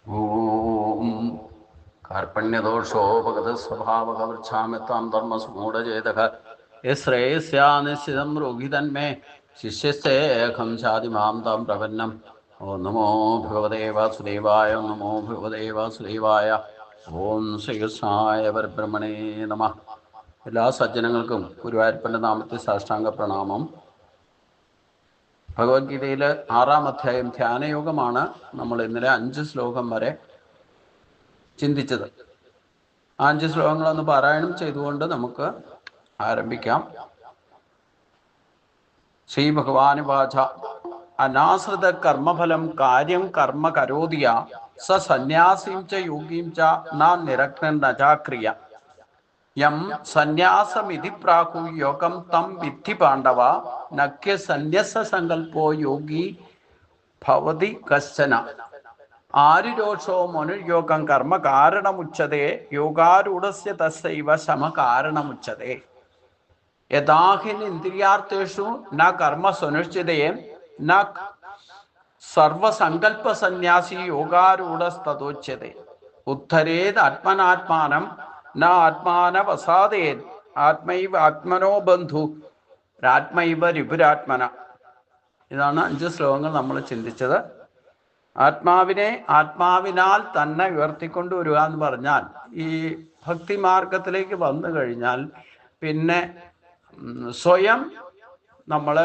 ഓം കാർപ്പണ്യദോഷോപഗതസ്വഭാവകവൃക്ഷാമിത്താം ധർമ്മസുമൂഢചേതഃ യശ്രേയസ്യാനിശ്ചിതം രോഗിതന്മേ ശിഷ്യസ്തേഖം ചാതിമാം താം പ്രപന്നം. ഓം നമോ ഭഗവതേ വാസുദേവായ. ഓം നമോ ഭഗവതേ വാസുദേവായ. ഓം ശ്രീകൃഷ്ണായ പരബ്രഹ്മണേ നമഃ. എല്ലാ സജ്ജനങ്ങൾക്കും ഗുരുവായൂരപ്പൻ്റെ നാമത്തിൽ സാഷ്ടാംഗ പ്രണാമം. ഭഗവത്ഗീതയിൽ 6-ാം അധ്യായം ധ്യാനയോഗമാണ് നമ്മൾ ഇന്നലെ 5 ശ്ലോകം വരെ ചിന്തിച്ചത്. 5 ശ്ലോകങ്ങളൊന്ന് പാരായണം ചെയ്തുകൊണ്ട് നമുക്ക് ആരംഭിക്കാം. ശ്രീ ഭഗവാനുവാച അനാശ്രിത കർമ്മഫലം കാര്യം കർമ്മ കരോതിയ സ സന്യാസീം ച യോഗീം ച ന നിരഗ്നൻ ന ചാക്രിയ യം സന്യാസമിതി പ്രാഹു യോഗം തം വിദ്ധി പാണ്ഡവ നക്യ സന്യസ സങ്കല്പോ യോഗി ഭവതി കശ്ചന. ആരുരോഷോ മനുര്യോഗം കർമ്മ കാരണമുച്യതേ യോഗാരൂഢസ്യ തസ്സൈവ ശമ കാരണമുച്യതേ. യഥാഹിൻ ഇന്ദ്രിയാർത്ഥേഷു ന കർമ്മ സുനിശ്ചിതേ ന സർവസങ്കല്പ സന്യാസി യോഗാരൂഢസ്തദോച്യതേ. ഉദ്ധരേത് ആത്മനാത്മാനം ന ആത്മാനവസാദേത് ആത്മൈവ ആത്മനോ ബന്ധു ആത്മൈവ രിപുരാത്മന. ഇതാണ് 5 ശ്ലോകങ്ങൾ നമ്മൾ ചിന്തിച്ചത്. ആത്മാവിനെ ആത്മാവിനാൽ തന്നെ ഉയർത്തിക്കൊണ്ടുവരിക എന്ന് പറഞ്ഞാൽ ഈ ഭക്തിമാർഗത്തിലേക്ക് വന്നു കഴിഞ്ഞാൽ പിന്നെ സ്വയം നമ്മൾ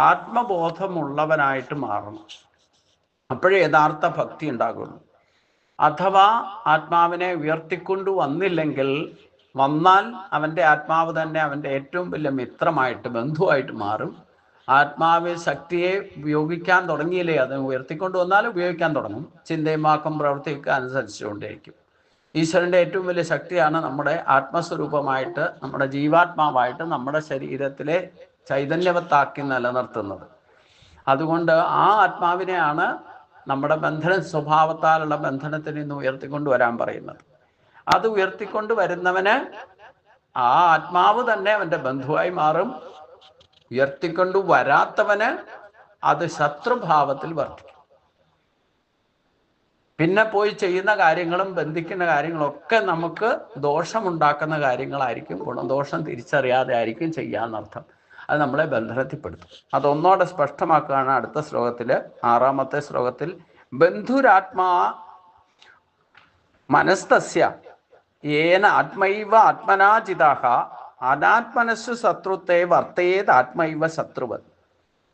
ആത്മബോധമുള്ളവനായിട്ട് മാറണം. അപ്പോഴേ യഥാർത്ഥ ഭക്തി ഉണ്ടാകുള്ളൂ. അഥവാ ആത്മാവിനെ ഉയർത്തിക്കൊണ്ടു വന്നാൽ അവൻ്റെ ആത്മാവ് തന്നെ അവൻ്റെ ഏറ്റവും വലിയ മിത്രമായിട്ട് ബന്ധുവായിട്ട് മാറും. ആത്മാവ് ശക്തിയെ ഉപയോഗിക്കാൻ തുടങ്ങിയില്ലേ, അത് ഉയർത്തിക്കൊണ്ട് വന്നാൽ ഉപയോഗിക്കാൻ തുടങ്ങും. ചിന്തയും വാക്കും പ്രവർത്തിക്കുക അനുസരിച്ചുകൊണ്ടേയിരിക്കും. ഈശ്വരൻ്റെ ഏറ്റവും വലിയ ശക്തിയാണ് നമ്മുടെ ആത്മസ്വരൂപമായിട്ട്, നമ്മുടെ ജീവാത്മാവായിട്ട് നമ്മുടെ ശരീരത്തിലെ ചൈതന്യവത്താക്കി നിലനിർത്തുന്നത്. അതുകൊണ്ട് ആ ആത്മാവിനെയാണ് നമ്മുടെ ബന്ധന സ്വഭാവത്താലുള്ള ബന്ധനത്തിൽ നിന്ന് ഉയർത്തിക്കൊണ്ട് വരാൻ പറയുന്നത്. അത് ഉയർത്തിക്കൊണ്ട് വരുന്നവന് ആ ആത്മാവ് തന്നെ അവൻ്റെ ബന്ധുവായി മാറും. ഉയർത്തിക്കൊണ്ട് വരാത്തവന് അത് ശത്രുഭാവത്തിൽ വർദ്ധിക്കും. പിന്നെ പോയി ചെയ്യുന്ന കാര്യങ്ങളും ബന്ധിക്കുന്ന കാര്യങ്ങളൊക്കെ നമുക്ക് ദോഷമുണ്ടാക്കുന്ന കാര്യങ്ങളായിരിക്കും. ഗുണദോഷം തിരിച്ചറിയാതെ ആയിരിക്കും ചെയ്യാന്നർത്ഥം. അത് നമ്മളെ ബന്ധനത്തിൽപ്പെടുത്തും. അതൊന്നോടെ സ്പഷ്ടമാക്കുകയാണ് അടുത്ത ശ്ലോകത്തിൽ, 6-ാമത്തെ ശ്ലോകത്തിൽ. ബന്ധുരാത്മാ മനസ്തസ്യ യേന ആത്മൈവ ആത്മനാജിതാഹ അനാത്മനസ്സു ശത്രുത്തെ വർത്തേത് ആത്മൈവ ശത്രുവത്.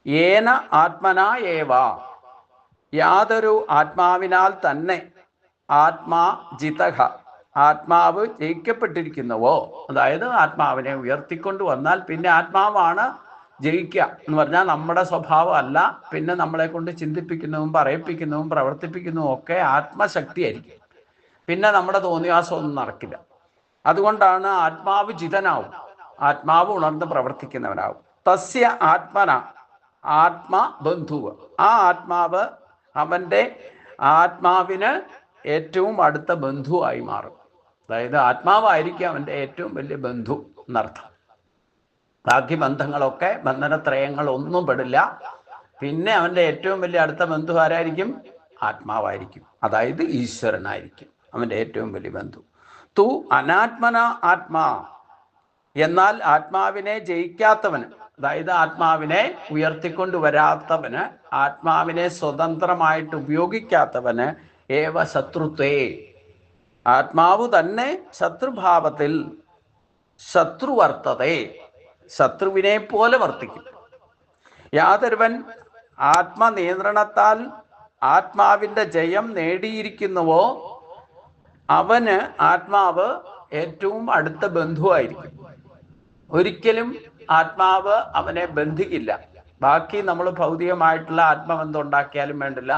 യേന ആത്മനാ ഏവ, യാതൊരു ആത്മാവിനാൽ തന്നെ, ആത്മാ ജിതഹ, ആത്മാവ് ജയിക്കപ്പെട്ടിരിക്കുന്നുവോ, അതായത് ആത്മാവിനെ ഉയർത്തിക്കൊണ്ട് വന്നാൽ പിന്നെ ആത്മാവാണ് ജയിക്കുക എന്ന് പറഞ്ഞാൽ നമ്മുടെ സ്വഭാവം അല്ല. പിന്നെ നമ്മളെ കൊണ്ട് ചിന്തിപ്പിക്കുന്നതും പറയിപ്പിക്കുന്നതും പ്രവർത്തിപ്പിക്കുന്നതും ഒക്കെ ആത്മശക്തിയായിരിക്കും. പിന്നെ നമ്മുടെ തോന്നിയാസമൊന്നും നടക്കില്ല. അതുകൊണ്ടാണ് ആത്മാവ് ജിതനാവും, ആത്മാവ് ഉണർന്ന് പ്രവർത്തിക്കുന്നവനാവും. തസ്യ ആത്മന ആത്മബന്ധുവ്, ആ ആത്മാവ് അവൻ്റെ ആത്മാവിന് ഏറ്റവും അടുത്ത ബന്ധുവായി മാറും. അതായത് ആത്മാവായിരിക്കും അവൻ്റെ ഏറ്റവും വലിയ ബന്ധു എന്നർത്ഥം. ബാക്കി ബന്ധങ്ങളൊക്കെ ബന്ധനത്രയങ്ങളൊന്നും പെടില്ല. പിന്നെ അവൻ്റെ ഏറ്റവും വലിയ അടുത്ത ബന്ധു ആരായിരിക്കും? ആത്മാവായിരിക്കും. അതായത് ഈശ്വരനായിരിക്കും അവൻ്റെ ഏറ്റവും വലിയ ബന്ധു. തു അനാത്മന ആത്മാ, എന്നാൽ ആത്മാവിനെ ജയിക്കാത്തവന്, അതായത് ആത്മാവിനെ ഉയർത്തിക്കൊണ്ടുവരാത്തവന്, ആത്മാവിനെ സ്വതന്ത്രമായിട്ട് ഉപയോഗിക്കാത്തവന് ഏവ ശത്രുത്വേ, ആത്മാവ് തന്നെ ശത്രുഭാവത്തിൽ, ശത്രുവർത്തതേ, ശത്രുവിനെ പോലെ വർത്തിക്കും. യാതൊരുവൻ ആത്മനിയന്ത്രണത്താൽ ആത്മാവിൻ്റെ ജയം നേടിയിരിക്കുന്നുവോ അവന് ആത്മാവ് ഏറ്റവും അടുത്ത ബന്ധുവായിരിക്കും. ഒരിക്കലും ആത്മാവ് അവനെ ബന്ധിക്കില്ല. ബാക്കി നമ്മൾ ഭൗതികമായിട്ടുള്ള ആത്മബന്ധം ഉണ്ടാക്കിയാലും വേണ്ടില്ല,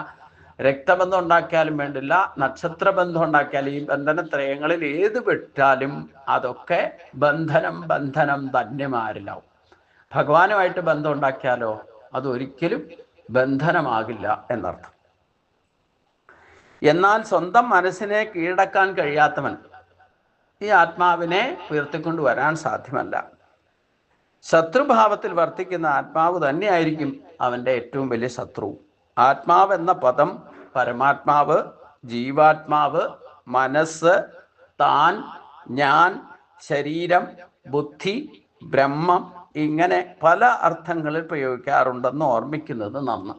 രക്തബന്ധം ഉണ്ടാക്കിയാലും വേണ്ടില്ല, നക്ഷത്രബന്ധം ഉണ്ടാക്കിയാലും, ഈ ബന്ധനത്രയങ്ങളിൽ ഏത് പെട്ടാലും അതൊക്കെ ബന്ധനം ധന്യമാരില്ലാവും. ഭഗവാനുമായിട്ട് ബന്ധം ഉണ്ടാക്കിയാലോ അതൊരിക്കലും ബന്ധനമാകില്ല എന്നർത്ഥം. എന്നാൽ സ്വന്തം മനസ്സിനെ കീഴടക്കാൻ കഴിയാത്തവൻ ഈ ആത്മാവിനെ ഉയർത്തിക്കൊണ്ട് വരാൻ സാധ്യമല്ല. ശത്രുഭാവത്തിൽ വർത്തിക്കുന്ന ആത്മാവ് തന്നെയായിരിക്കും അവൻ്റെ ഏറ്റവും വലിയ ശത്രു. ആത്മാവ് എന്ന പദം പരമാത്മാവ്, ജീവാത്മാവ്, മനസ്സ്, താൻ, ഞാൻ, ശരീരം, ബുദ്ധി, ബ്രഹ്മം, ഇങ്ങനെ പല അർത്ഥങ്ങളിൽ പ്രയോഗിക്കാറുണ്ടെന്ന് ഓർമ്മിക്കുന്നത് നന്ന്.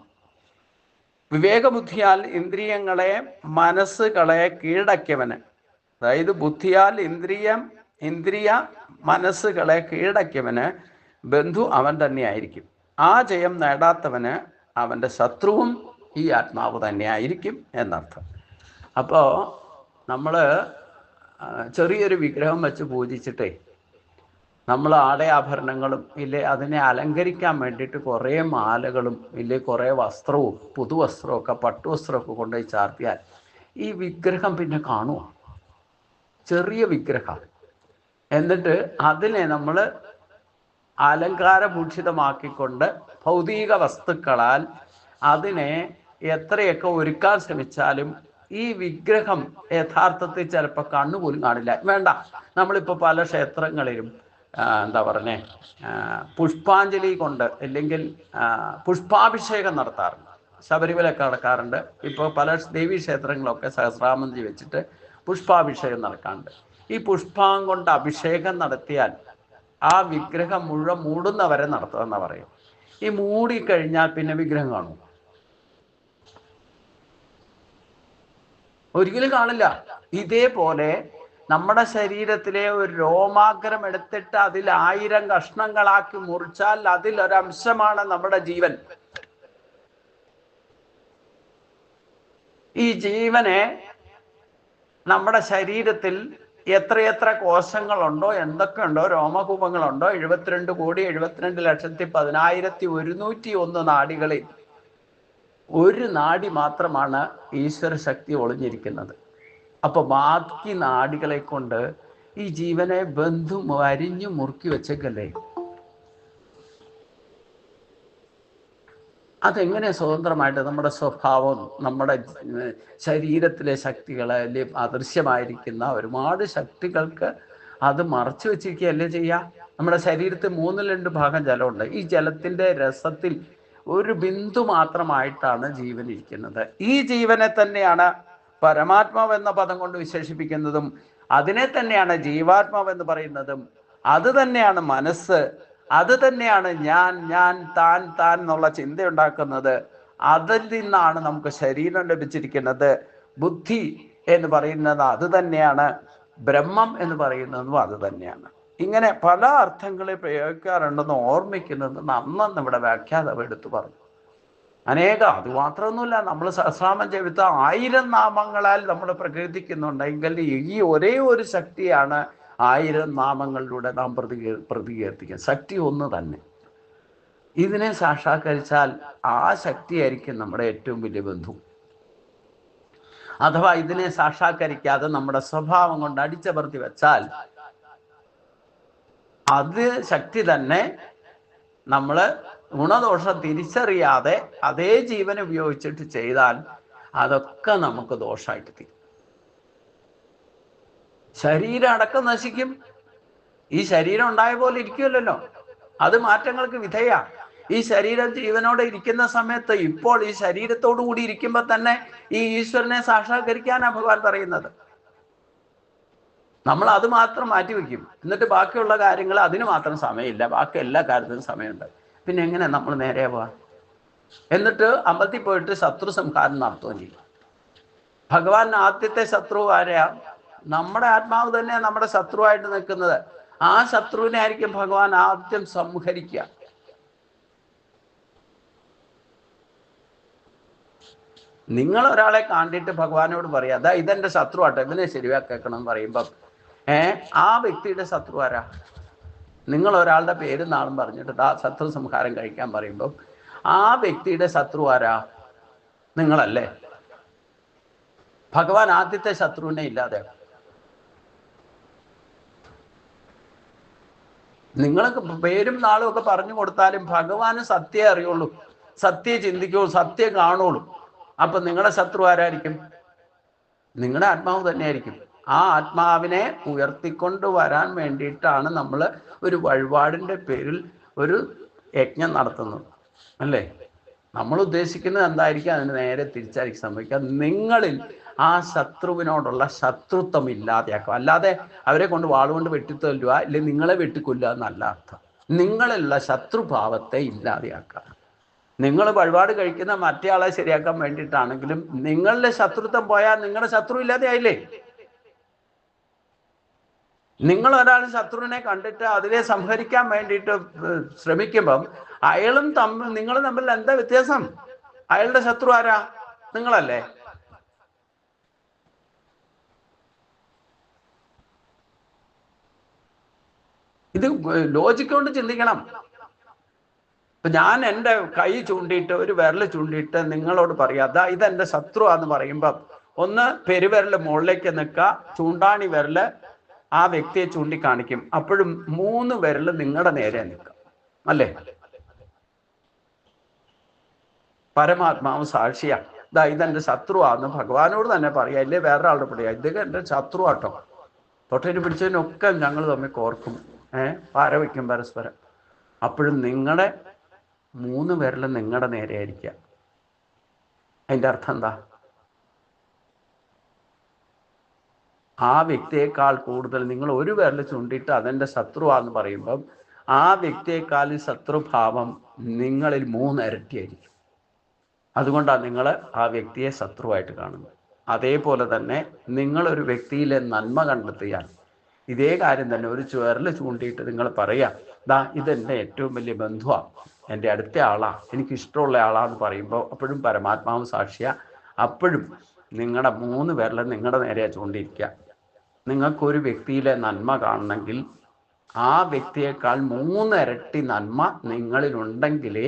വിവേകബുദ്ധിയാൽ ഇന്ദ്രിയങ്ങളെ, മനസ്സുകളെ കീഴടക്കിയവന്, അതായത് ബുദ്ധിയാൽ ഇന്ദ്രിയ മനസ്സുകളെ കീഴടക്കിയവന് ബന്ധു അവൻ തന്നെയായിരിക്കും. ആ ജയം നേടാത്തവന് അവൻ്റെ ശത്രുവും ഈ ആത്മാവ് തന്നെയായിരിക്കും എന്നർത്ഥം. അപ്പോൾ നമ്മൾ ചെറിയൊരു വിഗ്രഹം വെച്ച് പൂജിച്ചിട്ടേ നമ്മൾ ആടയാഭരണങ്ങളും ഇല്ലേ അതിനെ അലങ്കരിക്കാൻ വേണ്ടിയിട്ട് കുറേ മാലകളും ഇല്ലേ കുറേ വസ്ത്രവും പുതുവസ്ത്രവും ഒക്കെ പട്ടുവസ്ത്രമൊക്കെ കൊണ്ടുപോയി ചാർത്തിയാൽ ഈ വിഗ്രഹം പിന്നെ കാണുമോ? ചെറിയ വിഗ്രഹം. എന്നിട്ട് അതിനെ നമ്മൾ അലങ്കാരഭൂഷിതമാക്കിക്കൊണ്ട് ഭൗതിക വസ്തുക്കളാൽ അതിനെ എത്രയൊക്കെ ഒരുക്കാൻ ശ്രമിച്ചാലും ഈ വിഗ്രഹം യഥാർത്ഥത്തിൽ ചിലപ്പോൾ കണ്ണുപോലും കാണില്ല. വേണ്ട, നമ്മളിപ്പോൾ പല ക്ഷേത്രങ്ങളിലും എന്താ പറഞ്ഞേ പുഷ്പാഞ്ജലി കൊണ്ട് അല്ലെങ്കിൽ പുഷ്പാഭിഷേകം നടത്താറുണ്ട്. ശബരിമലയൊക്കെ നടക്കാറുണ്ട്. ഇപ്പോൾ പല ദേവീ ക്ഷേത്രങ്ങളൊക്കെ സഹസ്രാമഞ്ചി വെച്ചിട്ട് പുഷ്പാഭിഷേകം നടക്കാറുണ്ട്. ഈ പുഷ്പം കൊണ്ട് അഭിഷേകം നടത്തിയാൽ ആ വിഗ്രഹം മുഴുവൻ മൂടുന്നവരെ നടത്തുമെന്ന് പറയും. ഈ മൂടിക്കഴിഞ്ഞാൽ പിന്നെ വിഗ്രഹം കാണും? ഒരിക്കലും കാണില്ല. ഇതേപോലെ നമ്മുടെ ശരീരത്തിലെ ഒരു രോമാഗ്രം എടുത്തിട്ട് അതിൽ 1000 കഷ്ണങ്ങളാക്കി മുറിച്ചാൽ അതിലൊരംശമാണ് നമ്മുടെ ജീവൻ. ഈ ജീവനെ നമ്മുടെ ശരീരത്തിൽ എത്രയെത്ര കോശങ്ങളുണ്ടോ, എന്തൊക്കെയുണ്ടോ, രോമകൂപങ്ങളുണ്ടോ, 72,72,10,101 നാഡികളിൽ ഒരു നാഡി മാത്രമാണ് ഈശ്വര ശക്തി ഒളിഞ്ഞിരിക്കുന്നത്. അപ്പൊ ബാക്കി നാഡികളെ കൊണ്ട് ഈ ജീവനെ ബന്ധു വരിഞ്ഞു മുറുക്കി വെച്ചേക്കല്ലേ. അതെങ്ങനെ സ്വതന്ത്രമായിട്ട് നമ്മുടെ സ്വഭാവം, നമ്മുടെ ശരീരത്തിലെ ശക്തികളെ അദൃശ്യമായിരിക്കുന്ന ഒരുപാട് ശക്തികൾക്ക് അത് മറച്ചു വെച്ചിരിക്കുകയല്ലേ ചെയ്യുക? നമ്മുടെ ശരീരത്തിൽ 2 ഭാഗം ജലമുണ്ട്. ഈ ജലത്തിൻ്റെ രസത്തിൽ ഒരു ബിന്ദു മാത്രമായിട്ടാണ് ജീവൻ ഇരിക്കുന്നത്. ഈ ജീവനെ തന്നെയാണ് പരമാത്മാവ് എന്ന പദം കൊണ്ട് വിശേഷിപ്പിക്കുന്നതും അതിനെ തന്നെയാണ് ജീവാത്മാവ് എന്ന് പറയുന്നതും. അത് തന്നെയാണ് മനസ്സ്, അത് തന്നെയാണ് ഞാൻ താൻ എന്നുള്ള ചിന്തയുണ്ടാക്കുന്നത്. അതിൽ നിന്നാണ് നമുക്ക് ശരീരം ലഭിച്ചിരിക്കുന്നത്. ബുദ്ധി എന്ന് പറയുന്നത് അത് തന്നെയാണ്, ബ്രഹ്മം എന്ന് പറയുന്നതും അത് തന്നെയാണ്. ഇങ്ങനെ പല അർത്ഥങ്ങളിൽ പ്രയോഗിക്കാറുണ്ടെന്ന് ഓർമ്മിക്കുന്നത് നന്നെന്ന് ഇവിടെ വ്യാഖ്യാതാവ് എടുത്തു പറഞ്ഞു. അത് മാത്രമൊന്നുമില്ല, നമ്മൾ സഹസ്രനാമം ജപിത്ത 1000 നാമങ്ങളാൽ നമ്മൾ പ്രകീർത്തിക്കുന്നുണ്ടെങ്കിൽ ഈ ഒരേ ഒരു ശക്തിയാണ് 1000 നാമങ്ങളിലൂടെ നാം പ്രതികീർത്തിക്കുക. ശക്തി ഒന്ന് തന്നെ. ഇതിനെ സാക്ഷാത്കരിച്ചാൽ ആ ശക്തിയായിരിക്കും നമ്മുടെ ഏറ്റവും വലിയ ബന്ധു. അഥവാ ഇതിനെ സാക്ഷാത്കരിക്കാതെ നമ്മുടെ സ്വഭാവം കൊണ്ട് അടിച്ചമർത്തി വെച്ചാൽ അത് ശക്തി തന്നെ നമ്മൾ ഗുണദോഷം തിരിച്ചറിയാതെ അതേ ജീവൻ ഉപയോഗിച്ചിട്ട് ചെയ്താൽ അതൊക്കെ നമുക്ക് ദോഷമായിട്ട് തീരും. ശരീരം അടക്കം നശിക്കും. ഈ ശരീരം ഉണ്ടായ പോലെ ഇരിക്കുമല്ലോ, അത് മാറ്റങ്ങൾക്ക് വിധേയ. ഈ ശരീരം ജീവനോടെ ഇരിക്കുന്ന സമയത്ത് ഇപ്പോൾ ഈ ശരീരത്തോടു കൂടി ഇരിക്കുമ്പോൾ തന്നെ ഈ ഈശ്വരനെ സാക്ഷാത്കരിക്കാനാണ് ഭഗവാൻ പറയുന്നത്. നമ്മൾ അത് മാത്രം മാറ്റിവെക്കും. എന്നിട്ട് ബാക്കിയുള്ള കാര്യങ്ങൾ അതിന് മാത്രം സമയമില്ല, ബാക്കി എല്ലാ കാര്യത്തിനും സമയമുണ്ട്. പിന്നെ എങ്ങനെ നമ്മൾ നേരെ പോവാം? എന്നിട്ട് അമ്പലത്തിൽ പോയിട്ട് ശത്രു സംഹാരം നടത്തുകയും ചെയ്യും. ഭഗവാൻ ആദ്യത്തെ ശത്രു ആരെയാ? നമ്മുടെ ആത്മാവ് തന്നെ നമ്മുടെ ശത്രുവായിട്ട് നിൽക്കുന്നത്. ആ ശത്രുവിനെ ആയിരിക്കും ഭഗവാൻ ആദ്യം സംഹരിക്കുക. നിങ്ങൾ ഒരാളെ കണ്ടിട്ട് ഭഗവാനോട് പറയാ, അതാ ഇതെന്റെ ശത്രുവാട്ടെ, ഇതിനെ ശരിയാക്കണം എന്ന് പറയുമ്പം ആ വ്യക്തിയുടെ ശത്രു ആരാ? നിങ്ങൾ ഒരാളുടെ പേരും നാളും പറഞ്ഞിട്ട് ശത്രു സംഹാരം കഴിക്കാൻ പറയുമ്പോൾ ആ വ്യക്തിയുടെ ശത്രു ആരാ? നിങ്ങളല്ലേ. ഭഗവാൻ ആദ്യത്തെ ശത്രുവിനെ ഇല്ലാതെ. നിങ്ങൾക്ക് പേരും നാളും ഒക്കെ പറഞ്ഞു കൊടുത്താലും ഭഗവാന് സത്യം അറിയുള്ളൂ, സത്യം ചിന്തിക്കുള്ളൂ, സത്യം കാണുള്ളൂ. അപ്പൊ നിങ്ങളുടെ ശത്രു ആരായിരിക്കും? നിങ്ങളുടെ ആത്മാവ് തന്നെയായിരിക്കും. ആ ആത്മാവിനെ ഉയർത്തിക്കൊണ്ട് വരാൻ വേണ്ടിയിട്ടാണ് നമ്മൾ ഒരു വഴിപാടിൻ്റെ പേരിൽ ഒരു യജ്ഞം നടത്തുന്നത്, അല്ലേ? നമ്മൾ ഉദ്ദേശിക്കുന്നത് എന്തായിരിക്കും? അതിന് നേരെ തിരിച്ചായിരിക്കും സംഭവിക്കുക. നിങ്ങളിൽ ആ ശത്രുവിനോടുള്ള ശത്രുത്വം ഇല്ലാതെയാക്കും. അല്ലാതെ അവരെ കൊണ്ട് വാളുകൊണ്ട് വെട്ടിത്തല്ലുക, ഇല്ലെങ്കിൽ നിങ്ങളെ വെട്ടിക്കൊല്ലുക എന്നല്ല അർത്ഥം. നിങ്ങളുള്ള ശത്രുഭാവത്തെ ഇല്ലാതെയാക്കുക. നിങ്ങൾ വഴിപാട് കഴിക്കുന്ന മറ്റേ ആളെ ശരിയാക്കാൻ വേണ്ടിയിട്ടാണെങ്കിലും നിങ്ങളുടെ ശത്രുത്വം പോയാൽ നിങ്ങളുടെ ശത്രു ഇല്ലാതെയായില്ലേ? നിങ്ങൾ ഒരാൾ ശത്രുവിനെ കണ്ടിട്ട് അതിനെ സംഹരിക്കാൻ വേണ്ടിയിട്ട് ശ്രമിക്കുമ്പം നിങ്ങളും തമ്മിൽ എന്താ വ്യത്യാസം? അയാളുടെ ശത്രു ആരാ? നിങ്ങളല്ലേ? ഇത് ലോജിക് കൊണ്ട് ചിന്തിക്കണം. ഇപ്പൊ ഞാൻ എൻ്റെ കൈ ചൂണ്ടിയിട്ട്, ഒരു വിരൽ ചൂണ്ടിയിട്ട് നിങ്ങളോട് പറയാം, അതാ ഇതെന്റെ ശത്രുവാന്ന് പറയുമ്പം ഒന്ന് പെരുവിരൽ മുകളിലേക്ക് നിൽക്കുക, ചൂണ്ടാണി വിരല് ആ വ്യക്തിയെ ചൂണ്ടിക്കാണിക്കും. അപ്പോഴും 3 വിരൽ നിങ്ങളുടെ നേരെ നിൽക്കുക, അല്ലേ? പരമാത്മാവ് സാക്ഷിയാ, ഇതാ ഇതെന്റെ ശത്രുവാന്ന് ഭഗവാനോട് തന്നെ പറയാ, ഇല്ലേ വേറൊരാളുടെ പറയാ, ഇതൊക്കെ എൻ്റെ ശത്രുവാട്ടോ. തൊട്ടതിന് പിടിച്ചതിനൊക്കെ ഞങ്ങൾ തമ്മിൽ കോർക്കും, പാര വയ്ക്കും പരസ്പരം. അപ്പോഴും നിങ്ങളുടെ 3 വിരലും നിങ്ങളുടെ നേരെ ആയിരിക്കുക. അതിൻ്റെ അർത്ഥം എന്താ? ആ വ്യക്തിയേക്കാൾ കൂടുതൽ നിങ്ങൾ ഒരു വിരൽ ചൂണ്ടിയിട്ട് അതെൻ്റെ ശത്രുവാന്ന് പറയുമ്പം ആ വ്യക്തിയേക്കാൾ ശത്രുഭാവം നിങ്ങളിൽ 3 ഇരട്ടിയായിരിക്കും. അതുകൊണ്ടാണ് നിങ്ങൾ ആ വ്യക്തിയെ ശത്രുവായിട്ട് കാണുന്നത്. അതേപോലെ തന്നെ നിങ്ങളൊരു വ്യക്തിയിലെ നന്മ കണ്ടെത്തിയാൽ ഇതേ കാര്യം തന്നെ ഒരു വിരൽ ചൂണ്ടിയിട്ട് നിങ്ങൾ പറയാം, ദാ ഇതെൻ്റെ ഏറ്റവും വലിയ ബന്ധുവാണ്, എൻ്റെ അടുത്ത ആളാ, എനിക്ക് ഇഷ്ടമുള്ള ആളാന്ന് പറയുമ്പോൾ അപ്പോഴും പരമാത്മാവ് സാക്ഷിയാ. അപ്പോഴും നിങ്ങളുടെ 3 വിരൽ നിങ്ങളുടെ നേരെ ചൂണ്ടിയിരിക്കുക. നിങ്ങൾക്കൊരു വ്യക്തിയിലെ നന്മ കാണണമെങ്കിൽ ആ വ്യക്തിയേക്കാൾ 3 ഇരട്ടി നന്മ നിങ്ങളിലുണ്ടെങ്കിലേ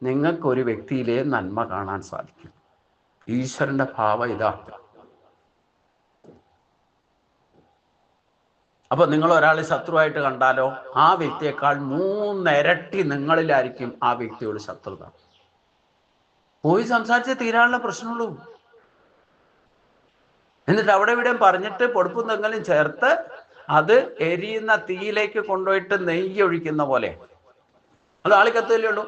നിങ്ങൾക്കൊരു വ്യക്തിയിലെ നന്മ കാണാൻ സാധിക്കും. ഈശ്വരന്റെ ഭാവം ഇതാ. അപ്പൊ നിങ്ങൾ ഒരാളെ ശത്രുവായിട്ട് കണ്ടാലോ ആ വ്യക്തിയേക്കാൾ 3 ഇരട്ടി നിങ്ങളിലായിരിക്കും ആ വ്യക്തിയോട് ശത്രുത. പോയി സംസാരിച്ച് തീരാനുള്ള പ്രശ്നമുള്ളൂ. എന്നിട്ട് അവിടെ ഇവിടെ പറഞ്ഞിട്ട് പൊടുപ്പും തെങ്ങലും ചേർത്ത് അത് എരിയുന്ന തീയിലേക്ക് കൊണ്ടുപോയിട്ട് നെയ്യ് ഒഴിക്കുന്ന പോലെ അത് ആളിക്കത്തല്ലേ ഉള്ളൂ.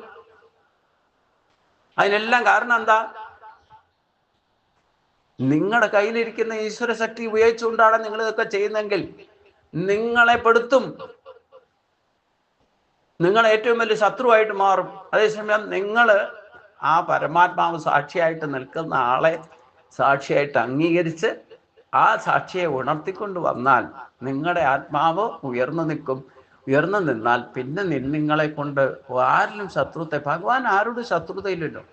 അതിനെല്ലാം കാരണം എന്താ? നിങ്ങളുടെ കയ്യിലിരിക്കുന്ന ഈശ്വര ശക്തി ഉപയോഗിച്ചുകൊണ്ടാണ് നിങ്ങൾ ഇതൊക്കെ ചെയ്യുന്നെങ്കിൽ നിങ്ങളെ പെടുത്തും, നിങ്ങൾ ഏറ്റവും വലിയ ശത്രുവായിട്ട് മാറും. അതേസമയം നിങ്ങൾ ആ പരമാത്മാവ് സാക്ഷിയായിട്ട് നിൽക്കുന്ന ആളെ സാക്ഷിയായിട്ട് അംഗീകരിച്ച് ആ സാക്ഷിയെ ഉണർത്തിക്കൊണ്ട് വന്നാൽ നിങ്ങളുടെ ആത്മാവ് ഉയർന്നു നിൽക്കും. ഉയർന്നു നിന്നാൽ പിന്നെ നിങ്ങളെ കൊണ്ട് ആരിലും ശത്രുത, ഭഗവാൻ ആരോടും ശത്രുതയില്ലല്ലോ.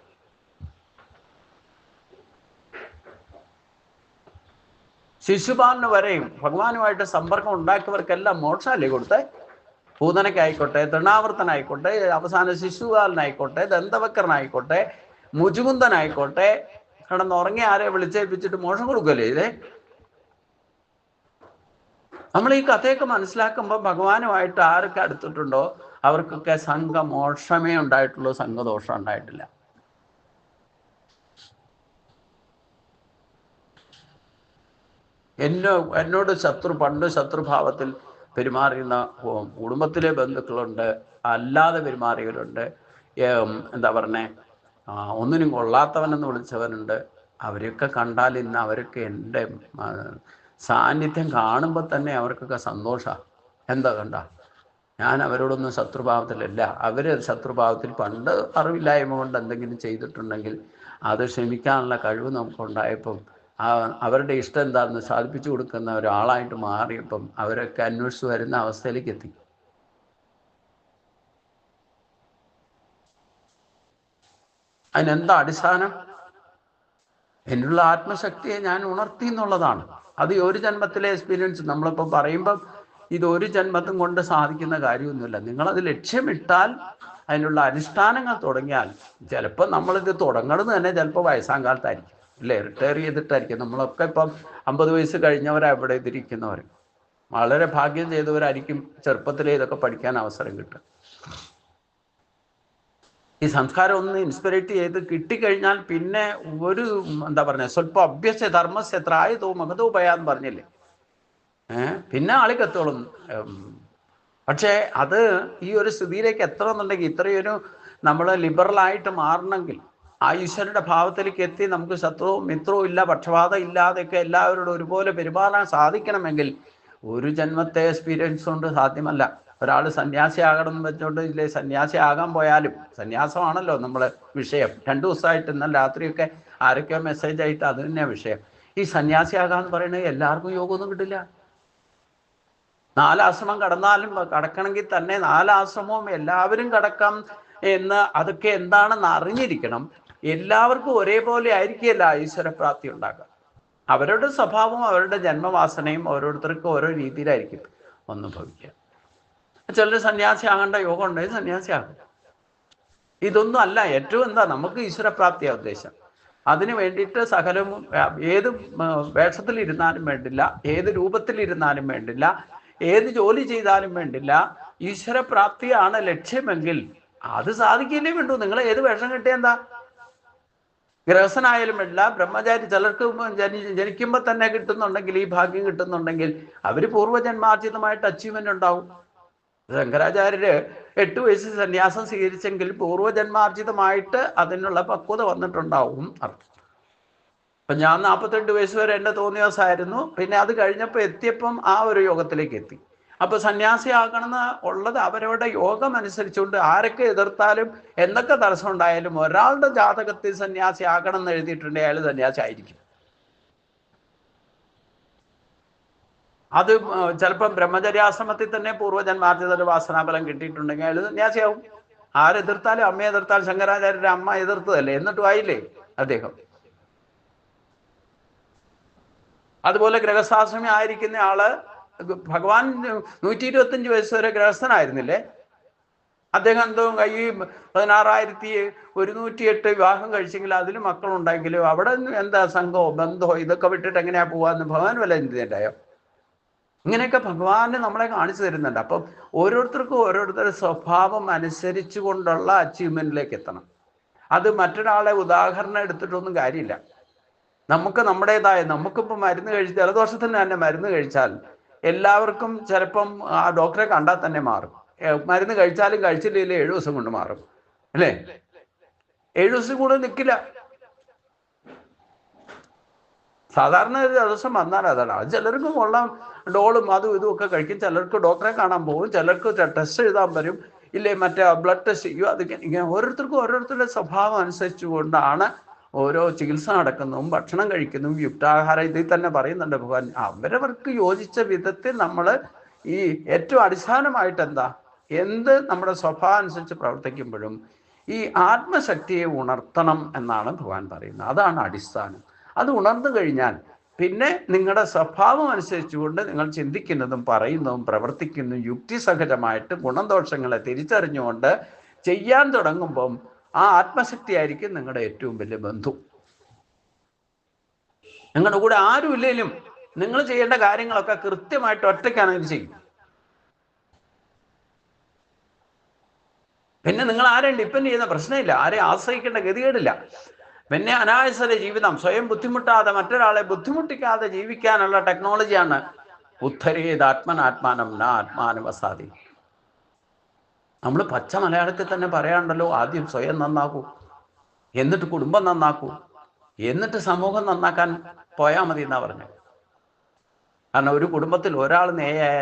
ശിശുപാലിന് വരെയും ഭഗവാനുമായിട്ട് സമ്പർക്കം ഉണ്ടാക്കിയവർക്കെല്ലാം മോക്ഷമല്ലേ കൊടുത്തേ? പൂതനയ്ക്കായിക്കോട്ടെ, തൃണാവർത്തനായിക്കോട്ടെ, അവസാന ശിശുപാലനായിക്കോട്ടെ, ദന്തവക്കരനായിക്കോട്ടെ, മുജുകുന്ദനായിക്കോട്ടെ, കിടന്നുറങ്ങി ആരെ വിളിച്ചേൽപ്പിച്ചിട്ട് മോഷം കൊടുക്കുകയല്ലേ ഇതേ? നമ്മൾ ഈ കഥയൊക്കെ മനസ്സിലാക്കുമ്പോൾ ഭഗവാനുമായിട്ട് ആരൊക്കെ അടുത്തിട്ടുണ്ടോ അവർക്കൊക്കെ സംഘമോക്ഷമേ ഉണ്ടായിട്ടുള്ളൂ, സംഘദോഷം ഉണ്ടായിട്ടില്ല. എന്നോട് പണ്ട് ശത്രുഭാവത്തിൽ പെരുമാറിയുന്ന കുടുംബത്തിലെ ബന്ധുക്കളുണ്ട്, അല്ലാതെ പെരുമാറിയവരുണ്ട്, എന്താ പറഞ്ഞേ, ഒന്നിനും കൊള്ളാത്തവനെന്ന് വിളിച്ചവനുണ്ട്. അവരെയൊക്കെ കണ്ടാൽ ഇന്ന് അവരൊക്കെ എൻ്റെ സാന്നിധ്യം കാണുമ്പോൾ തന്നെ അവർക്കൊക്കെ സന്തോഷമാണ്. എന്താ കണ്ട, ഞാൻ അവരോടൊന്നും ശത്രുഭാവത്തിലല്ല. അവർ ശത്രുഭാവത്തിൽ പണ്ട് അറിവില്ലായ്മ കൊണ്ട് എന്തെങ്കിലും ചെയ്തിട്ടുണ്ടെങ്കിൽ അത് ക്ഷമിക്കാനുള്ള കഴിവ് നമുക്കുണ്ടായപ്പം അവരുടെ ഇഷ്ടം എന്താണെന്ന് സാധിപ്പിച്ചു കൊടുക്കുന്ന ഒരാളായിട്ട് മാറിയപ്പം അവരൊക്കെ അന്വേഷിച്ച് വരുന്ന അവസ്ഥയിലേക്ക് എത്തി. അതിനെന്താ അടിസ്ഥാനം? എന്നുള്ള ആത്മശക്തിയെ ഞാൻ ഉണർത്തി എന്നുള്ളതാണ്. അത് ഒരു ജന്മത്തിലെ എക്സ്പീരിയൻസ്. നമ്മളിപ്പോൾ പറയുമ്പം ഇത് ഒരു ജന്മത്തും കൊണ്ട് സാധിക്കുന്ന കാര്യമൊന്നുമില്ല. നിങ്ങളത് ലക്ഷ്യമിട്ടാൽ അതിനുള്ള അനുഷ്ഠാനങ്ങൾ തുടങ്ങിയാൽ ചിലപ്പോൾ നമ്മളിത് തുടങ്ങുന്നത് തന്നെ ചിലപ്പോൾ വയസ്സാം കാലത്തായിരിക്കും, അല്ലേ? റിട്ടയർ ചെയ്തിട്ടായിരിക്കും. നമ്മളൊക്കെ ഇപ്പം 50 വയസ്സ് കഴിഞ്ഞവരാ ഇവിടെ ഇതിരിക്കുന്നവർ. വളരെ ഭാഗ്യം ചെയ്തവരായിരിക്കും ചെറുപ്പത്തിലേ ഇതൊക്കെ പഠിക്കാൻ അവസരം കിട്ടുക. ഈ സംസ്കാരം ഒന്ന് ഇൻസ്പിറേറ്റ് ചെയ്ത് കിട്ടിക്കഴിഞ്ഞാൽ പിന്നെ ഒരു എന്താ പറയുക, സ്വല്പം അഭ്യസ്യ ധർമ്മസ്യ ത്രായതോ മഹതോപയാന്ന് പറഞ്ഞില്ലേ? പിന്നെ ആളിക്കത്തോളും. പക്ഷേ അത് ഈ ഒരു സ്ഥിതിയിലേക്ക് എത്തണമെന്നുണ്ടെങ്കിൽ, ഇത്രയൊരു നമ്മൾ ലിബറലായിട്ട് മാറണമെങ്കിൽ, ആ ഈശ്വരന്റെ ഭാവത്തിലേക്ക് എത്തി നമുക്ക് ശത്രുവും മിത്രവും ഇല്ല, പക്ഷപാതം ഇല്ലാതെയൊക്കെ എല്ലാവരോടും ഒരുപോലെ പെരുമാറാൻ സാധിക്കണമെങ്കിൽ ഒരു ജന്മത്തെ എക്സ്പീരിയൻസ് കൊണ്ട് സാധ്യമല്ല. ഒരാൾ സന്യാസിയാകണം എന്ന് വെച്ചുകൊണ്ട് ഇല്ലേ സന്യാസി ആകാൻ പോയാലും, സന്യാസമാണല്ലോ നമ്മളെ വിഷയം. 2 ദിവസമായിട്ട് ഇന്നലെ രാത്രിയൊക്കെ ആരൊക്കെയോ മെസ്സേജ് ആയിട്ട് അത് തന്നെയാണ് വിഷയം. ഈ സന്യാസിയാകാന്ന് പറയുന്നത് എല്ലാവർക്കും യോഗമൊന്നും കിട്ടില്ല. 4 ആശ്രമം കടന്നാലും കടക്കണമെങ്കിൽ തന്നെ 4 ആശ്രമവും എല്ലാവരും കടക്കാം എന്ന് അതൊക്കെ എന്താണെന്ന് അറിഞ്ഞിരിക്കണം. എല്ലാവർക്കും ഒരേപോലെ ആയിരിക്കില്ല ഈശ്വരപ്രാപ്തി ഉണ്ടാക്കുക. അവരുടെ സ്വഭാവവും അവരുടെ ജന്മവാസനയും ഓരോരുത്തർക്കും ഓരോ രീതിയിലായിരിക്കും ഒന്ന് ഭവിക്കുക. ചിലർ സന്യാസി ആകേണ്ട യോഗം ഉണ്ടെങ്കിൽ സന്യാസിയാകും. ഇതൊന്നും അല്ല ഏറ്റവും എന്താ നമുക്ക് ഈശ്വരപ്രാപ്തിയാണ് ഉദ്ദേശം. അതിന് വേണ്ടിയിട്ട് സകലവും ഏത് വേഷത്തിലിരുന്നാലും വേണ്ടില്ല, ഏത് രൂപത്തിലിരുന്നാലും വേണ്ടില്ല, ഏത് ജോലി ചെയ്താലും വേണ്ടില്ല, ഈശ്വരപ്രാപ്തിയാണ് ലക്ഷ്യമെങ്കിൽ അത് സാധിക്കില്ലേ വേണ്ടു. നിങ്ങൾ ഏത് വേഷം കിട്ടിയ എന്താ? ഗൃഹസ്ഥനായാലും വേണ്ടില്ല, ബ്രഹ്മചാരി. ചിലർക്ക് ജനിക്കുമ്പോൾ തന്നെ കിട്ടുന്നുണ്ടെങ്കിൽ, ഈ ഭാഗ്യം കിട്ടുന്നുണ്ടെങ്കിൽ അവർ പൂർവ്വജന്മാർജിതമായിട്ട് അച്ചീവ്മെന്റ് ഉണ്ടാവും. ശങ്കരാചാര്യര് 8 വയസ്സിൽ സന്യാസം സ്വീകരിച്ചെങ്കിൽ പൂർവ്വജന്മാർജിതമായിട്ട് അതിനുള്ള പക്വത വന്നിട്ടുണ്ടാവും അർത്ഥം. അപ്പൊ ഞാൻ 42 വയസ്സ് വരെ എൻ്റെ തോന്നിയാസായിരുന്നു. പിന്നെ അത് കഴിഞ്ഞപ്പോൾ എത്തിയപ്പം ആ ഒരു യോഗത്തിലേക്ക് എത്തി. അപ്പൊ സന്യാസി ആകണമെന്ന് ഉള്ളത് അവരവരുടെ യോഗം അനുസരിച്ചുകൊണ്ട് ആരൊക്കെ എതിർത്താലും എന്തൊക്കെ തടസ്സം ഉണ്ടായാലും ഒരാളുടെ ജാതകത്തിൽ സന്യാസി ആകണം എന്ന് എഴുതിയിട്ടുണ്ട്, അയാൾ സന്യാസി ആയിരിക്കും. അത് ചിലപ്പം ബ്രഹ്മചര്യാശ്രമത്തിൽ തന്നെ പൂർവ്വജന്മാർജിത വാസനാഫലം കിട്ടിയിട്ടുണ്ടെങ്കിൽ അയാൾ സന്യാസിയാവും. ആരെതിർത്താലും, അമ്മയെ എതിർത്താലും, ശങ്കരാചാര്യരുടെ അമ്മ എതിർത്തതല്ലേ, എന്നിട്ടും ആയില്ലേ അദ്ദേഹം. അതുപോലെ ഗൃഹസ്ഥാശ്രമി ആയിരിക്കുന്ന ആള് ഭഗവാൻ 125 വയസ്സ് വരെ ഗൃഹസ്ഥനായിരുന്നില്ലേ? അദ്ദേഹം എന്തോ ഈ 16,108 വിവാഹം കഴിച്ചെങ്കിൽ അതിൽ മക്കളുണ്ടെങ്കിലും അവിടെ എന്താ സംഘമോ ബന്ധമോ ഇതൊക്കെ വിട്ടിട്ട് എങ്ങനെയാ പോവാന്ന് ഭഗവാൻ വല്ല ചിന്തയുണ്ടായോ? ഇങ്ങനെയൊക്കെ ഭഗവാന് നമ്മളെ കാണിച്ചു തരുന്നുണ്ട്. അപ്പം ഓരോരുത്തർക്കും ഓരോരുത്തരുടെ സ്വഭാവം അനുസരിച്ചു കൊണ്ടുള്ള അച്ചീവ്മെന്റിലേക്ക് എത്തണം. അത് മറ്റൊരാളെ ഉദാഹരണം എടുത്തിട്ടൊന്നും കാര്യമില്ല. നമുക്ക് നമ്മുടേതായ, നമുക്കിപ്പോൾ മരുന്ന് കഴിച്ച് ജലദോഷത്തിന് തന്നെ മരുന്ന് കഴിച്ചാൽ എല്ലാവർക്കും ചിലപ്പം ആ ഡോക്ടറെ കണ്ടാൽ തന്നെ മാറും. മരുന്ന് കഴിച്ചാലും കഴിച്ചില്ലെങ്കിൽ 7 ദിവസം കൊണ്ട് മാറും അല്ലേ? 7 ദിവസം കൂടെ നിൽക്കില്ല. സാധാരണ ഒരു ദിവസം വന്നാൽ അതാണ്. അത് ചിലർക്ക് കൊള്ളാം, ഡോളും അതും ഇതും ഒക്കെ കഴിക്കും. ചിലർക്ക് ഡോക്ടറെ കാണാൻ പോകും, ചിലർക്ക് ടെസ്റ്റ് എഴുതാൻ വരും, ഇല്ലേ മറ്റേ ബ്ലഡ് ടെസ്റ്റ് ചെയ്യും. അത് ഇങ്ങനെ ഓരോരുത്തർക്കും ഓരോരുത്തരുടെ സ്വഭാവം അനുസരിച്ചു കൊണ്ടാണ് ഓരോ ചികിത്സ നടക്കുന്നതും ഭക്ഷണം കഴിക്കുന്നതും യുക്താഹാരം. ഇതിൽ തന്നെ പറയുന്നുണ്ട് ഭഗവാൻ. അവരവർക്ക് യോജിച്ച വിധത്തിൽ നമ്മൾ ഈ ഏറ്റവും അടിസ്ഥാനമായിട്ട് എന്ത് നമ്മുടെ സ്വഭാവം അനുസരിച്ച് പ്രവർത്തിക്കുമ്പോഴും ഈ ആത്മശക്തിയെ ഉണർത്തണം എന്നാണ് ഭഗവാൻ പറയുന്നത്. അതാണ് അടിസ്ഥാനം. അത് ഉണർന്നു കഴിഞ്ഞാൽ പിന്നെ നിങ്ങളുടെ സ്വഭാവം അനുസരിച്ചുകൊണ്ട് നിങ്ങൾ ചിന്തിക്കുന്നതും പറയുന്നതും പ്രവർത്തിക്കുന്നതും യുക്തിസഹജമായിട്ട് ഗുണദോഷങ്ങളെ തിരിച്ചറിഞ്ഞുകൊണ്ട് ചെയ്യാൻ തുടങ്ങുമ്പം ആ ആത്മശക്തി ആയിരിക്കും നിങ്ങളുടെ ഏറ്റവും വലിയ ബന്ധു. നിങ്ങളുടെ കൂടെ ആരും ഇല്ലെങ്കിലും നിങ്ങൾ ചെയ്യേണ്ട കാര്യങ്ങളൊക്കെ കൃത്യമായിട്ട് ഒറ്റയ്ക്കാണെങ്കിൽ ചെയ്യും. പിന്നെ നിങ്ങൾ ആരെയും ഡിപ്പെൻഡ് ചെയ്യുന്ന പ്രശ്നമില്ല, ആരെയും ആശ്രയിക്കേണ്ട ഗതികേടില്ല. പിന്നെ അനായാസ ജീവിതം, സ്വയം ബുദ്ധിമുട്ടാതെ മറ്റൊരാളെ ബുദ്ധിമുട്ടിക്കാതെ ജീവിക്കാനുള്ള ടെക്നോളജിയാണ് ഉദ്ധരേത് ആത്മനാത്മാനം ന ആത്മാനുവസാദി. നമ്മൾ പച്ച മലയാളത്തിൽ തന്നെ പറയാറുണ്ടല്ലോ, ആദ്യം സ്വയം നന്നാക്കൂ, എന്നിട്ട് കുടുംബം നന്നാക്കൂ, എന്നിട്ട് സമൂഹം നന്നാക്കാൻ പോയാൽ മതി എന്നാ പറഞ്ഞത്. കാരണം ഒരു കുടുംബത്തിൽ ഒരാൾ നേയായ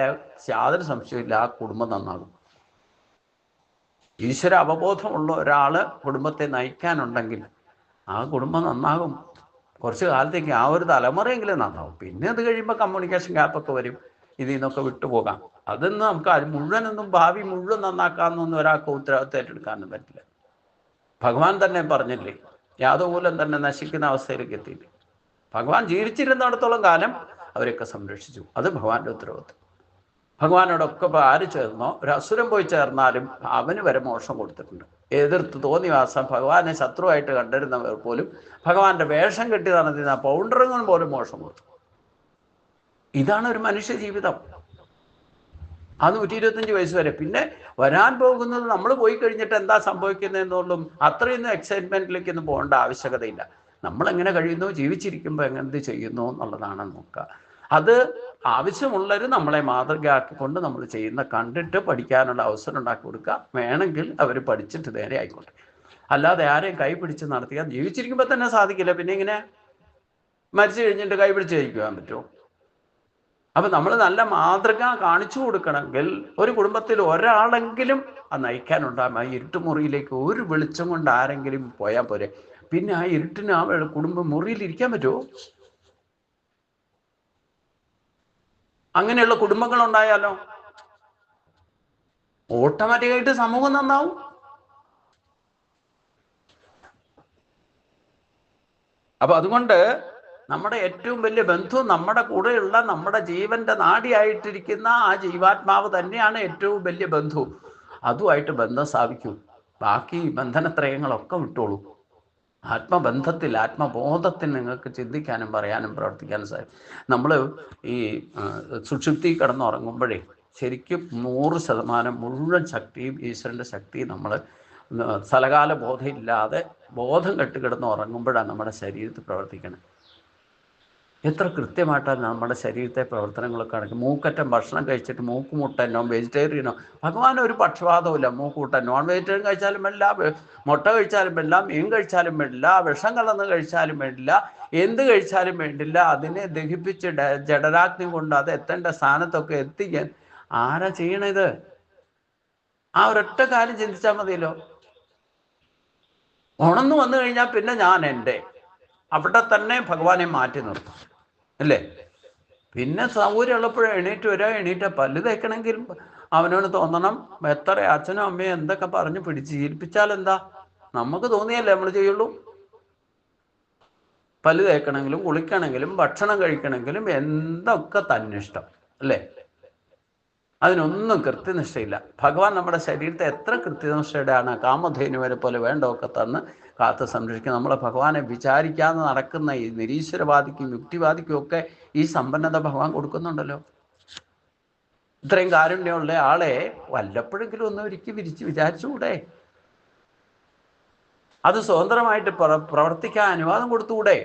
യാതൊരു സംശയമില്ല ആ കുടുംബം നന്നാകും. ഈശ്വര അവബോധമുള്ള ഒരാൾ കുടുംബത്തെ നയിക്കാനുണ്ടെങ്കിൽ ആ കുടുംബം നന്നാകും. കുറച്ച് കാലത്തേക്ക് ആ ഒരു തലമുറയെങ്കിലും നന്നാവും. പിന്നെ അത് കഴിയുമ്പോൾ കമ്മ്യൂണിക്കേഷൻ ഗ്യാപ്പൊക്കെ വരും, ഇതിൽ നിന്നൊക്കെ വിട്ടുപോകാം. അതൊന്നും നമുക്ക് മുഴുവനൊന്നും ഭാവി മുഴുവൻ നന്നാക്കാമെന്നൊന്നും ഒരാൾക്ക് ഉത്തരവാദിത്തം ഏറ്റെടുക്കാനും പറ്റില്ല. ഭഗവാൻ തന്നെ പറഞ്ഞില്ലേ, യാതൊമൂലം തന്നെ നശിക്കുന്ന അവസ്ഥയിലേക്ക് എത്തിയില്ലേ. ഭഗവാൻ ജീവിച്ചിരുന്നിടത്തോളം കാലം അവരെയൊക്കെ സംരക്ഷിച്ചു. അത് ഭഗവാന്റെ ഉത്തരവാദിത്തം. ഭഗവാനോടൊക്കെ ഇപ്പോൾ ആര് ചേർന്നോ, ഒരു അസുരൻ പോയി ചേർന്നാലും അവന് വരെ മോക്ഷം കൊടുത്തിട്ടുണ്ട്. എതിർത്ത് തോന്നിവാസം ഭഗവാനെ ശത്രുവായിട്ട് കണ്ടിരുന്നവർ പോലും ഭഗവാന്റെ വേഷം കെട്ടി നടന്നിരുന്ന പൗണ്ടറിനും പോലും മോക്ഷം കൊടുത്തു. ഇതാണ് ഒരു മനുഷ്യ ജീവിതം. ആ 125 വയസ്സ് വരെ. പിന്നെ വരാൻ പോകുന്നത് നമ്മൾ പോയി കഴിഞ്ഞിട്ട് എന്താ സംഭവിക്കുന്നതെന്നുള്ളതും അത്രയൊന്നും എക്സൈറ്റ്മെന്റിലേക്കൊന്നും പോകേണ്ട ആവശ്യകതയില്ല. നമ്മൾ എങ്ങനെ കഴിയുന്നു, ജീവിച്ചിരിക്കുമ്പോൾ എങ്ങനെ ചെയ്യുന്നു എന്നുള്ളതാണ് നോക്കുക. അത് ആവശ്യമുള്ളവർ നമ്മളെ മാതൃകയാക്കിക്കൊണ്ട് നമ്മൾ ചെയ്യുന്ന കണ്ടിട്ട് പഠിക്കാനുള്ള അവസരം ഉണ്ടാക്കി കൊടുക്കുക. വേണമെങ്കിൽ അവർ പഠിച്ചിട്ട് നേരെ ആയിക്കോട്ടെ. അല്ലാതെ ആരെയും കൈ പിടിച്ച് നടത്തിയാൽ ജീവിച്ചിരിക്കുമ്പോൾ തന്നെ സാധിക്കില്ല, പിന്നെ ഇങ്ങനെ മരിച്ചു കഴിഞ്ഞിട്ട് കൈ പിടിച്ച് കഴിക്കുവാൻ പറ്റുമോ? അപ്പം നമ്മൾ നല്ല മാതൃക കാണിച്ചു കൊടുക്കണമെങ്കിൽ ഒരു കുടുംബത്തിൽ ഒരാളെങ്കിലും അത് നയിക്കാനുണ്ടാകും. ആ ഇരുട്ടുമുറിയിലേക്ക് ഒരു വെളിച്ചം കൊണ്ട് ആരെങ്കിലും പോയാൽ പോരെ. പിന്നെ ആ ഇരുട്ടിന് ആ കുടുംബം മുറിയിൽ ഇരിക്കാൻ പറ്റുമോ? അങ്ങനെയുള്ള കുടുംബങ്ങൾ ഉണ്ടായാലോ ഓട്ടോമാറ്റിക്കായിട്ട് സമൂഹം നന്നാവും. അപ്പൊ അതുകൊണ്ട് നമ്മുടെ ഏറ്റവും വലിയ ബന്ധു നമ്മുടെ കൂടെയുള്ള നമ്മുടെ ജീവന്റെ നാഡിയായിട്ടിരിക്കുന്ന ആ ജീവാത്മാവ് തന്നെയാണ് ഏറ്റവും വലിയ ബന്ധു. അതുമായിട്ട് ബന്ധം സ്ഥാപിക്കൂ. ബാക്കി ബന്ധനത്രയങ്ങളൊക്കെ വിട്ടോളൂ. ആത്മബന്ധത്തിൽ, ആത്മബോധത്തിൽ നിങ്ങൾക്ക് ചിന്തിക്കാനും പറയാനും പ്രവർത്തിക്കാനും സാധിക്കും. നമ്മൾ ഈ സുഷുപ്തി കിടന്നുറങ്ങുമ്പോഴേ ശരിക്കും 100% മുഴുവൻ ശക്തിയും ഈശ്വരൻ്റെ ശക്തിയും നമ്മൾ സ്ഥലകാല ബോധമില്ലാതെ ബോധം കെട്ട് കിടന്ന് ഉറങ്ങുമ്പോഴാണ് നമ്മുടെ ശരീരത്തിൽ പ്രവർത്തിക്കണം. എത്ര കൃത്യമായിട്ടാണ് നമ്മുടെ ശരീരത്തെ പ്രവർത്തനങ്ങളൊക്കെ ആണെങ്കിൽ. മൂക്കറ്റം ഭക്ഷണം കഴിച്ചിട്ട് മൂക്കുമുട്ടൻ നോൺ വെജിറ്റേറിയനോ, ഭഗവാൻ ഒരു പക്ഷപാതമില്ല. മൂക്കുമുട്ടൻ നോൺ വെജിറ്റേറിയൻ കഴിച്ചാലും വേണ്ടില്ല, മുട്ട കഴിച്ചാലും വേണ്ടില്ല, മീൻ കഴിച്ചാലും വേണ്ടില്ല, വിഷം കലർന്ന് കഴിച്ചാലും വേണ്ടില്ല, എന്ത് കഴിച്ചാലും വേണ്ടില്ല, അതിനെ ദഹിപ്പിച്ച് ജഡരാഗ്നി കൊണ്ട് അത് എത്തേണ്ട സ്ഥാനത്തൊക്കെ എത്തിക്കാൻ ആരാ ചെയ്യണത്? ആ ഒരൊറ്റ കാര്യം ചിന്തിച്ചാൽ മതിയല്ലോ. ഉണർന്നു വന്നു കഴിഞ്ഞാൽ പിന്നെ ഞാൻ എൻ്റെ അവിടെ തന്നെ ഭഗവാനെ മാറ്റി നിർത്തും, അല്ലേ? പിന്നെ സൗകര്യമുള്ളപ്പോഴും എണീറ്റ് വരിക, എണീറ്റ് പല്ല് തേക്കണമെങ്കിൽ അവനോട് തോന്നണം. എത്ര അച്ഛനും അമ്മയും എന്തൊക്കെ പറഞ്ഞ് പിടിച്ച് ശീലിപ്പിച്ചാൽ എന്താ, നമുക്ക് തോന്നിയല്ലേ നമ്മൾ ചെയ്യുള്ളൂ. പല്ല് തേക്കണമെങ്കിലും കുളിക്കണമെങ്കിലും ഭക്ഷണം കഴിക്കണമെങ്കിലും എന്തൊക്കെ തന്നിഷ്ടം, അല്ലേ? അതിനൊന്നും കൃത്യനിഷ്ഠയില്ല. ഭഗവാൻ നമ്മുടെ ശരീരത്തെ എത്ര കൃത്യനിഷ്ഠയുടെയാണ്. കാമധേനുവരെ പോലെ വേണ്ടതൊക്കെ തന്ന് കാത്ത് സംരക്ഷിക്കുക. നമ്മളെ ഭഗവാനെ വിചാരിക്കാതെ നടക്കുന്ന ഈ നിരീശ്വരവാദിക്കും യുക്തിവാദിക്കും ഒക്കെ ഈ സമ്പന്നത ഭഗവാൻ കൊടുക്കുന്നുണ്ടല്ലോ. ഇത്രയും കാരുണ്യമുള്ള ആളെ വല്ലപ്പോഴെങ്കിലും ഒന്ന് ഒരിക്കൽ വിചാരിച്ചുകൂടെ? അത് സ്വതന്ത്രമായിട്ട് പ്രവർത്തിക്കാൻ അനുവാദം കൊടുത്തുകൂടെ?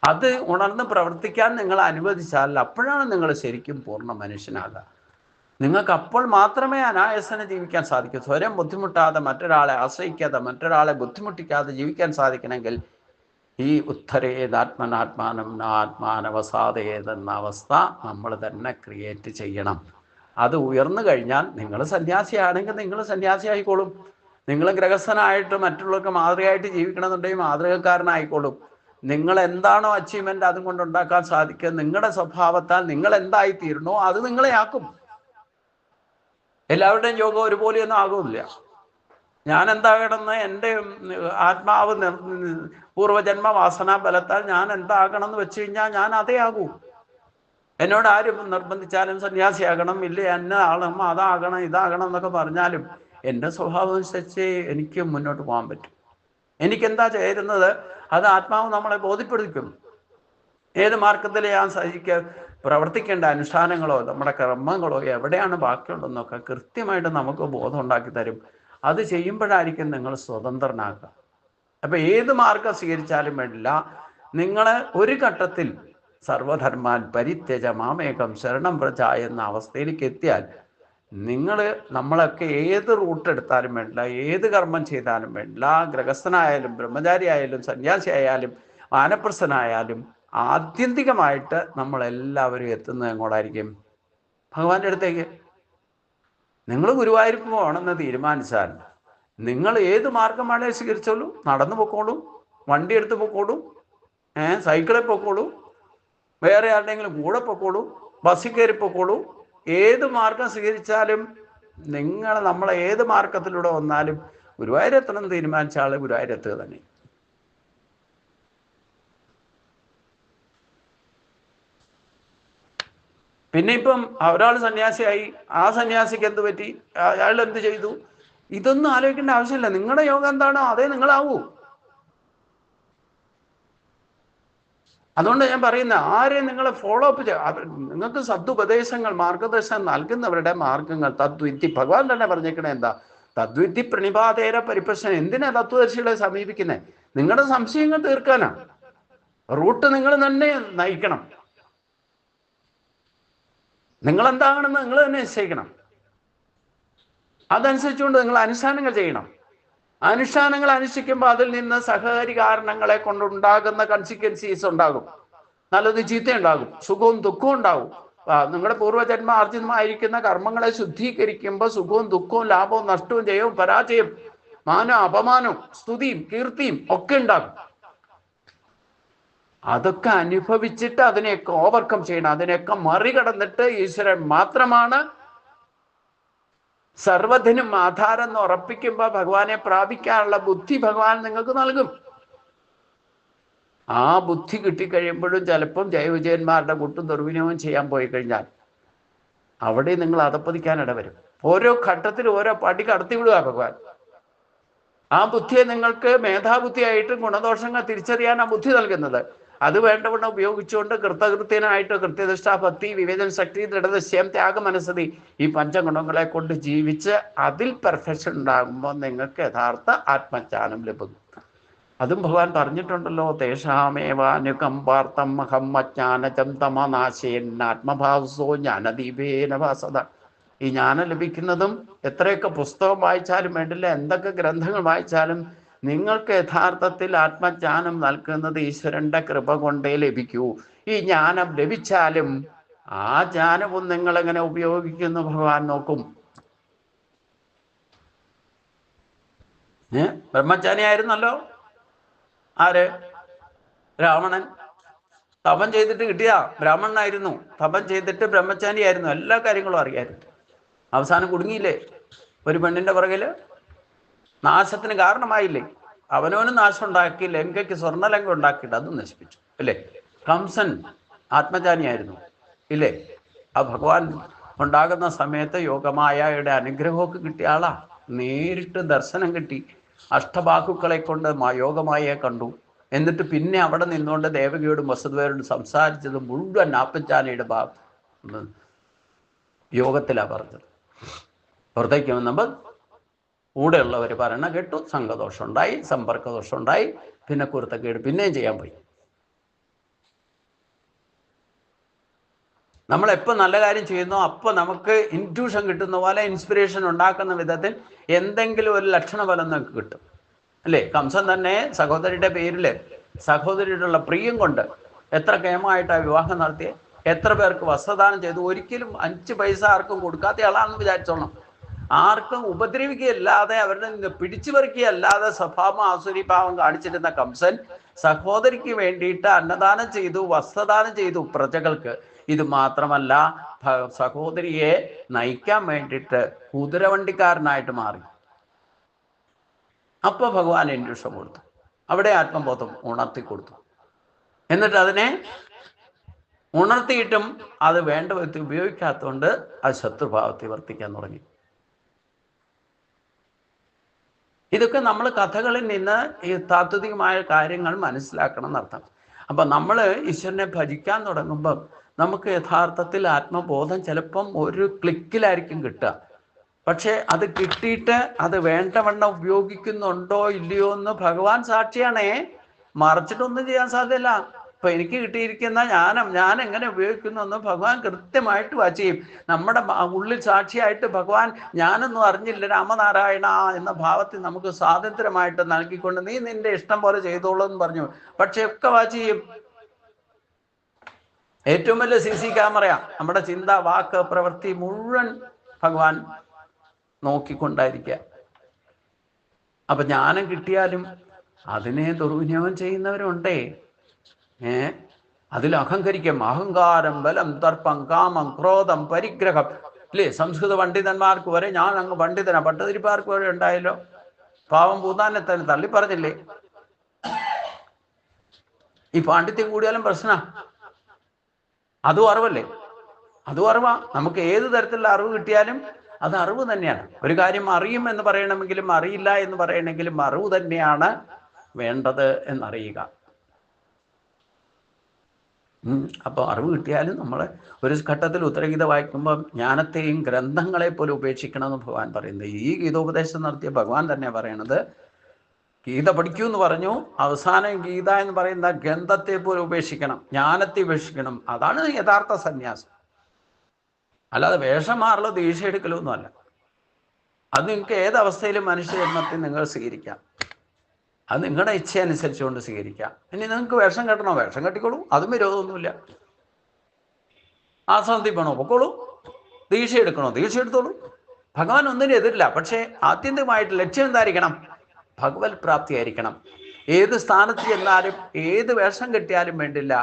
അത് ഉണർന്ന് പ്രവർത്തിക്കാൻ നിങ്ങൾ അനുവദിച്ചാൽ അപ്പോഴാണ് നിങ്ങൾ ശരിക്കും പൂർണ്ണ മനുഷ്യനാകുക. നിങ്ങൾക്ക് അപ്പോൾ മാത്രമേ അനായാസന ജീവിക്കാൻ സാധിക്കൂ. സ്വയം ബുദ്ധിമുട്ടാതെ, മറ്റൊരാളെ ആശ്രയിക്കാതെ, മറ്റൊരാളെ ബുദ്ധിമുട്ടിക്കാതെ ജീവിക്കാൻ സാധിക്കണമെങ്കിൽ ഈ ഉത്തരേതാത്മനാത്മാനം ആത്മാനവസാദേതെന്ന അവസ്ഥ നമ്മൾ തന്നെ ക്രിയേറ്റ് ചെയ്യണം. അത് ഉയർന്നു കഴിഞ്ഞാൽ നിങ്ങൾ സന്യാസിയാണെങ്കിൽ നിങ്ങൾ സന്യാസി ആയിക്കോളും. നിങ്ങൾ ഗൃഹസ്ഥനായിട്ട് മറ്റുള്ളവർക്ക് മാതൃകയായിട്ട് ജീവിക്കണമെന്നുണ്ടെങ്കിൽ മാതൃകക്കാരനായിക്കോളും. നിങ്ങൾ എന്താണോ അച്ചീവ്മെന്റ് അതും കൊണ്ടുണ്ടാക്കാൻ സാധിക്കുക, നിങ്ങളുടെ സ്വഭാവത്താൽ നിങ്ങൾ എന്തായിത്തീരണോ അത് നിങ്ങളെ ആക്കും. എല്ലാവരുടെയും യോഗം ഒരുപോലെയൊന്നും ആകുമില്ല. ഞാൻ എന്താകണമെന്ന് എൻ്റെ ആത്മാവ് പൂർവജന്മ വാസനാ ബലത്താൽ ഞാൻ എന്താകണമെന്ന് വെച്ച് കഴിഞ്ഞാൽ ഞാൻ അതേ ആകൂ. എന്നോട് ആരും നിർബന്ധിച്ചാലും സന്യാസിയാകണം, ഇല്ല എന്നെ ആകണം, അതാകണം, ഇതാകണം എന്നൊക്കെ പറഞ്ഞാലും എൻ്റെ സ്വഭാവം അനുസരിച്ച് എനിക്ക് മുന്നോട്ട് പോകാൻ പറ്റും. എനിക്കെന്താ ചേരുന്നത് അത് ആത്മാവ് നമ്മളെ ബോധ്യപ്പെടുത്തും. ഏത് മാർഗത്തിൽ ഞാൻ പ്രവർത്തിക്കേണ്ട അനുഷ്ഠാനങ്ങളോ നമ്മുടെ കർമ്മങ്ങളോ എവിടെയാണ് ബാക്കിയുള്ളതെന്നൊക്കെ കൃത്യമായിട്ട് നമുക്ക് ബോധം ഉണ്ടാക്കി തരും. അത് ചെയ്യുമ്പോഴായിരിക്കും നിങ്ങൾ സ്വതന്ത്രനാക്കുക. അപ്പം ഏത് മാർഗം സ്വീകരിച്ചാലും വേണ്ടില്ല, നിങ്ങൾ ഒരു ഘട്ടത്തിൽ സർവധർമാൻ പരിത്യജ മാമേകം ശരണം വ്രജ എന്ന അവസ്ഥയിലേക്ക് എത്തിയാൽ നമ്മളൊക്കെ ഏത് റൂട്ട് എടുത്താലും വേണ്ടില്ല, ഏത് കർമ്മം ചെയ്താലും വേണ്ടില്ല, ഗൃഹസ്ഥനായാലും ബ്രഹ്മചാരി ആയാലും സന്യാസി ആയാലും വാനപ്രസ്ഥനായാലും ആത്യന്തികമായിട്ട് നമ്മളെല്ലാവരും എത്തുന്നത് എങ്ങോട്ടായിരിക്കും? ഭഗവാന്റെ അടുത്തേക്ക്. നിങ്ങൾ ഗുരുവായൂർക്ക് പോകണമെന്ന് തീരുമാനിച്ചാൽ നിങ്ങൾ ഏത് മാർഗം വേണേൽ സ്വീകരിച്ചോളൂ. നടന്നു പൊക്കോളൂ, വണ്ടി എടുത്ത് പൊക്കോളൂ, സൈക്കിളിൽ പൊക്കോളൂ, വേറെ ആരുടെയെങ്കിലും കൂടെ പൊക്കോളൂ, ബസ്സിൽ കയറി പൊക്കോളൂ. ഏത് മാർഗം സ്വീകരിച്ചാലും നമ്മളെ ഏത് മാർഗത്തിലൂടെ വന്നാലും ഗുരുവായൂരെത്തണം തീരുമാനിച്ച ആൾ ഗുരുവായൂരെത്തുക തന്നെ. പിന്നെ ഇപ്പം ഒരാൾ സന്യാസിയായി, ആ സന്യാസിക്ക് എന്ത് പറ്റി, അയാൾ എന്ത് ചെയ്തു, ഇതൊന്നും ആലോചിക്കേണ്ട ആവശ്യമില്ല. നിങ്ങളുടെ യോഗം എന്താണോ അതേ നിങ്ങളാവൂ. അതുകൊണ്ട് ഞാൻ പറയുന്ന ആരെയും നിങ്ങൾ ഫോളോ അപ്പ് നിങ്ങൾക്ക് സദ്ുപദേശങ്ങൾ മാർഗദർശനം നൽകുന്നവരുടെ മാർഗങ്ങൾ തദ്വിധി ഭഗവാൻ തന്നെ പറഞ്ഞേക്കണേ എന്താ, തദ്വിധി പ്രണിപാതേര പരിപ്രശ്നം. എന്തിനാ തത്വദർശികളെ സമീപിക്കുന്നത്? നിങ്ങളുടെ സംശയങ്ങൾ തീർക്കാനാണ്. റൂട്ട് നിങ്ങൾ തന്നെ നയിക്കണം. നിങ്ങൾ എന്താകണമെന്ന് നിങ്ങൾ തന്നെ നിശ്ചയിക്കണം. അതനുസരിച്ചുകൊണ്ട് നിങ്ങൾ അനുഷ്ഠാനങ്ങൾ ചെയ്യണം. അനുഷ്ഠാനങ്ങൾ അനുഷ്ഠിക്കുമ്പോൾ അതിൽ നിന്ന് സഹകാരി കാരണങ്ങളെ കൊണ്ടുണ്ടാകുന്ന കൺസിക്വൻസീസ് ഉണ്ടാകും. നല്ലത് ചീത്ത ഉണ്ടാകും, സുഖവും ദുഃഖവും ഉണ്ടാകും. നിങ്ങളുടെ പൂർവ്വജന്മ ആർജിതമായിരിക്കുന്ന കർമ്മങ്ങളെ ശുദ്ധീകരിക്കുമ്പോൾ സുഖവും ദുഃഖവും ലാഭവും നഷ്ടവും ജയവും പരാജയം, മാനവും അപമാനവും സ്തുതിയും കീർത്തിയും ഒക്കെ ഉണ്ടാകും. അതൊക്കെ അനുഭവിച്ചിട്ട് അതിനെയൊക്കെ ഓവർകം ചെയ്യണം. അതിനെയൊക്കെ മറികടന്നിട്ട് ഈശ്വരൻ മാത്രമാണ് സർവ്വത്തിനും ആധാരം എന്ന് ഉറപ്പിക്കുമ്പോൾ ഭഗവാനെ പ്രാപിക്കാനുള്ള ബുദ്ധി ഭഗവാൻ നിങ്ങൾക്ക് നൽകും. ആ ബുദ്ധി കിട്ടിക്കഴിയുമ്പോഴും ചിലപ്പം ജയവിജയന്മാരുടെ കൂട്ടും ദുർവിനിയോഗം ചെയ്യാൻ പോയി കഴിഞ്ഞാൽ അവിടെ നിങ്ങൾ അതപ്പതിക്കാൻ ഇടവരും. ഓരോ ഘട്ടത്തിൽ ഓരോ പടി കടത്തി വിടുക ഭഗവാൻ. ആ ബുദ്ധിയെ നിങ്ങൾക്ക് മേധാബുദ്ധിയായിട്ട് ഗുണദോഷങ്ങൾ തിരിച്ചറിയാൻ ആ ബുദ്ധി നൽകുന്നത്. അത് വേണ്ടവണ്ണം ഉപയോഗിച്ചുകൊണ്ട് കൃതകൃത്യനായിട്ട് കൃത്യനിഷ്ഠ, ഭക്തി, വിവേചന ശക്തി, ദൃഢനിശ്ചയം, ത്യാഗമനസ്സതി ഈ പഞ്ചഗുണങ്ങളെ കൊണ്ട് ജീവിച്ച് അതിൽ പെർഫെക്ഷൻ ഉണ്ടാകുമ്പോൾ നിങ്ങൾക്ക് യഥാർത്ഥ ആത്മജ്ഞാനം ലഭിക്കും. അതും ഭഗവാൻ പറഞ്ഞിട്ടുണ്ടല്ലോ, തേഷാമേവാനുകമ്പാർത്ഥം അഹം അജ്ഞാനജം തമനാശേന്നാത്മഭാവസോ ജ്ഞാനദീപേന ഭാസത. ഈ ജ്ഞാനം ലഭിക്കുന്നതും എത്രയൊക്കെ പുസ്തകം വായിച്ചാലും വേണ്ടില്ല, എന്തൊക്കെ ഗ്രന്ഥങ്ങൾ വായിച്ചാലും നിങ്ങൾക്ക് യഥാർത്ഥത്തിൽ ആത്മജ്ഞാനം നൽകുന്നത് ഈശ്വരന്റെ കൃപ കൊണ്ടേ ലഭിക്കൂ. ഈ ജ്ഞാനം ലഭിച്ചാലും ആ ജ്ഞാനവും നിങ്ങൾ എങ്ങനെ ഉപയോഗിക്കുന്നു ഭഗവാൻ നോക്കും. ബ്രഹ്മചാരിയായിരുന്നല്ലോ ആര്? രാവണൻ. തപം ചെയ്തിട്ട് കിട്ടിയ ബ്രാഹ്മണനായിരുന്നു, തപം ചെയ്തിട്ട് ബ്രഹ്മചാരിയായിരുന്നു, എല്ലാ കാര്യങ്ങളും അറിയായിരുന്നു. അവസാനം കുടുങ്ങിയില്ലേ ഒരു പെണ്ണിന്റെ പുറകില്? നാശത്തിന് കാരണമായില്ലേ? അവനവനും നാശം ഉണ്ടാക്കി, ലങ്കയ്ക്ക് സ്വർണ്ണലങ്ക ഉണ്ടാക്കിയിട്ട് അതും നശിപ്പിച്ചു അല്ലേ? കംസൻ ആത്മജ്ഞാനിയായിരുന്നു ഇല്ലേ? ആ ഭഗവാൻ ഉണ്ടാകുന്ന സമയത്ത് യോഗമായയുടെ അനുഗ്രഹമൊക്കെ കിട്ടിയ ആളാ. നേരിട്ട് ദർശനം കിട്ടി, അഷ്ടബാഹുക്കളെ കൊണ്ട് യോഗമായയെ കണ്ടു. എന്നിട്ട് പിന്നെ അവിടെ നിന്നുകൊണ്ട് ദേവകിയോടും വസുദേവരോടും സംസാരിച്ചത് മുഴുവൻ ആത്മജ്ഞാനിയുടെ യോഗത്തിലാണ് പറഞ്ഞത്. പുറത്തേക്ക് വന്നപ്പോൾ കൂടെയുള്ളവർ പറയണ കേട്ടു, സംഘദോഷം ഉണ്ടായി, സമ്പർക്കദോഷം ഉണ്ടായി, പിന്നെ കുരുത്തക്കേട് പിന്നെയും ചെയ്യാൻ പോയി. നമ്മളെപ്പോൾ നല്ല കാര്യം ചെയ്യുന്നോ അപ്പോൾ നമുക്ക് ഇൻറ്റ്യൂഷൻ കിട്ടുന്ന പോലെ, ഇൻസ്പിറേഷൻ ഉണ്ടാക്കുന്ന വിധത്തിൽ എന്തെങ്കിലും ഒരു ലക്ഷണഫലം നമുക്ക് കിട്ടും അല്ലേ? കംസൻ തന്നെ സഹോദരിയുടെ പേരിൽ, സഹോദരിയോടുള്ള പ്രിയം കൊണ്ട് എത്ര കേമായിട്ടാണ് വിവാഹം നടത്തിയത്, എത്ര പേർക്ക് വസ്ത്രദാനം ചെയ്തു. ഒരിക്കലും 5 പൈസ ആർക്കും കൊടുക്കാത്ത ആളാണെന്ന് വിചാരിച്ചോണം. ആർക്കും ഉപദ്രവിക്കുകയല്ലാതെ അവരുടെ നിന്ന് പിടിച്ചു പറിക്കുകയല്ലാതെ സ്വഭാവം ആസുരീഭാവം കാണിച്ചിരുന്ന കംസൻ സഹോദരിക്ക് വേണ്ടിയിട്ട് അന്നദാനം ചെയ്തു, വസ്ത്രദാനം ചെയ്തു പ്രജകൾക്ക്. ഇത് മാത്രമല്ല, സഹോദരിയെ നയിക്കാൻ വേണ്ടിയിട്ട് കുതിരവണ്ടിക്കാരനായിട്ട് മാറി. അപ്പൊ ഭഗവാൻ ഇൻഡ്യൂഷൻ കൊടുത്തു, അവിടെ ആത്മബോധം ഉണർത്തി കൊടുത്തു. എന്നിട്ട് അതിനെ ഉണർത്തിയിട്ടും അത് വേണ്ട വിധത്തിൽ ഉപയോഗിക്കാത്തതുകൊണ്ട് അത് ശത്രുഭാവത്തിൽ വർത്തിക്കാൻ തുടങ്ങി. ഇതൊക്കെ നമ്മൾ കഥകളിൽ നിന്ന് ഈ താത്വികമായ കാര്യങ്ങൾ മനസ്സിലാക്കണം എന്നർത്ഥം. അപ്പം നമ്മൾ ഈശ്വരനെ ഭജിക്കാൻ തുടങ്ങുമ്പം നമുക്ക് യഥാർത്ഥത്തിൽ ആത്മബോധം ചിലപ്പം ഒരു ക്ലിക്കിലായിരിക്കും കിട്ടുക. പക്ഷെ അത് കിട്ടിയിട്ട് അത് വേണ്ടവണ്ണം ഉപയോഗിക്കുന്നുണ്ടോ ഇല്ലയോ എന്ന് ഭഗവാൻ സാക്ഷിയാണേ, മറച്ചിട്ടൊന്നും ചെയ്യാൻ സാധ്യമല്ല. ഇപ്പൊ എനിക്ക് കിട്ടിയിരിക്കുന്ന ഞാൻ എങ്ങനെ ഉപയോഗിക്കുന്നു എന്ന് ഭഗവാൻ കൃത്യമായിട്ട് വാച്ച് ചെയ്യും. നമ്മുടെ ഉള്ളിൽ സാക്ഷിയായിട്ട് ഭഗവാൻ ഞാനൊന്നും അറിഞ്ഞില്ല രാമനാരായണ എന്ന ഭാവത്തിൽ നമുക്ക് സ്വാതന്ത്ര്യമായിട്ട് നൽകിക്കൊണ്ട് നീ നിന്റെ ഇഷ്ടം പോലെ ചെയ്തോളൂ എന്ന് പറഞ്ഞു. പക്ഷെ ഒക്കെ വാച്ച് ചെയ്യും. ഏറ്റവും വലിയ CC ക്യാമറയാ നമ്മുടെ ചിന്ത, വാക്ക്, പ്രവൃത്തി മുഴുവൻ ഭഗവാൻ നോക്കിക്കൊണ്ടായിരിക്കുക. അപ്പൊ ജ്ഞാനം കിട്ടിയാലും അതിനെ ദുർവിനിയോഗം ചെയ്യുന്നവരുണ്ടേ. അതിൽ അഹങ്കരിക്കും, അഹങ്കാരം, ബലം, ദർപ്പം, കാമം, ക്രോധം, പരിഗ്രഹം അല്ലേ? സംസ്കൃത പണ്ഡിതന്മാർക്ക് വരെ ഞാൻ അങ്ങ് പണ്ഡിതനാ, പട്ടതിരിപ്പാർക്ക് വരെ ഉണ്ടായല്ലോ. പാവം പൂതാനെ തന്നെ തള്ളി പറഞ്ഞില്ലേ? ഈ പാണ്ഡിത്യം കൂടിയാലും പ്രശ്ന. അതും അറിവല്ലേ? അതും അറിവാ. നമുക്ക് ഏത് തരത്തിലുള്ള അറിവ് കിട്ടിയാലും അത് അറിവ് തന്നെയാണ്. ഒരു കാര്യം അറിയും എന്ന് പറയണമെങ്കിലും അറിയില്ല എന്ന് പറയണമെങ്കിലും അറിവ് തന്നെയാണ് വേണ്ടത് എന്നറിയുക. അപ്പോൾ അറിവ് കിട്ടിയാലും നമ്മൾ ഒരു ഘട്ടത്തിൽ ഉത്തരഗീത വായിക്കുമ്പോൾ ജ്ഞാനത്തെയും ഗ്രന്ഥങ്ങളെ പോലെ ഉപേക്ഷിക്കണമെന്ന് ഭഗവാൻ പറയുന്നത്. ഈ ഗീതോപദേശം നടത്തിയ ഭഗവാൻ തന്നെ പറയണത്, ഗീത പഠിക്കൂ എന്ന് പറഞ്ഞു, അവസാനം ഗീത എന്ന് പറയുന്ന ഗ്രന്ഥത്തെ പോലെ ഉപേക്ഷിക്കണം, ജ്ഞാനത്തെ ഉപേക്ഷിക്കണം. അതാണ് യഥാർത്ഥ സന്യാസം. അല്ലാതെ വേഷം മാറലോ ദീക്ഷ എടുക്കലോ ഒന്നുമല്ല. അത് നിങ്ങൾക്ക് ഏതവസ്ഥയിലും മനുഷ്യജന്മത്തിൽ നിങ്ങൾ സ്വീകരിക്കാം. അത് നിങ്ങളുടെ ഇച്ഛ അനുസരിച്ചുകൊണ്ട് സ്വീകരിക്കാം. ഇനി നിങ്ങൾക്ക് വേഷം കെട്ടണോ, വേഷം കെട്ടിക്കോളൂ, അതും വിരോധമൊന്നുമില്ല. ആശ്രമത്തിൽ പോകണോ പൊക്കോളൂ, ദീക്ഷ എടുക്കണോ ദീക്ഷ എടുത്തോളൂ. ഭഗവാൻ ഒന്നിനും എതിരില്ല. പക്ഷേ ആത്യന്തികമായിട്ട് ലക്ഷ്യം എന്തായിരിക്കണം? ഭഗവത് പ്രാപ്തി ആയിരിക്കണം. ഏത് സ്ഥാനത്ത് ചെന്നാലും ഏത് വേഷം കെട്ടിയാലും വേണ്ടില്ല,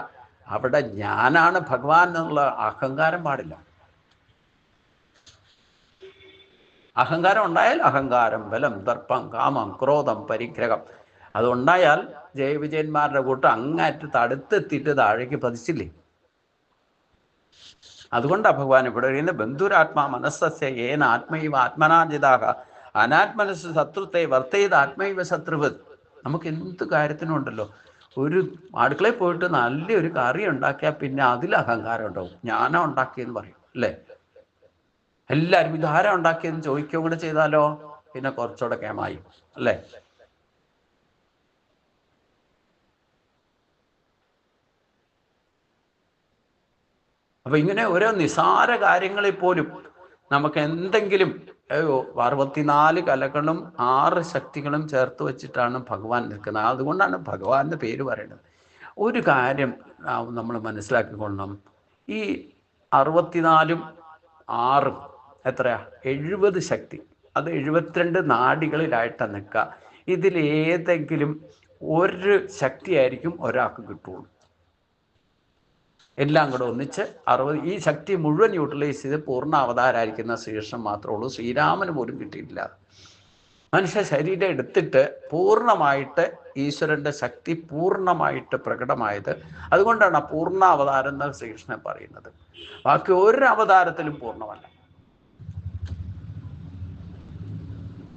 അവിടെ ഞാനാണ് ഭഗവാൻ എന്നുള്ള അഹങ്കാരം പാടില്ല. അഹങ്കാരം ഉണ്ടായാൽ അഹങ്കാരം, ബലം, ദർപ്പം, കാമം, ക്രോധം, പരിഗ്രഹം, അതുണ്ടായാൽ ജയവിജയന്മാരുടെ കൂട്ടം അങ്ങാറ്റത്ത് അടുത്തെത്തിയിട്ട് താഴേക്ക് പതിച്ചില്ലേ. അതുകൊണ്ടാണ് ഭഗവാൻ ഇവിടെ പറയുന്നത്, ബന്ധുരാത്മാ മനസ്സസ്യ ഏന ആത്മൈവ ആത്മനാജിതാഹ അനാത്മനസ് ശത്രുത്തെ വർത്തേത് ആത്മൈവ ശത്രുവത്. നമുക്ക് എന്ത് കാര്യത്തിനും ഉണ്ടല്ലോ, ഒരു അടുക്കളയിൽ പോയിട്ട് നല്ലൊരു കറി ഉണ്ടാക്കിയാൽ പിന്നെ അതിൽ അഹങ്കാരം ഉണ്ടാവും. ഞാനാ ഉണ്ടാക്കിയെന്ന് പറയും അല്ലേ. എല്ലാവരും ഇതാരാ ഉണ്ടാക്കിയെന്ന് ചോദിക്കുകയും കൂടെ ചെയ്താലോ പിന്നെ കുറച്ചുകൂടെ കേമായി അല്ലേ. അപ്പൊ ഇങ്ങനെ ഓരോ നിസാര കാര്യങ്ങളിൽ പോലും നമുക്ക് എന്തെങ്കിലും 64 കലകളും 6 ശക്തികളും ചേർത്ത് വെച്ചിട്ടാണ് ഭഗവാൻ നിൽക്കുന്നത്. അതുകൊണ്ടാണ് ഭഗവാന്റെ പേര് പറയുന്നത്. ഒരു കാര്യം നമ്മൾ മനസ്സിലാക്കിക്കൊള്ളണം, ഈ 64ഉം 6ഉം എത്രയാ, 70 ശക്തി. അത് 72 നാഡികളിലായിട്ടാണ് നിൽക്കുക. ഇതിലേതെങ്കിലും ഒരു ശക്തിയായിരിക്കും ഒരാൾക്ക് കിട്ടുള്ളൂ. എല്ലാം കൂടെ ഒന്നിച്ച് 60. ഈ ശക്തി മുഴുവൻ യൂട്ടിലൈസ് ചെയ്ത് പൂർണ്ണ അവതാരായിരിക്കുന്ന ശ്രീകൃഷ്ണൻ മാത്രമേ ഉള്ളൂ. ശ്രീരാമന് പോലും കിട്ടിയിട്ടില്ല. മനുഷ്യ ശരീരം എടുത്തിട്ട് പൂർണ്ണമായിട്ട് ഈശ്വരൻ്റെ ശക്തി പൂർണ്ണമായിട്ട് പ്രകടമായത്. അതുകൊണ്ടാണ് പൂർണ്ണ അവതാരം എന്ന് ശ്രീകൃഷ്ണൻ പറയുന്നത്. ബാക്കി ഒരു അവതാരത്തിലും പൂർണ്ണമല്ല.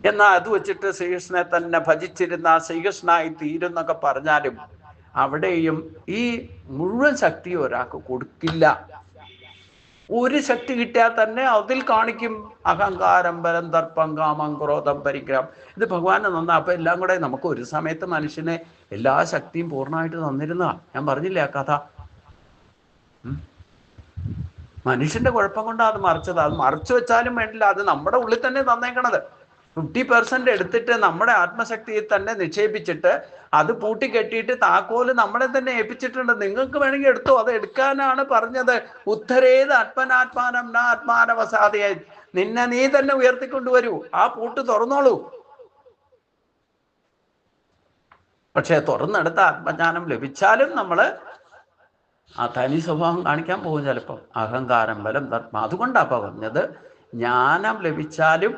എന്നാൽ അത് വെച്ചിട്ട് ശ്രീകൃഷ്ണനെ തന്നെ ഭജിച്ചിരുന്ന ശ്രീകൃഷ്ണനായി തീരുന്നൊക്കെ പറഞ്ഞാലും അവിടെയും ഈ മുഴുവൻ ശക്തി ഒരാൾക്ക് കൊടുക്കില്ല. ഒരു ശക്തി കിട്ടിയാൽ തന്നെ അതിൽ കാണിക്കും അഹങ്കാരം, ബലം, ദർപ്പം, കാമം, ക്രോധം, പരിഗ്രഹം. ഇത് ഭഗവാനെ നന്നാ. അപ്പൊ എല്ലാം കൂടെ നമുക്ക് ഒരു സമയത്ത് മനുഷ്യനെ എല്ലാ ശക്തിയും പൂർണ്ണമായിട്ട് തന്നിരുന്നതാ. ഞാൻ പറഞ്ഞില്ലേ ആ കഥ. മനുഷ്യന്റെ കുഴപ്പം കൊണ്ടാണ് അത് മറിച്ചത്. അത് മറച്ചു വെച്ചാലും വേണ്ടില്ല, അത് നമ്മുടെ ഉള്ളിൽ തന്നെ തന്നേക്കണത്. 50% എടുത്തിട്ട് നമ്മുടെ ആത്മശക്തിയിൽ തന്നെ നിക്ഷേപിച്ചിട്ട് അത് പൂട്ടിക്കെട്ടിയിട്ട് താക്കോല് നമ്മളെ തന്നെ ഏൽപ്പിച്ചിട്ടുണ്ട്. നിങ്ങൾക്ക് വേണമെങ്കിൽ എടുത്തോ. അത് എടുക്കാനാണ് പറഞ്ഞത്. ഉത്തരേത് ആത്മനാത്മാനം ന ആത്മാനവസാദയായി. നിന്നെ നീ തന്നെ ഉയർത്തിക്കൊണ്ടുവരൂ. ആ പൂട്ട് തുറന്നോളൂ. പക്ഷെ തുറന്നെടുത്ത ആത്മജ്ഞാനം ലഭിച്ചാലും നമ്മൾ ആ തനി സ്വഭാവം കാണിക്കാൻ പോകും ചിലപ്പം. അഹങ്കാരം, ബലം, ദർപ്പം. അതുകൊണ്ടാണ് പറഞ്ഞത്, ജ്ഞാനം ലഭിച്ചാലും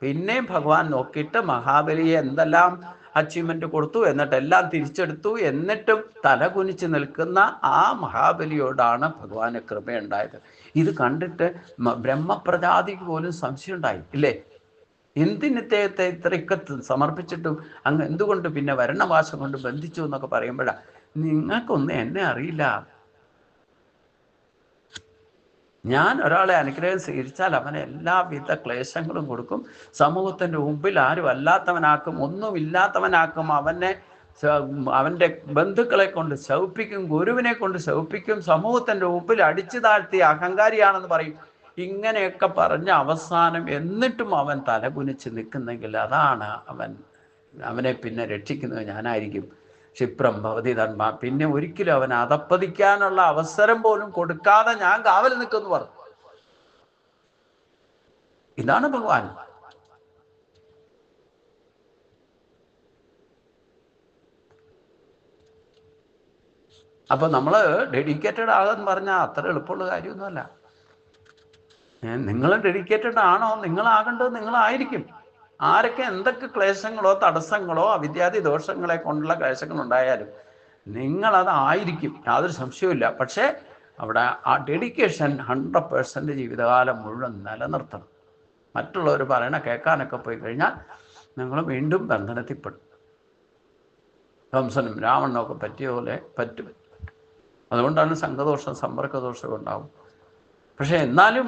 പിന്നെയും ഭഗവാൻ നോക്കിയിട്ട് മഹാബലിയെ എന്തെല്ലാം അച്ചീവ്മെന്റ് കൊടുത്തു, എന്നിട്ട് എല്ലാം തിരിച്ചെടുത്തു, എന്നിട്ടും തല കുനിച്ച് നിൽക്കുന്ന ആ മഹാബലിയോടാണ് ഭഗവാന് കൃപയുണ്ടായത്. ഇത് കണ്ടിട്ട് ബ്രഹ്മപ്രജാതിക്ക് പോലും സംശയം ഉണ്ടായി ഇല്ലേ. എന്തിനത്തെ ഇത്രയൊക്കെ സമർപ്പിച്ചിട്ടും അങ്ങ് എന്തുകൊണ്ട് പിന്നെ വരണവാസം കൊണ്ട് ബന്ധിച്ചു എന്നൊക്കെ പറയുമ്പോഴാണ്, നിങ്ങൾക്കൊന്നും എന്നെ അറിയില്ല. ഞാൻ ഒരാളെ അനുഗ്രഹം സ്വീകരിച്ചാൽ അവന് എല്ലാവിധ ക്ലേശങ്ങളും കൊടുക്കും. സമൂഹത്തിൻ്റെ മുമ്പിൽ ആരും അല്ലാത്തവനാക്കും, ഒന്നുമില്ലാത്തവനാക്കും. അവൻ്റെ ബന്ധുക്കളെ കൊണ്ട് ശൗപ്പിക്കും, ഗുരുവിനെ കൊണ്ട് ശൗപ്പിക്കും, സമൂഹത്തിൻ്റെ മുമ്പിൽ അടിച്ചു താഴ്ത്തി അഹങ്കാരിയാണെന്ന് പറയും. ഇങ്ങനെയൊക്കെ പറഞ്ഞ അവസാനം എന്നിട്ടും അവൻ തലകുനിച്ച് നിൽക്കുന്നെങ്കിൽ അതാണ് അവനെ പിന്നെ രക്ഷിക്കുന്നത് ഞാനായിരിക്കും. ക്ഷിപ്രം ഭവതി ധർമ്മ. പിന്നെ ഒരിക്കലും അവൻ അധപ്പതിക്കാനുള്ള അവസരം പോലും കൊടുക്കാതെ ഞാൻ കാവൽ നിൽക്കുമെന്ന് പറഞ്ഞു. ഇതാണ് ഭഗവാൻ. അപ്പൊ നമ്മള് ഡെഡിക്കേറ്റഡ് ആകാന്ന് പറഞ്ഞാൽ അത്ര എളുപ്പമുള്ള കാര്യമൊന്നുമല്ല. നിങ്ങൾ ഡെഡിക്കേറ്റഡ് ആണോ, നിങ്ങളാകേണ്ടത് നിങ്ങളായിരിക്കും. ആരൊക്കെ എന്തൊക്കെ ക്ലേശങ്ങളോ തടസ്സങ്ങളോ അവിദ്യാദി ദോഷങ്ങളെ കൊണ്ടുള്ള ക്ലേശങ്ങൾ ഉണ്ടായാലും നിങ്ങളതായിരിക്കും, യാതൊരു സംശയവുമില്ല. പക്ഷേ അവിടെ ആ ഡെഡിക്കേഷൻ 100% ജീവിതകാലം മുഴുവൻ നിലനിർത്തണം. മറ്റുള്ളവർ പറയണ കേൾക്കാനൊക്കെ പോയി കഴിഞ്ഞാൽ നിങ്ങൾ വീണ്ടും ബന്ധനത്തിൽപ്പെടും. കംസനും രാവണനും ഒക്കെ പറ്റിയ പോലെ പറ്റും. അതുകൊണ്ടാണ് സംഘദോഷം സമ്പർക്കദോഷം ഉണ്ടാവും. പക്ഷെ എന്നാലും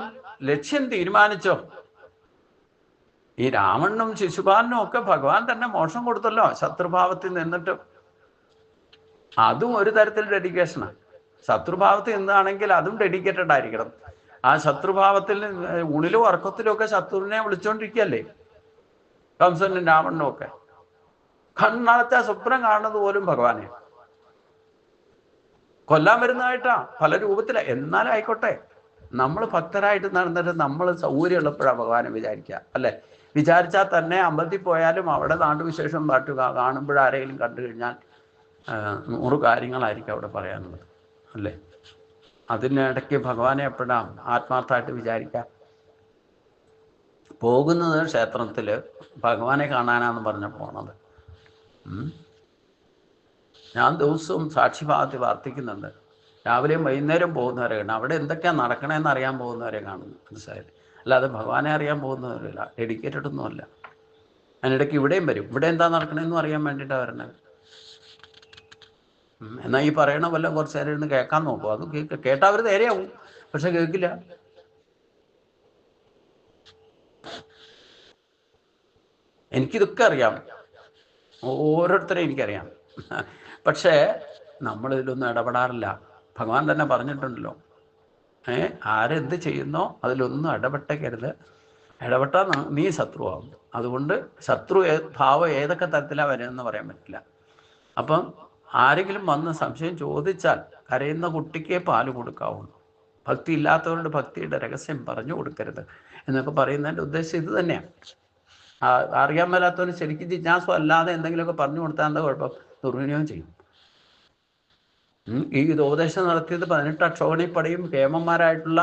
ലക്ഷ്യം തീരുമാനിച്ചോ. ഈ രാവണനും ശിശുപാലനും ഒക്കെ ഭഗവാൻ തന്നെ മോക്ഷം കൊടുത്തല്ലോ ശത്രുഭാവത്തിൽ നിന്നിട്ട്. അതും ഒരു തരത്തിൽ ഡെഡിക്കേഷനാണ്. ശത്രുഭാവത്തിൽ നിന്നാണെങ്കിൽ അതും ഡെഡിക്കേറ്റഡ് ആയിരിക്കണം. ആ ശത്രുഭാവത്തിൽ ഊണിലും ഉറക്കത്തിലും ഒക്കെ ശത്രുവിനെ വിളിച്ചോണ്ടിരിക്കുകയല്ലേ. കംസനും രാവണനും ഒക്കെ കണ്ണടച്ച സ്വപ്നം കാണുന്നത് പോലും ഭഗവാനെ കൊല്ലാൻ വരുന്നതായിട്ടാ, പല രൂപത്തില. എന്നാലും ആയിക്കോട്ടെ, നമ്മൾ ഭക്തരായിട്ട് നടന്നിട്ട് നമ്മൾ സൗകര്യമുള്ളപ്പോഴാണ് ഭഗവാനെ വിചാരിക്കുക, അല്ലേ? വിചാരിച്ചാൽ തന്നെ അമ്പലത്തിൽ പോയാലും അവിടെ നാട്ടുവിശേഷം പാട്ട് കാണുമ്പോഴാരെങ്കിലും കണ്ടു കഴിഞ്ഞാൽ 100 കാര്യങ്ങളായിരിക്കും അവിടെ പറയാനുള്ളത്, അല്ലേ? അതിനിടയ്ക്ക് ഭഗവാനെ എപ്പോഴാണ് ആത്മാർത്ഥമായിട്ട് വിചാരിക്കുക? പോകുന്നത് ക്ഷേത്രത്തിൽ ഭഗവാനെ കാണാനാന്ന് പറഞ്ഞ പോണത്. ഞാൻ ദിവസവും സാക്ഷിഭാഗത്തിൽ വർത്തിക്കുന്നുണ്ട്. രാവിലെയും വൈകുന്നേരം പോകുന്നവരെ കാണും. അവിടെ എന്തൊക്കെയാണ് നടക്കണമെന്ന് അറിയാൻ പോകുന്നവരെ കാണുന്നു, മനസ്സിലായത്? അല്ലാതെ ഭഗവാനെ അറിയാൻ പോകുന്നവരല്ല, ഡെഡിക്കേറ്റഡ് ഒന്നുമല്ല. അതിനിടയ്ക്ക് ഇവിടെയും വരും. ഇവിടെ എന്താ നടക്കണമെന്നും അറിയാൻ വേണ്ടിയിട്ടാണ് വരണത്. എന്നാൽ ഈ പറയണ വല്ലതും കുറച്ച് നേരം ഇരുന്ന് കേൾക്കാൻ നോക്കും. അത് കേട്ടാൽ അവർ നേരെയാവും, പക്ഷെ കേൾക്കില്ല. എനിക്കിതൊക്കെ അറിയാം, ഓരോരുത്തരെയും എനിക്കറിയാം, പക്ഷേ നമ്മളിതിലൊന്നും ഇടപെടാറില്ല. ഭഗവാൻ തന്നെ പറഞ്ഞിട്ടുണ്ടല്ലോ, ആരെന്ത് ചെയ്യുന്നോ അതിലൊന്നും ഇടപെട്ടേക്കരുത്. ഇടപെട്ടാൽ നീ ശത്രുവാകും. അതുകൊണ്ട് ശത്രു ഭാവം ഏതൊക്കെ തരത്തിലാണ് വരുന്നതെന്ന് പറയാൻ പറ്റില്ല. അപ്പം ആരെങ്കിലും വന്ന് സംശയം ചോദിച്ചാൽ കരയുന്ന കുട്ടിക്കേ പാല് കൊടുക്കാവുള്ളൂ. ഭക്തി ഇല്ലാത്തവരുടെ ഭക്തിയുടെ രഹസ്യം പറഞ്ഞു കൊടുക്കരുത് എന്നൊക്കെ പറയുന്നതിൻ്റെ ഉദ്ദേശം ഇത് തന്നെയാണ്. അറിയാൻ മേലാത്തവന് ശരിക്കും ജിജ്ഞാസ അല്ലാതെ എന്തെങ്കിലുമൊക്കെ പറഞ്ഞു കൊടുത്താൽ എന്താ കുഴപ്പം? ദുർവിനിയോഗം ചെയ്യും. ഈ ഉപദേശം നടത്തിയത് 18 അക്ഷോഹിണിപ്പടയും കേമന്മാരായിട്ടുള്ള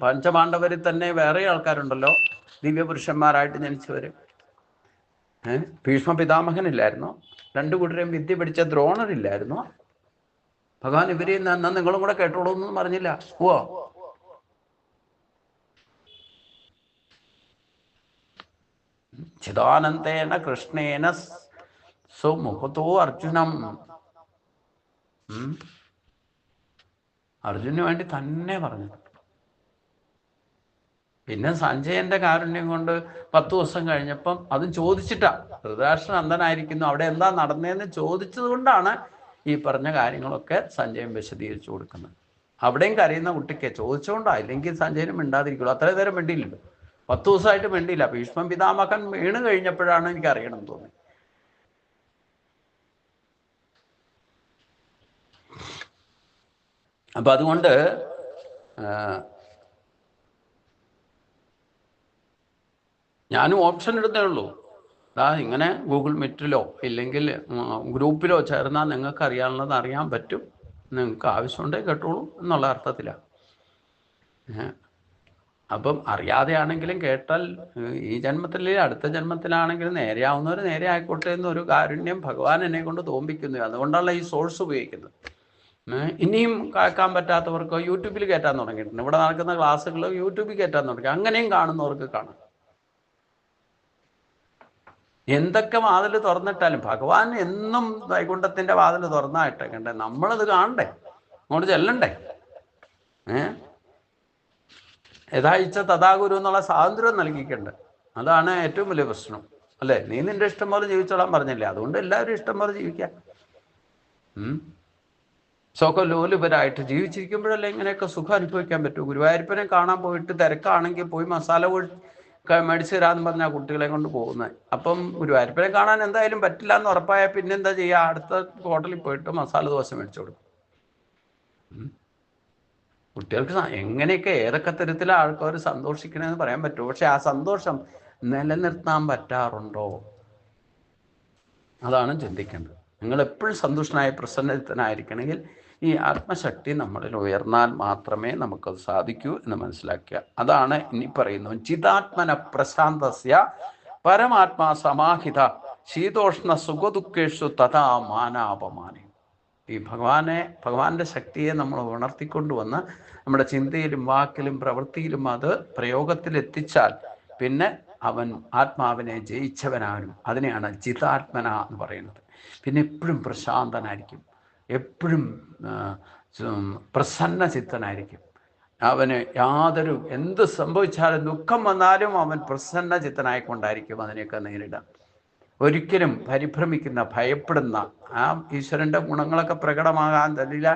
പഞ്ചപാണ്ഡവരിൽ തന്നെ വേറെ ആൾക്കാരുണ്ടല്ലോ, ദിവ്യപുരുഷന്മാരായിട്ട് ജനിച്ചവർ. ഭീഷ്മ പിതാമഹനില്ലായിരുന്നോ? 2 കൂട്ടരെയും വിദ്യ പിടിച്ച ദ്രോണരില്ലായിരുന്നോ? ഭഗവാൻ ഇവരെ എന്നാ നിങ്ങളും കൂടെ കേട്ടോളൂ എന്നൊന്നും പറഞ്ഞില്ല. ചിദാനന്ദേന കൃഷ്ണേന സുമുഖത്തോ അർജുനം. അർജുനു വേണ്ടി തന്നെ പറഞ്ഞു. പിന്നെ സഞ്ജയന്റെ കാരുണ്യം കൊണ്ട് 10 ദിവസം കഴിഞ്ഞപ്പം അതും ചോദിച്ചിട്ടാ, ധൃതരാഷ്ട്രൻ അന്ധനായിരിക്കുന്നു, അവിടെ എന്താ നടന്നതെന്ന് ചോദിച്ചത് കൊണ്ടാണ് ഈ പറഞ്ഞ കാര്യങ്ങളൊക്കെ സഞ്ജയൻ വിശദീകരിച്ചു കൊടുക്കുന്നത്. അവിടെയും കരയുന്ന കുട്ടിക്ക് ചോദിച്ചുകൊണ്ടാ, ഇല്ലെങ്കിൽ സഞ്ജയനും മിണ്ടാതിരിക്കുള്ളൂ. അത്രയും നേരം മിണ്ടിയില്ലല്ലോ, 10 ദിവസമായിട്ട് മിണ്ടിയില്ല. ഭീഷ്മ പിതാമഹൻ വീണ് കഴിഞ്ഞപ്പോഴാണ് എനിക്ക് അറിയണം തോന്നി. അപ്പം അതുകൊണ്ട് ഞാനും ഓപ്ഷൻ ഇടുന്നേ ഉള്ളൂ. ഇങ്ങനെ ഗൂഗിൾ മീറ്റിലോ ഇല്ലെങ്കിൽ ഗ്രൂപ്പിലോ ചേർന്നാൽ നിങ്ങൾക്ക് അറിയാനുള്ളത് അറിയാൻ പറ്റും, നിങ്ങൾക്ക് ആവശ്യമുണ്ടെങ്കിൽ കേട്ടോളൂ എന്നുള്ള അർത്ഥത്തിലാണ്. അപ്പം അറിയാതെയാണെങ്കിലും കേട്ടാൽ ഈ ജന്മത്തിൽ അടുത്ത ജന്മത്തിലാണെങ്കിലും നേരെയാവുന്നവർ നേരെ ആയിക്കോട്ടെ എന്നൊരു കാരുണ്യം ഭഗവാൻ എന്നെ കൊണ്ട് തോന്നിപ്പിക്കുന്നു. അതുകൊണ്ടാണ് ഈ സോഴ്സ് ഉപയോഗിക്കുന്നത്. ഇനിയും കേൾക്കാൻ പറ്റാത്തവർക്ക് യൂട്യൂബിൽ കയറ്റാൻ തുടങ്ങിയിട്ടുണ്ട്. ഇവിടെ നടക്കുന്ന ക്ലാസ്സുകൾ യൂട്യൂബിൽ കയറ്റാൻ തുടങ്ങി. അങ്ങനെയും കാണുന്നവർക്ക് കാണാം. എന്തൊക്കെ വാതിൽ തുറന്നിട്ടാലും ഭഗവാൻ എന്നും വൈകുണ്ഠത്തിന്റെ വാതിൽ തുറന്നായിട്ടേക്കണ്ടേ, നമ്മളത് കാണണ്ടേ, അങ്ങോട്ട് ചെല്ലണ്ടേ? യഥായിച്ച തഥാഗുരു എന്നുള്ള സ്വാതന്ത്ര്യം നൽകിക്കണ്ട്. അതാണ് ഏറ്റവും വലിയ പ്രശ്നം, അല്ലേ? നീ നിന്റെ ഇഷ്ടം പോലെ ജീവിച്ചോളാൻ പറഞ്ഞില്ലേ, അതുകൊണ്ട് എല്ലാവരും ഇഷ്ടം പോലെ ജീവിക്കാം. സുഖലോലുപരായിട്ട് ജീവിച്ചിരിക്കുമ്പോഴല്ലേ ഇങ്ങനെയൊക്കെ സുഖം അനുഭവിക്കാൻ പറ്റൂ. ഗുരുവായൂരപ്പനെ കാണാൻ പോയിട്ട് തിരക്കാണെങ്കിൽ പോയി മസാല മേടിച്ചു തരാമെന്ന് പറഞ്ഞാൽ കുട്ടികളെ കൊണ്ട് പോകുന്നത്. അപ്പം ഗുരുവായൂരപ്പനെ കാണാൻ എന്തായാലും പറ്റില്ല എന്ന് ഉറപ്പായാൽ പിന്നെന്താ ചെയ്യുക? അടുത്ത ഹോട്ടലിൽ പോയിട്ട് മസാല ദോശ മേടിച്ചു കൊടുക്കും. കുട്ടികൾക്ക് എങ്ങനെയൊക്കെ ഏതൊക്കെ തരത്തിലാണ് ആൾക്കാർ സന്തോഷിക്കണമെന്ന് പറയാൻ പറ്റുമോ? പക്ഷെ ആ സന്തോഷം നിലനിർത്താൻ പറ്റാറുണ്ടോ? അതാണ് ചിന്തിക്കേണ്ടത്. നിങ്ങൾ എപ്പോഴും സന്തുഷ്ടനായി പ്രസന്നനായിരിക്കണമെങ്കിൽ ഈ ആത്മശക്തി നമ്മളിൽ ഉയർന്നാൽ മാത്രമേ നമുക്കത് സാധിക്കൂ എന്ന് മനസ്സിലാക്കുക. അതാണ് ഇനി പറയുന്നു. ചിതാത്മന പ്രശാന്തസ്യ പരമാത്മാ സമാഹിത ശീതോഷ്ണ സുഖദുഃഖേഷു തഥാ മാനാപമാനി. ഈ ഭഗവാന്റെ ശക്തിയെ നമ്മൾ ഉണർത്തിക്കൊണ്ടുവന്ന് നമ്മുടെ ചിന്തയിലും വാക്കിലും പ്രവൃത്തിയിലും അത് പ്രയോഗത്തിലെത്തിച്ചാൽ പിന്നെ അവൻ ആത്മാവിനെ ജയിച്ചവനാകും. അതിനെയാണ് ചിതാത്മന എന്ന് പറയുന്നത്. പിന്നെ എപ്പോഴും പ്രശാന്തനായിരിക്കും, എപ്പോഴും പ്രസന്ന ചിത്തനായിരിക്കും. അവന് എന്ത് സംഭവിച്ചാലും ദുഃഖം വന്നാലും അവൻ പ്രസന്ന ചിത്തനായിക്കൊണ്ടായിരിക്കും അതിനെയൊക്കെ നേരിടാം. ഒരിക്കലും പരിഭ്രമിക്കുന്ന ഭയപ്പെടുന്ന ആ ഈശ്വരൻ്റെ ഗുണങ്ങളൊക്കെ പ്രകടമാകാൻ തന്നില്ല.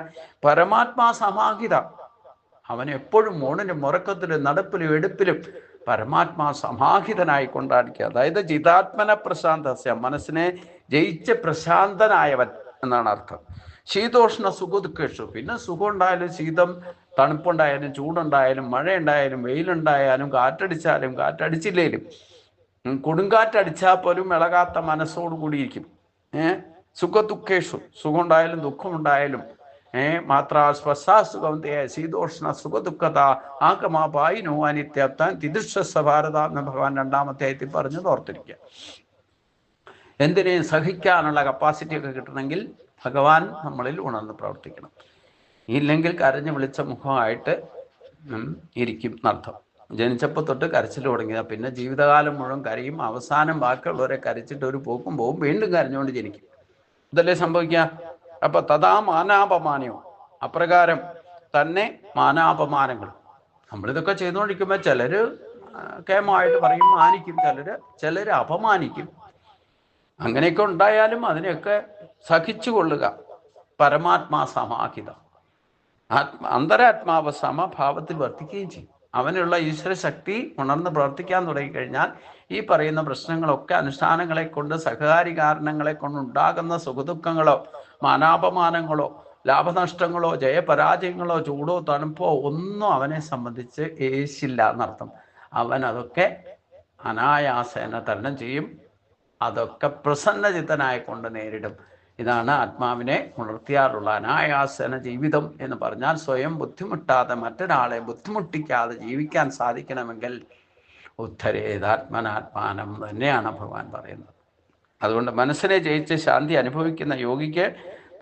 പരമാത്മാ സമാഹിത അവൻ എപ്പോഴും ഊണിനും ഉറക്കത്തിലും നടപ്പിലും എടുപ്പിലും പരമാത്മാ സമാഹിതനായി കൊണ്ടാടിക്കുക. അതായത് ജിതാത്മന പ്രശാന്തസ്യ, മനസ്സിനെ ജയിച്ച് പ്രശാന്തനായവൻ എന്നാണ് അർത്ഥം. ശീതോഷ്ണ സുഖദുഃഖേഷു, പിന്നെ സുഖം ഉണ്ടായാലും ശീതം, തണുപ്പുണ്ടായാലും ചൂടുണ്ടായാലും മഴയുണ്ടായാലും വെയിലുണ്ടായാലും കാറ്റടിച്ചാലും കാറ്റടിച്ചില്ലേലും കൊടുങ്കാറ്റടിച്ചാൽ പോലും ഇളകാത്ത മനസ്സോടു കൂടിയിരിക്കും. സുഖദുഃഖേഷു, സുഖമുണ്ടായാലും ദുഃഖമുണ്ടായാലും മാത്ര സ്വസാസുഖം ശീതോഷ്ണ സുഖദുഃഖത ആകമാപായിനോ അനിത്യപ്താൻ തിദൃശ ഭാരത എന്ന് ഭഗവാൻ 2-ാം അധ്യായത്തിൽ പറഞ്ഞത് ഓർത്തിരിക്കുക. എന്തിനേയും സഹിക്കാനുള്ള കപ്പാസിറ്റി ഒക്കെ കിട്ടണമെങ്കിൽ ഭഗവാൻ നമ്മളിൽ ഉണർന്ന് പ്രവർത്തിക്കണം. ഇല്ലെങ്കിൽ കരഞ്ഞു വിളിച്ച മുഖമായിട്ട് ഇരിക്കും എന്നർത്ഥം. ജനിച്ചപ്പോൾ തൊട്ട് കരച്ചിൽ തുടങ്ങിയതാണ്, പിന്നെ ജീവിതകാലം മുഴുവൻ കരയും. അവസാനം ബാക്കിയുള്ളവരെ കരച്ചിട്ട് ഒരു പോക്കും പോവും, വീണ്ടും കരഞ്ഞുകൊണ്ട് ജനിക്കും. ഇതല്ലേ സംഭവിക്കുക. അപ്പൊ തഥാ മാനാപമാനയോ, അപ്രകാരം തന്നെ മാനാപമാനങ്ങൾ. നമ്മളിതൊക്കെ ചെയ്തുകൊണ്ടിരിക്കുമ്പോൾ ചിലര് കേമമായിട്ട് പറയും, മാനിക്കും, ചിലര് അപമാനിക്കും. അങ്ങനെയൊക്കെ ഉണ്ടായാലും അതിനെയൊക്കെ സഹിച്ചു കൊള്ളുക. പരമാത്മാ സമാഹിതം, അന്തരാത്മാവ് സമഭാവത്തിൽ വർത്തിക്കുകയും ചെയ്യും. അവനുള്ള ഈശ്വര ശക്തി ഉണർന്ന് പ്രവർത്തിക്കാൻ തുടങ്ങിക്കഴിഞ്ഞാൽ ഈ പറയുന്ന പ്രശ്നങ്ങളൊക്കെ അനുഷ്ഠാനങ്ങളെ കൊണ്ട്, സഹകാരി കാരണങ്ങളെ കൊണ്ടുണ്ടാകുന്ന സുഖദുഃഖങ്ങളോ മാനാപമാനങ്ങളോ ലാഭനഷ്ടങ്ങളോ ജയപരാജയങ്ങളോ ചൂടോ തണുപ്പോ ഒന്നും അവനെ സംബന്ധിച്ച് ഏശില്ല എന്നർത്ഥം. അവൻ അതൊക്കെ അനായാസേന തരണം ചെയ്യും. അതൊക്കെ പ്രസന്നചിത്തനായി കൊണ്ട് നേരിടും. ഇതാണ് ആത്മാവിനെ ഉണർത്തിയാലുള്ള അനായാസന ജീവിതം എന്ന് പറഞ്ഞാൽ. സ്വയം ബുദ്ധിമുട്ടാതെ മറ്റൊരാളെ ബുദ്ധിമുട്ടിക്കാതെ ജീവിക്കാൻ സാധിക്കണമെങ്കിൽ ഉദ്ധരേതാത്മനാത്മാനം തന്നെയാണ് ഭഗവാൻ പറയുന്നത്. അതുകൊണ്ട് മനസ്സിനെ ജയിച്ച് ശാന്തി അനുഭവിക്കുന്ന യോഗിക്ക്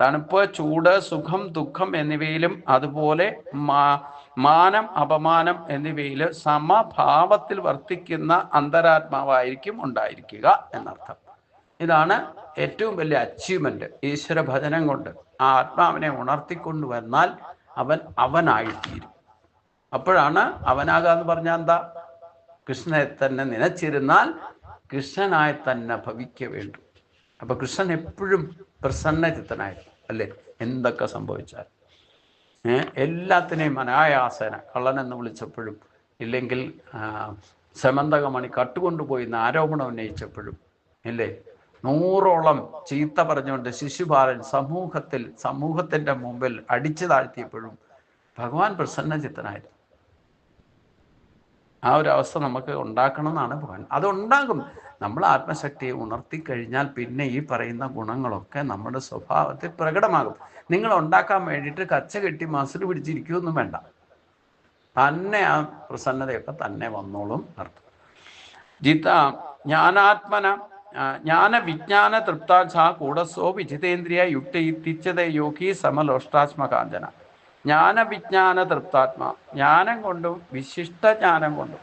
തണുപ്പ്, ചൂട്, സുഖം, ദുഃഖം എന്നിവയിലും അതുപോലെ മാനം, അപമാനം എന്നിവയിൽ സമഭാവത്തിൽ വർത്തിക്കുന്ന അന്തരാത്മാവായിരിക്കും ഉണ്ടായിരിക്കുക എന്നർത്ഥം. ഇതാണ് ഏറ്റവും വലിയ അച്ചീവ്മെന്റ്. ഈശ്വര ഭജനം കൊണ്ട് ആ ആത്മാവിനെ ഉണർത്തിക്കൊണ്ടുവന്നാൽ അവനായിത്തീരും. അപ്പോഴാണ് അവനാകാന്ന് പറഞ്ഞാൽ എന്താ? കൃഷ്ണനെ തന്നെ നനച്ചിരുന്നാൽ കൃഷ്ണനായി തന്നെ ഭവിക്ക വേണ്ടു. അപ്പൊ കൃഷ്ണൻ എപ്പോഴും പ്രസന്നചിത്തനായിരിക്കും അല്ലേ, എന്തൊക്കെ സംഭവിച്ചാൽ. എല്ലാത്തിനെയും അനായാസേന, കള്ളനെന്ന് വിളിച്ചപ്പോഴും ഇല്ലെങ്കിൽ സമന്തകമണി കട്ടുകൊണ്ടുപോയി എന്ന് ആരോപണം ഉന്നയിച്ചപ്പോഴും ഇല്ലേ, 100ഓളം ചീത്ത പറഞ്ഞുകൊണ്ട് ശിശുപാലൻ സമൂഹത്തിന്റെ മുമ്പിൽ അടിച്ചു താഴ്ത്തിയപ്പോഴും ഭഗവാൻ പ്രസന്നചിത്തനായിരുന്നു. ആ ഒരു അവസ്ഥ നമുക്ക് ഉണ്ടാക്കണം എന്നാണ് ഭഗവാൻ. അതുണ്ടാകും. നമ്മൾ ആത്മശക്തിയെ ഉണർത്തിക്കഴിഞ്ഞാൽ പിന്നെ ഈ പറയുന്ന ഗുണങ്ങളൊക്കെ നമ്മുടെ സ്വഭാവത്തിൽ പ്രകടമാകും. നിങ്ങൾ ഉണ്ടാക്കാൻ വേണ്ടിയിട്ട് കച്ച കെട്ടി മസിൽ പിടിച്ചിരിക്കുകയൊന്നും വേണ്ട. തന്നെ ആ പ്രസന്നതയൊക്കെ തന്നെ വന്നോളും അർത്ഥം. ജ്ഞാന വിജ്ഞാന തൃപ്താച്ഛ കൂടസോ വിജിതേന്ദ്രിയ യുക്തിച്ചതേ യോഗി സമലോഷ്ടാത്മകാഞ്ചന. ജ്ഞാനവിജ്ഞാന തൃപ്താത്മ, ജ്ഞാനം കൊണ്ടും വിശിഷ്ട ജ്ഞാനം കൊണ്ടും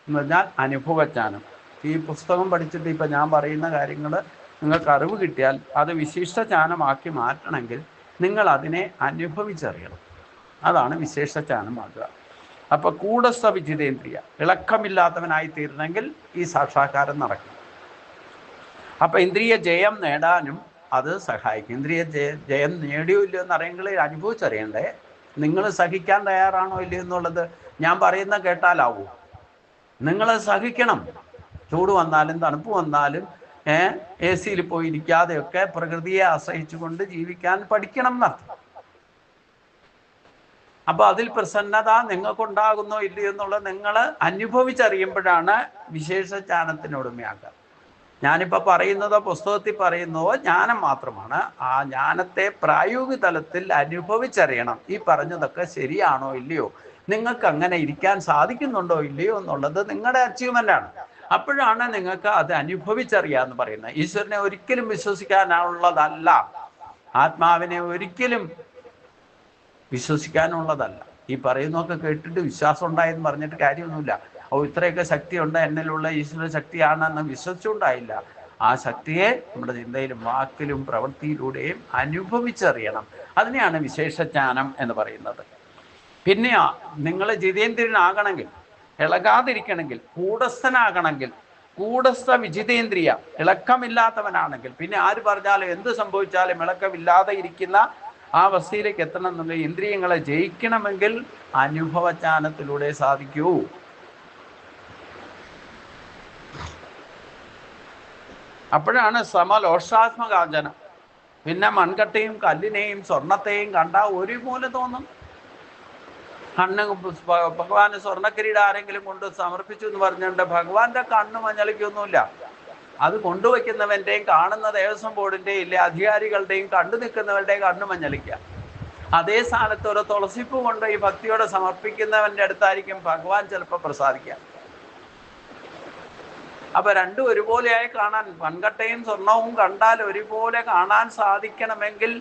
എന്ന് പറഞ്ഞാൽ അനുഭവജ്ഞാനം. ഈ പുസ്തകം പഠിച്ചിട്ട് ഇപ്പം ഞാൻ പറയുന്ന കാര്യങ്ങൾ നിങ്ങൾക്ക് അറിവ് കിട്ടിയാൽ അത് വിശിഷ്ട ജ്ഞാനമാക്കി മാറ്റണമെങ്കിൽ നിങ്ങൾ അതിനെ അനുഭവിച്ചറിയണം. അതാണ് വിശേഷ ജ്ഞാനമാകുക. അപ്പം കൂടസ്ഥ വിജിതേന്ദ്രിയ, ഇളക്കമില്ലാത്തവനായി തീരണമെങ്കിൽ ഈ സാക്ഷാത്കാരം നടക്കും. അപ്പം ഇന്ദ്രിയ ജയം നേടാനും അത് സഹായിക്കും. ഇന്ദ്രിയ ജയം നേടിയോ ഇല്ലയോ എന്നറിയെങ്കിൽ അനുഭവിച്ചറിയണ്ടേ. നിങ്ങൾ സഹിക്കാൻ തയ്യാറാണോ ഇല്ലയോ എന്നുള്ളത് ഞാൻ പറയുന്ന കേട്ടാലാവൂ. നിങ്ങൾ സഹിക്കണം. ചൂട് വന്നാലും തണുപ്പ് വന്നാലും AC-യിൽ പോയി ഇരിക്കാതെയൊക്കെ പ്രകൃതിയെ ആശ്രയിച്ചുകൊണ്ട് ജീവിക്കാൻ പഠിക്കണം എന്നർത്ഥം. അപ്പൊ അതിൽ പ്രസന്നത നിങ്ങൾക്കുണ്ടാകുന്നോ ഇല്ലയോ എന്നുള്ളത് നിങ്ങൾ അനുഭവിച്ചറിയുമ്പോഴാണ് വിശേഷ ജ്ഞാനത്തിനുടമയാക്കുക. ഞാനിപ്പോൾ പറയുന്നതോ പുസ്തകത്തിൽ പറയുന്നതോ ജ്ഞാനം മാത്രമാണ്. ആ ജ്ഞാനത്തെ പ്രായോഗിക തലത്തിൽ അനുഭവിച്ചറിയണം. ഈ പറഞ്ഞതൊക്കെ ശരിയാണോ ഇല്ലയോ, നിങ്ങൾക്ക് അങ്ങനെ ഇരിക്കാൻ സാധിക്കുന്നുണ്ടോ ഇല്ലയോ എന്നുള്ളത് നിങ്ങളുടെ അച്ചീവ്മെൻ്റാണ്. അപ്പോഴാണ് നിങ്ങൾക്ക് അത് അനുഭവിച്ചറിയാമെന്ന് പറയുന്നത്. ഈശ്വരനെ ഒരിക്കലും വിശ്വസിക്കാനുള്ളതല്ല, ആത്മാവിനെ ഒരിക്കലും വിശ്വസിക്കാനുള്ളതല്ല. ഈ പറയുന്നതൊക്കെ കേട്ടിട്ട് വിശ്വാസം ഉണ്ടായെന്ന് പറഞ്ഞിട്ട് കാര്യമൊന്നുമില്ല. ഇത്രയൊക്കെ ശക്തിയുണ്ട്, എന്നിലുള്ള ഈശ്വര ശക്തിയാണെന്ന് വിശ്വസിച്ചുകൊണ്ടായില്ല. ആ ശക്തിയെ നമ്മുടെ ചിന്തയിലും വാക്കിലും പ്രവൃത്തിയിലൂടെയും അനുഭവിച്ചറിയണം. അതിനെയാണ് വിശേഷജ്ഞാനം എന്ന് പറയുന്നത്. പിന്നെ നിങ്ങൾ ജിതേന്ദ്രിയനാകണമെങ്കിൽ, ഇളകാതിരിക്കണമെങ്കിൽ, കൂടസ്ഥനാകണമെങ്കിൽ, കൂടസ്ഥ വിജിതേന്ദ്രിയ, ഇളക്കമില്ലാത്തവനാണെങ്കിൽ, പിന്നെ ആര് പറഞ്ഞാലും എന്ത് സംഭവിച്ചാലും ഇളക്കമില്ലാതെ ഇരിക്കുന്ന ആ അവസ്ഥയിലേക്ക് എത്തണം എന്നുണ്ടെങ്കിൽ ഇന്ദ്രിയങ്ങളെ ജയിക്കണമെങ്കിൽ അനുഭവജ്ഞാനത്തിലൂടെ സാധിക്കൂ. അപ്പോഴാണ് സമലോഷാത്മകാഞ്ചനം. പിന്നെ മൺകട്ടയും കല്ലിനെയും സ്വർണത്തെയും കണ്ട ഒരുപോലെ തോന്നും. കണ്ണ് ഭഗവാന് സ്വർണ്ണക്കിരീടം ആരെങ്കിലും കൊണ്ട് സമർപ്പിച്ചു എന്ന് പറഞ്ഞിട്ടുണ്ട്, ഭഗവാന്റെ കണ്ണ് മഞ്ഞളിക്കൊന്നുമില്ല. അത് കൊണ്ടുവയ്ക്കുന്നവൻ്റെയും കാണുന്ന ദേവസ്വം ബോർഡിൻ്റെയും ഇല്ലേ അധികാരികളുടെയും കണ്ടു നിൽക്കുന്നവരുടെയും കണ്ണ് മഞ്ഞളിക്കുക. അതേ സ്ഥാനത്ത് ഒരു തുളസിപ്പൂ കൊണ്ട് ഈ ഭക്തിയോടെ സമർപ്പിക്കുന്നവൻ്റെ അടുത്തായിരിക്കും ഭഗവാൻ ചിലപ്പോൾ പ്രസാദിക്കുക. അപ്പൊ രണ്ടും ഒരുപോലെയായി കാണാൻ, മൺകട്ടയും സ്വർണവും കണ്ടാൽ ഒരുപോലെ കാണാൻ സാധിക്കണമെങ്കിൽ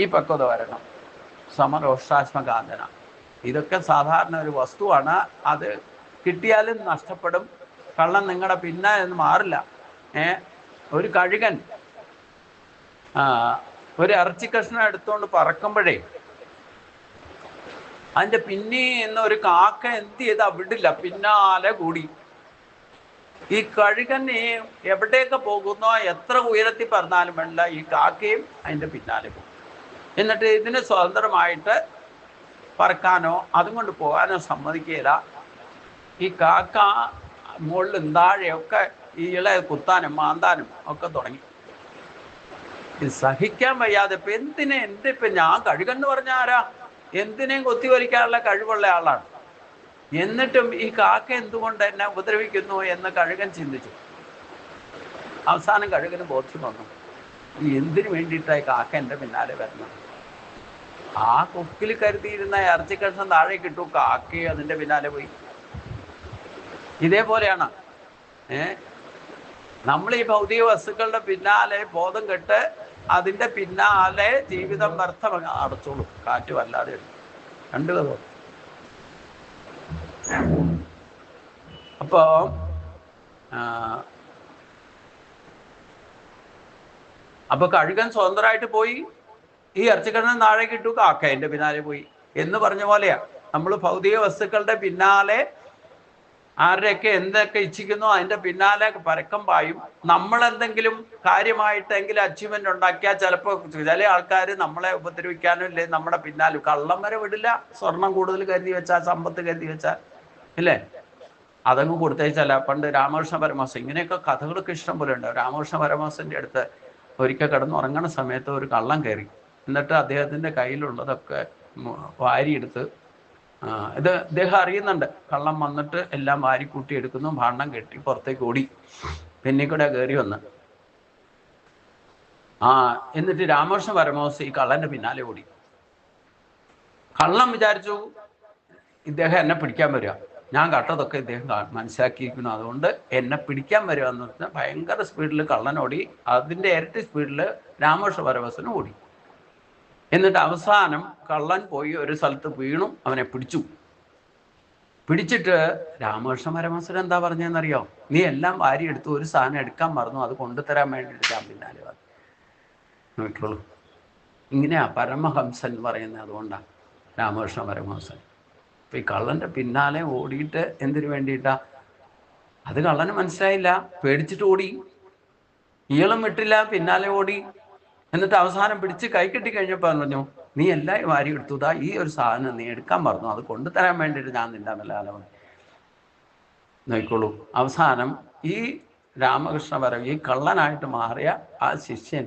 ഈ പക്വത വരണം. സമരോഷ്ടാശ്മകാന്തന ഇതൊക്കെ സാധാരണ ഒരു വസ്തുവാണ്. അത് കിട്ടിയാലും നഷ്ടപ്പെടും. കള്ളൻ നിങ്ങളുടെ പിന്നെ എന്ന് മാറില്ല. ഒരു കഴുകൻ ഒരു ഇറച്ചി കഷ്ണം എടുത്തുകൊണ്ട് പറക്കുമ്പോഴേ അതിൻ്റെ പിന്നീ എന്നൊരു കാക്ക എന്ത് ചെയ്താ വിടില്ല, പിന്നാലെ കൂടി. ഈ കഴുകൻ എവിടെയൊക്കെ പോകുന്നോ എത്ര ഉയരത്തിൽ പറഞ്ഞാലും വേണ്ട, ഈ കാക്കയും അതിൻ്റെ പിന്നാലെ പോകും. എന്നിട്ട് ഇതിന് സ്വതന്ത്രമായിട്ട് പറക്കാനോ അതും കൊണ്ട് പോകാനോ സമ്മതിക്കുകയില്ല. ഈ കാക്ക മുകളിലും താഴെയൊക്കെ ഈ ഇളയെ കുത്താനും മാന്താനും ഒക്കെ തുടങ്ങി. ഇത് സഹിക്കാൻ വയ്യാതെ ഇപ്പം ഇപ്പം ഞാൻ കഴുകെന്ന് പറഞ്ഞ ആരാ? എന്തിനേയും കൊത്തിവലിക്കാനുള്ള കഴിവുള്ള ആളാണ്. എന്നിട്ടും ഈ കാക്ക എന്തുകൊണ്ട് എന്നെ ഉപദ്രവിക്കുന്നു എന്ന് കഴുകൻ ചിന്തിച്ചു. അവസാനം കഴുകന് ബോധ്യം വന്നു, ഈ എന്തിനു വേണ്ടിയിട്ടായി കാക്ക എൻ്റെ പിന്നാലെ വരുന്നത്? ആ കൊക്കിൽ കരുതിയിരുന്ന ഇറച്ചിക്കഷ്ണം താഴേക്ക് ഇട്ടു, കാക്കയെ അതിൻ്റെ പിന്നാലെ പോയി. ഇതേപോലെയാണ് നമ്മൾ ഈ ഭൗതിക വസ്തുക്കളുടെ പിന്നാലെ ബോധം കെട്ട് അതിൻ്റെ പിന്നാലെ ജീവിതം വ്യർത്ഥം അടച്ചോളൂ. കാറ്റ് വല്ലാതെ കണ്ടു കഥ. അപ്പൊ കഴുകൻ സ്വതന്ത്രമായിട്ട് പോയി, ഈ ഇറച്ചിക്കണ്ണൻ താഴേക്ക് ഇട്ടു, കാക്ക എൻ്റെ പിന്നാലെ പോയി എന്ന് പറഞ്ഞ പോലെയാ നമ്മൾ ഭൗതിക വസ്തുക്കളുടെ പിന്നാലെ ആരുടെയൊക്കെ എന്തൊക്കെ ഇച്ഛിക്കുന്നു അതിൻ്റെ പിന്നാലെ പരക്കം പായും. നമ്മളെന്തെങ്കിലും കാര്യമായിട്ടെങ്കിലും അച്ചീവ്മെന്റ് ഉണ്ടാക്കിയാൽ ചിലപ്പോൾ ചില ആൾക്കാർ നമ്മളെ ഉപദ്രവിക്കാനും ഇല്ലേ നമ്മുടെ പിന്നാലെ കള്ളം വരെ വിടില്ല. സ്വർണം കൂടുതൽ കരുതി വെച്ചാൽ, സമ്പത്ത് കരുതി വെച്ചാൽ ഇല്ലേ അതങ്ങ് കൊടുത്തേച്ചല്ല. പണ്ട് രാമകൃഷ്ണ പരമഹംസൻ, ഇങ്ങനെയൊക്കെ കഥകളൊക്കെ ഇഷ്ടം പോലെ ഉണ്ട്. രാമകൃഷ്ണ പരമഹംസൻ്റെ അടുത്ത് ഒരിക്കൽ കിടന്നുറങ്ങണ സമയത്ത് ഒരു കള്ളം കയറി. എന്നിട്ട് അദ്ദേഹത്തിൻ്റെ കയ്യിലുള്ളതൊക്കെ വാരിയെടുത്ത്, ഇത് ഇദ്ദേഹം അറിയുന്നുണ്ട്, കള്ളം വന്നിട്ട് എല്ലാം വാരിക്കൂട്ടി എടുക്കുന്നു, ഭാണ്ഡം കെട്ടി പുറത്തേക്ക് ഓടി. പിന്നെ കൂടെ കയറി വന്ന് എന്നിട്ട് രാമകൃഷ്ണ പരമഹംസൻ ഈ കള്ളൻ്റെ പിന്നാലെ ഓടി. കള്ളം വിചാരിച്ചു ഇദ്ദേഹം എന്നെ പിടിക്കാൻ വരിക, ഞാൻ കട്ടതൊക്കെ ഇദ്ദേഹം മനസ്സിലാക്കിയിരിക്കുന്നു, അതുകൊണ്ട് എന്നെ പിടിക്കാൻ വരിക എന്ന് പറഞ്ഞാൽ ഭയങ്കര സ്പീഡിൽ കള്ളനോടി. അതിൻ്റെ ഇരട്ടി സ്പീഡിൽ രാമകൃഷ്ണ പരമഹംസനും ഓടി. എന്നിട്ട് അവസാനം കള്ളൻ പോയി ഒരു സ്ഥലത്ത് വീണു, അവനെ പിടിച്ചു. പിടിച്ചിട്ട് രാമകൃഷ്ണ പരമഹംസൻ എന്താ പറഞ്ഞതെന്നറിയോ? നീ എല്ലാം വാരിയെടുത്തു, ഒരു സാധനം എടുക്കാൻ മറന്നു, അത് കൊണ്ടുതരാൻ വേണ്ടിയിട്ട് ഞാൻ പിന്നാലെ വന്നു. നോക്കിക്കോളൂ, ഇങ്ങനെയാ പരമഹംസൻ എന്ന് പറയുന്നത്. അതുകൊണ്ടാണ് രാമകൃഷ്ണ പരമഹംസൻ. അപ്പം ഈ കള്ളൻ്റെ പിന്നാലെ ഓടിയിട്ട് എന്തിനു വേണ്ടിയിട്ടാ? അത് കള്ളന് മനസ്സിലായില്ല, പേടിച്ചിട്ട് ഓടി. ഇയാളും വിട്ടില്ല, പിന്നാലെ ഓടി. എന്നിട്ട് അവസാനം പിടിച്ച് കൈ കെട്ടി കഴിഞ്ഞപ്പോൾ പറഞ്ഞു, നീ എല്ലാം വാരി എടുത്തുതാ, ഈ ഒരു സാധനം നീ എടുക്കാൻ മറന്നു, അത് കൊണ്ടുതരാൻ വേണ്ടിയിട്ട് ഞാൻ നിന്റെ ആലവൻ. നോക്കിക്കോളൂ, അവസാനം ഈ ഈ കള്ളനായിട്ട് മാറിയ ആ ശിഷ്യൻ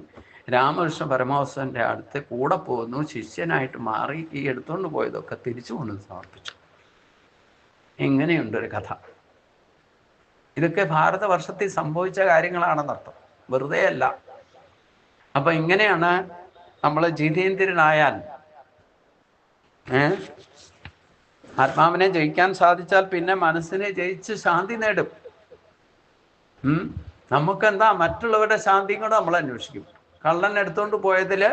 രാമകൃഷ്ണ പരമഹംസന്റെ അടുത്ത് കൂടെ പോകുന്നു, ശിഷ്യനായിട്ട് മാറി ഈ എടുത്തുകൊണ്ട് പോയതൊക്കെ തിരിച്ചു കൊണ്ട് സമർപ്പിച്ചു. ഇങ്ങനെയുണ്ടൊരു കഥ. ഇതൊക്കെ ഭാരതവർഷത്തിൽ സംഭവിച്ച കാര്യങ്ങളാണെന്നർത്ഥം, വെറുതെ അല്ല. അപ്പൊ ഇങ്ങനെയാണ് നമ്മൾ ജിതേന്ദ്രനായാൽ, ആത്മാവിനെ ജയിക്കാൻ സാധിച്ചാൽ പിന്നെ മനസ്സിനെ ജയിച്ച് ശാന്തി നേടും. നമുക്കെന്താ, മറ്റുള്ളവരുടെ ശാന്തിയും കൂടെ നമ്മൾ അന്വേഷിക്കും. കള്ളൻ എടുത്തുകൊണ്ട് പോയതിൽ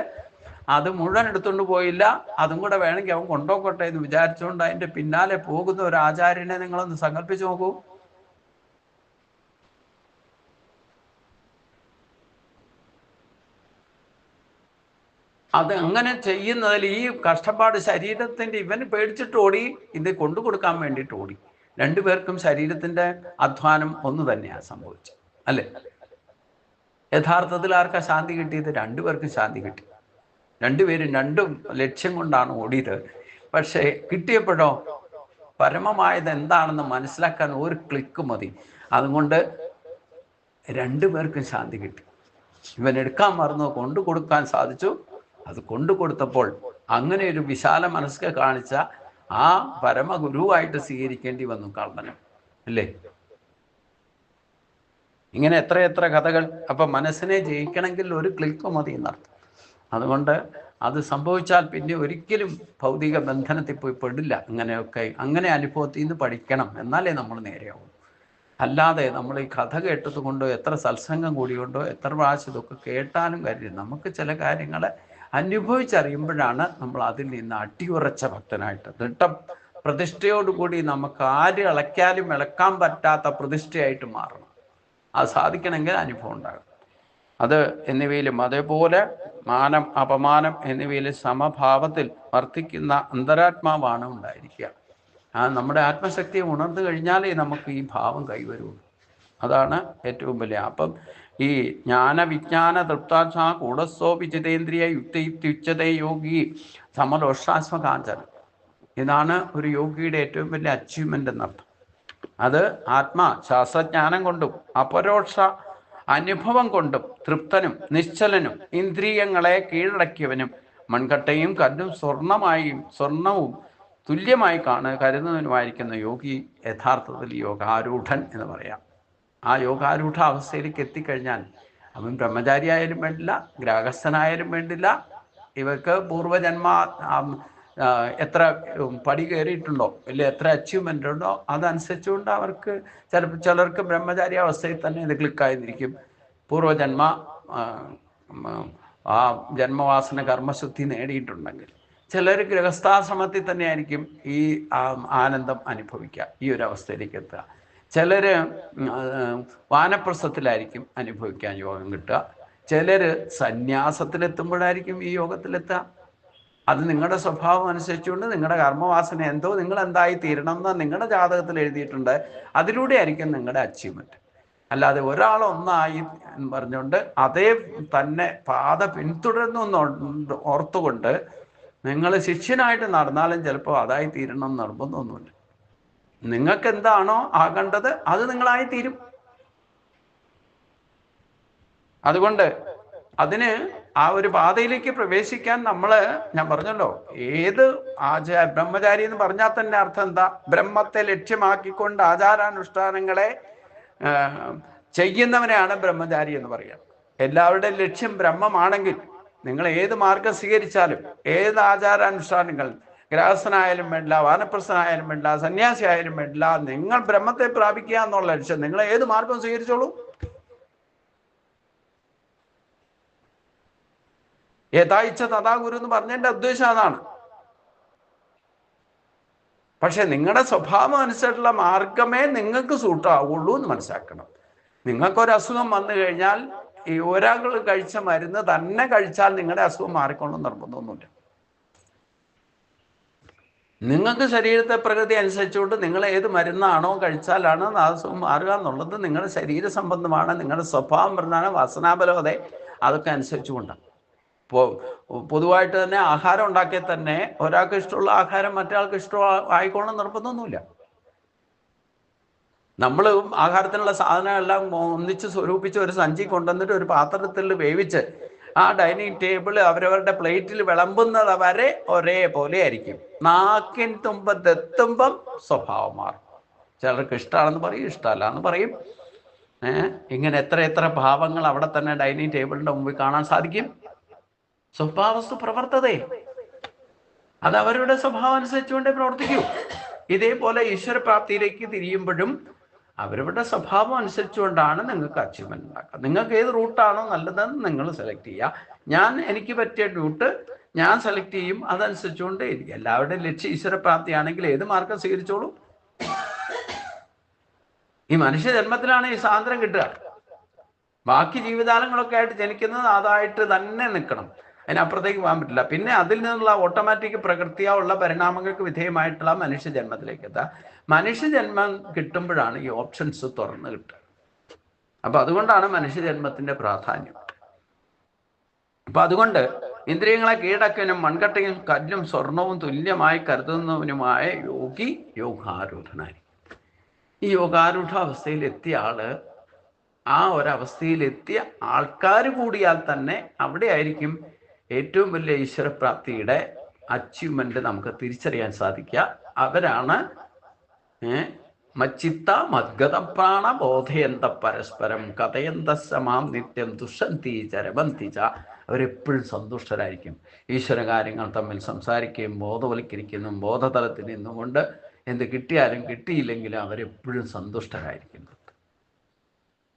അത് മുഴുവൻ എടുത്തുകൊണ്ട് പോയില്ല, അതും കൂടെ വേണമെങ്കിൽ അവൻ കൊണ്ടുപോകട്ടെ എന്ന് വിചാരിച്ചുകൊണ്ട് അതിൻ്റെ പിന്നാലെ പോകുന്ന ഒരു ആചാര്യനെ നിങ്ങളൊന്ന് സങ്കല്പിച്ച് നോക്കൂ. അത് അങ്ങനെ ചെയ്യുന്നതിൽ ഈ കഷ്ടപ്പാട് ശരീരത്തിൻ്റെ, ഇവന് പേടിച്ചിട്ട് ഓടി, ഇത് കൊണ്ടു കൊടുക്കാൻ വേണ്ടിയിട്ട് ഓടി. രണ്ടുപേർക്കും ശരീരത്തിൻ്റെ അധ്വാനം ഒന്ന് തന്നെയാണ് സംഭവിച്ചത്, അല്ലേ? യഥാർത്ഥത്തിൽ ആർക്കാ ശാന്തി കിട്ടിയത്? രണ്ടുപേർക്കും ശാന്തി കിട്ടി. രണ്ടുപേരും രണ്ടും ലക്ഷ്യം കൊണ്ടാണ് ഓടിയത്. പക്ഷേ കിട്ടിയപ്പോഴോ പരമമായത് എന്താണെന്ന് മനസ്സിലാക്കാൻ ഒരു ക്ലിക്ക് മതി. അതുകൊണ്ട് രണ്ടുപേർക്കും ശാന്തി കിട്ടി. ഇവൻ എടുക്കാൻ മറന്നു, കൊണ്ടു കൊടുക്കാൻ സാധിച്ചു. അത് കൊണ്ടു കൊടുത്തപ്പോൾ അങ്ങനെ ഒരു വിശാല മനസ്സ് കാണിച്ച ആ പരമഗുരുവായിട്ട് സ്വീകരിക്കേണ്ടി വന്നു കള്ളനും, അല്ലേ? ഇങ്ങനെ എത്രയെത്ര കഥകൾ. അപ്പം മനസ്സിനെ ജയിക്കണമെങ്കിൽ ഒരു ക്ലിക്ക് മതി എന്നർത്ഥം. അതുകൊണ്ട് അത് സംഭവിച്ചാൽ പിന്നെ ഒരിക്കലും ഭൗതിക ബന്ധനത്തിൽ പോയി പെടില്ല. അങ്ങനെയൊക്കെ അങ്ങനെ അനുഭവത്തിൽ നിന്ന് പഠിക്കണം, എന്നാലേ നമ്മൾ നേരെയാവും. അല്ലാതെ നമ്മൾ ഈ കഥ കേട്ടത് കൊണ്ടോ എത്ര സത്സംഗം കൂടിയുണ്ടോ എത്ര പ്രാവശ്യം ഇതൊക്കെ കേട്ടാലും കാര്യം, നമുക്ക് ചില കാര്യങ്ങൾ അനുഭവിച്ചറിയുമ്പോഴാണ് നമ്മൾ അതിൽ നിന്ന് അടിയുറച്ച ഭക്തനായിട്ട് പ്രതിഷ്ഠയോടുകൂടി നമുക്ക് ആര് ഇളക്കാലും ഇളക്കാൻ പറ്റാത്ത പ്രതിഷ്ഠയായിട്ട് മാറണം. അത് സാധിക്കണമെങ്കിൽ അനുഭവം ഉണ്ടാകും. അത് എന്നിവയിലും അതേപോലെ മാനം അപമാനം എന്നിവയിൽ സമഭാവത്തിൽ വർത്തിക്കുന്ന അന്തരാത്മാവാണ് ഉണ്ടായിരിക്കുക. നമ്മുടെ ആത്മശക്തിയെ ഉണർന്നു കഴിഞ്ഞാലേ നമുക്ക് ഈ ഭാവം കൈവരുള്ളൂ. അതാണ് ഏറ്റവും വലിയ. അപ്പം ഈ ജ്ഞാനവിജ്ഞാന തൃപ്താത്മാ കൂടസ്ഥോ വിജിതേന്ദ്രിയ യുക്തിയുച്ചതേ യോഗി സമലോഷ്ടാശ്മകാഞ്ചനം. ഇതാണ് ഒരു യോഗിയുടെ ഏറ്റവും വലിയ അച്ചീവ്മെൻ്റ് എന്നർത്ഥം. അത് ശാസ്ത്രജ്ഞാനം കൊണ്ടും അപരോക്ഷ അനുഭവം കൊണ്ടും തൃപ്തനും നിശ്ചലനും ഇന്ദ്രിയങ്ങളെ കീഴടക്കിയവനും മൺകട്ടയും കല്ലും സ്വർണവും തുല്യമായി കരുതുന്നതിനുമായിരിക്കുന്ന യോഗി യഥാർത്ഥത്തിൽ യോഗാരൂഢൻ എന്ന് പറയാം. ആ യോഗാരൂഢ അവസ്ഥയിലേക്ക് എത്തിക്കഴിഞ്ഞാൽ അവൻ ബ്രഹ്മചാരിയായാലും വേണ്ടില്ല, ഗ്രാഹസ്ഥനായാലും വേണ്ടില്ല, ഇവർക്ക് പൂർവ്വജന്മ എത്ര പടി കയറിയിട്ടുണ്ടോ, ഇല്ല എത്ര അച്ചീവ്മെൻ്റ് ഉണ്ടോ അതനുസരിച്ചുകൊണ്ട് അവർക്ക് ചിലർക്ക് ബ്രഹ്മചാരി അവസ്ഥയിൽ തന്നെ ഇത് ക്ലിക്കായിരിക്കും. പൂർവ്വജന്മ ആ ജന്മവാസന കർമ്മശുദ്ധി നേടിയിട്ടുണ്ടെങ്കിൽ ചിലർ ഗൃഹസ്ഥാശ്രമത്തിൽ തന്നെ ആയിരിക്കും ഈ ആനന്ദം അനുഭവിക്കുക, ഈ ഒരു അവസ്ഥയിലേക്ക് എത്തുക. ചിലർ വാനപ്രസ്ഥത്തിലായിരിക്കും അനുഭവിക്കാൻ യോഗം കിട്ടുക. ചിലർ സന്യാസത്തിലെത്തുമ്പോഴായിരിക്കും ഈ യോഗത്തിലെത്തുക. അത് നിങ്ങളുടെ സ്വഭാവം അനുസരിച്ചുകൊണ്ട് നിങ്ങളുടെ കർമ്മവാസന എന്തോ നിങ്ങൾ എന്തായി തീരണം എന്ന് നിങ്ങളുടെ ജാതകത്തിൽ എഴുതിയിട്ടുണ്ട്. അതിലൂടെ ആയിരിക്കും നിങ്ങളുടെ അച്ചീവ്മെൻറ്റ്. അല്ലാതെ ഒരാളൊന്നായി എന്ന് പറഞ്ഞുകൊണ്ട് അതേ തന്നെ പാത പിന്തുടരുന്നു ഓർത്തുകൊണ്ട് നിങ്ങൾ ശിഷ്യനായിട്ട് നടന്നാലും ചിലപ്പോൾ അതായി തീരണം എന്ന് നിർബന്ധമൊന്നുമില്ല. നിങ്ങൾക്ക് എന്താണോ ആകേണ്ടത് അത് നിങ്ങളായി തീരും. അതുകൊണ്ട് അതിന് ആ ഒരു പാതയിലേക്ക് പ്രവേശിക്കാൻ ഞാൻ പറഞ്ഞല്ലോ, ഏത് ബ്രഹ്മചാരി എന്ന് പറഞ്ഞാൽ തന്നെ അർത്ഥം എന്താ? ബ്രഹ്മത്തെ ലക്ഷ്യമാക്കിക്കൊണ്ട് ആചാരാനുഷ്ഠാനങ്ങളെ ചെയ്യുന്നവനെയാണ് ബ്രഹ്മചാരി എന്ന് പറയുക. എല്ലാവരുടെയും ലക്ഷ്യം ബ്രഹ്മമാണെങ്കിൽ നിങ്ങൾ ഏത് മാർഗം സ്വീകരിച്ചാലും, ഏത് ആചാരാനുഷ്ഠാനങ്ങൾ, ഗ്രഹസ്ഥനായാലും വേണ്ടില്ല, വാനപ്രസ്ഥനായാലും വേണ്ടില്ല, സന്യാസി ആയാലും വേണ്ടില്ല, നിങ്ങൾ ബ്രഹ്മത്തെ പ്രാപിക്കുക എന്നുള്ള ലക്ഷ്യം, നിങ്ങൾ ഏത് മാർഗം സ്വീകരിച്ചോളൂ. യഥായിച്ച തഥാ ഗുരു എന്ന് പറഞ്ഞതിൻ്റെ ഉദ്ദേശം അതാണ്. പക്ഷെ നിങ്ങളുടെ സ്വഭാവം അനുസരിച്ചുള്ള മാർഗമേ നിങ്ങൾക്ക് സൂട്ടാവുള്ളൂ എന്ന് മനസ്സിലാക്കണം. നിങ്ങൾക്കൊരസുഖം വന്നു കഴിഞ്ഞാൽ ഈ ഒരാൾ കഴിച്ച മരുന്ന് തന്നെ കഴിച്ചാൽ നിങ്ങളുടെ അസുഖം മാറിക്കൊള്ളും നിർബന്ധമൊന്നുമില്ല. നിങ്ങൾക്ക് ശരീരത്തെ പ്രകൃതി അനുസരിച്ചുകൊണ്ട് നിങ്ങൾ ഏത് മരുന്നാണോ കഴിച്ചാലാണ് അസുഖം മാറുക എന്നുള്ളത് നിങ്ങളുടെ ശരീര സംബന്ധമാണ്. നിങ്ങളുടെ സ്വഭാവം പ്രധാന വാസനാബലോതെ അതൊക്കെ അനുസരിച്ചുകൊണ്ടാണ്. പൊതുവായിട്ട് തന്നെ ആഹാരം ഉണ്ടാക്കിയാൽ തന്നെ ഒരാൾക്ക് ഇഷ്ടമുള്ള ആഹാരം മറ്റൊരാൾക്ക് ഇഷ്ടമായിക്കോണം നിർബന്ധമൊന്നുമില്ല. നമ്മൾ ആഹാരത്തിനുള്ള സാധനമെല്ലാം ഒന്നിച്ച് സ്വരൂപിച്ച് ഒരു സഞ്ചി കൊണ്ടുവന്നിട്ട് ഒരു പാത്രത്തിൽ വേവിച്ച് ആ ഡൈനിങ് ടേബിൾ അവരവരുടെ പ്ലേറ്റിൽ വിളമ്പുന്നത് വരെ ഒരേപോലെ ആയിരിക്കും. നാക്കിൻ തുമ്പത്തെത്തുമ്പം സ്വഭാവം മാറും. ചിലർക്ക് ഇഷ്ടമാണെന്ന് പറയും, ഇഷ്ടമല്ല എന്ന് പറയും. ഇങ്ങനെ എത്ര ഭാവങ്ങൾ അവിടെ തന്നെ ഡൈനിങ് ടേബിളിൻ്റെ മുമ്പിൽ കാണാൻ സാധിക്കും. സ്വഭാവസ്തു പ്രവർത്തതേ, അത് അവരുടെ സ്വഭാവം അനുസരിച്ചുകൊണ്ടേ പ്രവർത്തിക്കൂ. ഇതേപോലെ ഈശ്വരപ്രാപ്തിയിലേക്ക് തിരിയുമ്പോഴും അവരവരുടെ സ്വഭാവം അനുസരിച്ചുകൊണ്ടാണ് നിങ്ങൾക്ക് അച്ചീവ്മെന്റ് ഉണ്ടാക്കുക. നിങ്ങൾക്ക് ഏത് റൂട്ടാണോ നല്ലതെന്ന് നിങ്ങൾ സെലക്ട് ചെയ്യുക. എനിക്ക് പറ്റിയ റൂട്ട് ഞാൻ സെലക്ട് ചെയ്യും. അതനുസരിച്ചുകൊണ്ട് എല്ലാവരുടെയും ലക്ഷ്യം ഈശ്വരപ്രാപ്തിയാണെങ്കിൽ ഏത് മാർഗം സ്വീകരിച്ചോളൂ. ഈ മനുഷ്യ ജന്മത്തിലാണ് ഈ സ്വാതന്ത്ര്യം കിട്ടുക. ബാക്കി ജീവിതാലങ്ങളൊക്കെ ആയിട്ട് ജനിക്കുന്നത് അതായിട്ട് തന്നെ നിൽക്കണം, അതിനപ്പുറത്തേക്ക് പോകാൻ പറ്റില്ല. പിന്നെ അതിൽ നിന്നുള്ള ഓട്ടോമാറ്റിക് പ്രകൃതിയുള്ള പരിണാമങ്ങൾക്ക് വിധേയമായിട്ടുള്ള മനുഷ്യജന്മത്തിലേക്ക് എത്താം. മനുഷ്യജന്മം കിട്ടുമ്പോഴാണ് ഈ ഓപ്ഷൻസ് തുറന്നു കിട്ടുക. അപ്പൊ അതുകൊണ്ടാണ് മനുഷ്യജന്മത്തിന്റെ പ്രാധാന്യം. അപ്പൊ അതുകൊണ്ട് ഇന്ദ്രിയങ്ങളെ കീഴടക്കനും മൺകട്ടയും കല്ലും സ്വർണവും തുല്യമായി കരുതുന്നവനുമായ യോഗി യോഗാരൂഢനായി. ഈ യോഗാരൂഢ അവസ്ഥയിൽ എത്തിയ ആള് ആ ഒരവസ്ഥയിലെത്തിയ ആൾക്കാർ കൂടിയാൽ തന്നെ അവിടെ ആയിരിക്കും ഏറ്റവും വലിയ ഈശ്വരപ്രാപ്തിയുടെ അച്ചീവ്മെന്റ് നമുക്ക് തിരിച്ചറിയാൻ സാധിക്കുക. അവരാണ് മച്ചിത്ത മദ്ഗത പ്രാണ ബോധയന്ത പരസ്പരം കഥയന്ത സമാം നിത്യം ദുഷന്തി ചരവന്തി ച. അവരെപ്പോഴും സന്തുഷ്ടരായിരിക്കും. ഈശ്വര കാര്യങ്ങൾ തമ്മിൽ സംസാരിക്കുകയും ബോധവൽക്കരിക്കുന്നു. ബോധതലത്തിൽ നിന്നുകൊണ്ട് എന്ത് കിട്ടിയാലും കിട്ടിയില്ലെങ്കിലും അവരെപ്പോഴും സന്തുഷ്ടരായിരിക്കുന്നു.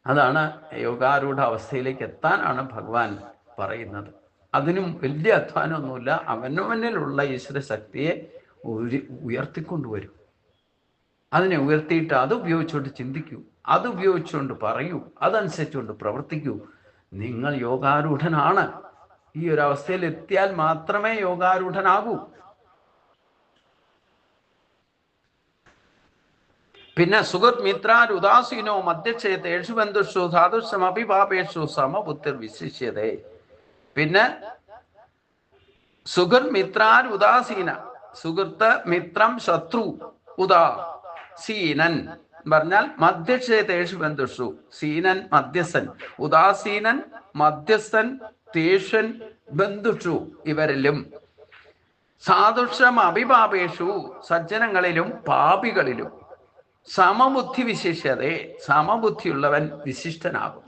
അതാണ് യോഗാരൂഢ അവസ്ഥയിലേക്ക് എത്താനാണ് ഭഗവാൻ പറയുന്നത്. അതിനും വലിയ അധ്വാനമൊന്നുമില്ല. അവനവനിലുള്ള ഈശ്വര ശക്തിയെ ഉയർത്തിക്കൊണ്ടുവരും. അതിനെ ഉയർത്തിയിട്ട് അത് ഉപയോഗിച്ചുകൊണ്ട് ചിന്തിക്കൂ, അത് ഉപയോഗിച്ചുകൊണ്ട് പറയൂ, അതനുസരിച്ചുകൊണ്ട് പ്രവർത്തിക്കൂ. നിങ്ങൾ യോഗാരൂഢനാണ്. ഈ ഒരു അവസ്ഥയിൽ എത്തിയാൽ മാത്രമേ യോഗാരൂഢനാകൂ. പിന്നെ സുഹൃത് മിത്രാർ ഉദാസീനോ മധ്യക്ഷേതേഷു ബന്ധുഷു സാധുഷമഭിപാപേഷു സമബുദ്ധിർ വിശിഷ്യതേ. പിന്നെ സുഹൃത് മിത്രാർ ഉദാസീന, സുഹൃത്ത് മിത്രം ശത്രു ഉദാസീനൻ പറഞ്ഞാൽ മധ്യക്ഷേതേഷു ബന്ധുഷു. സീനൻ മധ്യസ്ഥൻ, ഉദാസീനൻ മധ്യസ്ഥൻ, തേഷൻ ബന്ധുഷു ഇവരിലും, സാധുഷം അഭിപാപേഷു സജ്ജനങ്ങളിലും പാപികളിലും, സമബുദ്ധി വിശിഷ്യതേ സമബുദ്ധിയുള്ളവൻ വിശിഷ്ടനാകും.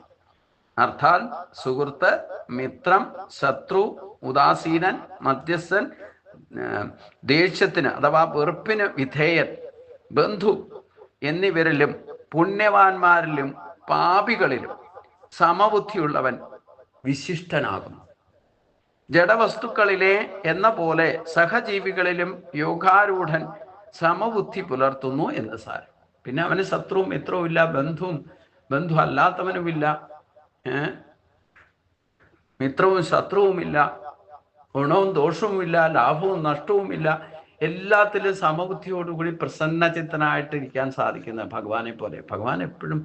അർത്ഥാൽ സുഹൃത്ത്, മിത്രം, ശത്രു, ഉദാസീനൻ, മധ്യസ്ഥൻ, ദേഷ്യത്തിന് അഥവാ വെറുപ്പിന് വിധേയൻ, ബന്ധു എന്നിവരിലും പുണ്യവാന്മാരിലും പാപികളിലും സമബുദ്ധിയുള്ളവൻ വിശിഷ്ടനാകും. ജഡവസ്തുക്കളിലെ എന്ന പോലെ സഹജീവികളിലും യോഗാരൂഢൻ സമബുദ്ധി പുലർത്തുന്നു എന്ന് സാരം. പിന്നെ അവന് ശത്രുവും മിത്രവും ഇല്ല, ബന്ധു അല്ലാത്തവനുമില്ല, മിത്രവും ശത്രുവുമില്ല, ഗുണവും ദോഷവുമില്ല, ലാഭവും നഷ്ടവുമില്ല. എല്ലാത്തിലും സമബുദ്ധിയോടുകൂടി പ്രസന്നചിത്തനായിട്ടിരിക്കാൻ സാധിക്കുന്ന ഭഗവാനെ പോലെ. ഭഗവാൻ എപ്പോഴും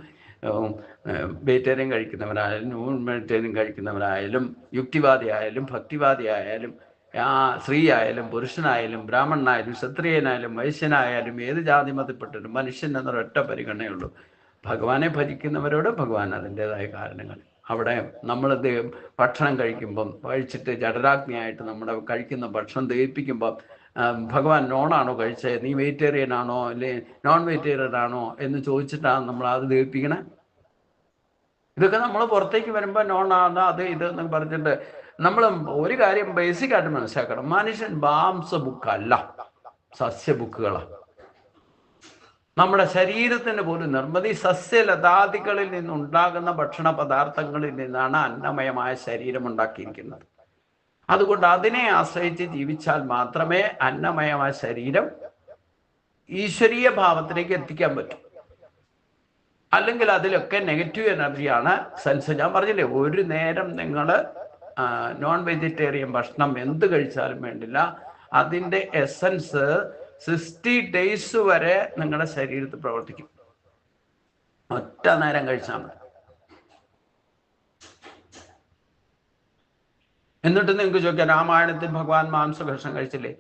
വെജിറ്റേറിയൻ കഴിക്കുന്നവരായാലും നോൺ വെജിറ്റേറിയൻ കഴിക്കുന്നവരായാലും യുക്തിവാദിയായാലും ഭക്തിവാദിയായാലും സ്ത്രീ ആയാലും പുരുഷനായാലും ബ്രാഹ്മണനായാലും ക്ഷത്രിയനായാലും വൈശ്യനായാലും ഏത് ജാതി മതപ്പെട്ടിട്ടും മനുഷ്യൻ എന്നൊരൊറ്റ പരിഗണനയുള്ളൂ. ഭഗവാനെ ഭജിക്കുന്നവരോട് ഭഗവാൻ അതിൻ്റെതായ കാരണങ്ങൾ. അവിടെ നമ്മളിത് ഭക്ഷണം കഴിച്ചിട്ട് ജഠരാഗ്നിയായിട്ട് നമ്മുടെ കഴിക്കുന്ന ഭക്ഷണം ദഹിപ്പിക്കുമ്പോൾ ഭഗവാൻ നോണാണോ കഴിച്ചത്, നീ വെജിറ്റേറിയൻ ആണോ അല്ലെ നോൺ വെജിറ്റേറിയൻ ആണോ എന്ന് ചോദിച്ചിട്ടാണ് നമ്മൾ അത് ദഹിപ്പിക്കണേ. ഇതൊക്കെ നമ്മൾ പുറത്തേക്ക് വരുമ്പോൾ നോണാണ് അത് ഇത് എന്നൊക്കെ പറഞ്ഞിട്ട് നമ്മൾ ഒരു കാര്യം ബേസിക്കായിട്ട് മനസ്സിലാക്കണം. മനുഷ്യൻ മാംസ ബുക്കല്ല, സസ്യ ബുക്കുകളാണ്. നമ്മുടെ ശരീരത്തിന് പോലും നിർമ്മിതി സസ്യലതാദികളിൽ നിന്നുണ്ടാകുന്ന ഭക്ഷണ പദാർത്ഥങ്ങളിൽ നിന്നാണ് അന്നമയമായ ശരീരം ഉണ്ടാക്കിയിരിക്കുന്നത്. അതുകൊണ്ട് അതിനെ ആശ്രയിച്ച് ജീവിച്ചാൽ മാത്രമേ അന്നമയമായ ശരീരം ഈശ്വരീയ ഭാവത്തിലേക്ക് എത്തിക്കാൻ പറ്റും. അല്ലെങ്കിൽ അതിലൊക്കെ നെഗറ്റീവ് എനർജിയാണ് സെൻസ്. ഞാൻ പറഞ്ഞില്ലേ, ഒരു നേരം നിങ്ങൾ നോൺ വെജിറ്റേറിയൻ ഭക്ഷണം എന്ത് കഴിച്ചാലും വേണ്ടില്ല, അതിൻ്റെ എസൻസ് 60 days വരെ നിങ്ങളുടെ ശരീരത്തിൽ പ്രവർത്തിക്കും. ഒറ്റ നേരം കഴിച്ചാൽ മതി. എന്നിട്ട് നിങ്ങൾക്ക് ചോദിക്കാം, രാമായണത്തിൽ ഭഗവാൻ മാംസഭക്ഷണം കഴിച്ചില്ലേ?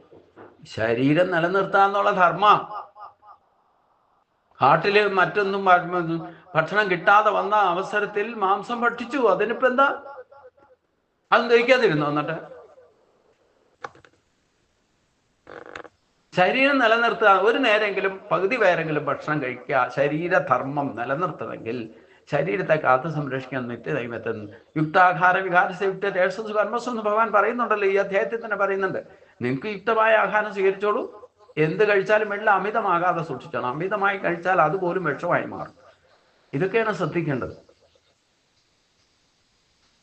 ശരീരം നിലനിർത്താന്നുള്ള ധർമ്മ. കാട്ടില് മറ്റൊന്നും ഭക്ഷണം കിട്ടാതെ വന്ന അവസരത്തിൽ മാംസം ഭക്ഷിച്ചു. അതിനിപ്പോ എന്താ? അതും ദഹിക്കാതിരുന്നു. എന്നിട്ട് ശരീരം നിലനിർത്തുക, ഒരു നേരെങ്കിലും പകുതി പേരെങ്കിലും ഭക്ഷണം കഴിക്കുക. ശരീരധർമ്മം നിലനിർത്തണമെങ്കിൽ ശരീരത്തെ കാത്തു സംരക്ഷിക്കാൻ നിത്യദൈവത്തിൽ യുക്താഹാര വിഹാരത്തെ യുക്ത രേഷസ് കർമ്മസ് എന്ന് ഭഗവാൻ പറയുന്നുണ്ടല്ലോ. ഈ അധ്യായത്തിൽ തന്നെ പറയുന്നുണ്ട്, നിങ്ങൾക്ക് യുക്തമായ ആഹാരം സ്വീകരിച്ചോളൂ, എന്ത് കഴിച്ചാലും വെള്ളം അമിതമാകാതെ സൂക്ഷിച്ചോണം. അമിതമായി കഴിച്ചാൽ അതുപോലും വിഷമായി മാറും. ഇതൊക്കെയാണ് ശ്രദ്ധിക്കേണ്ടത്.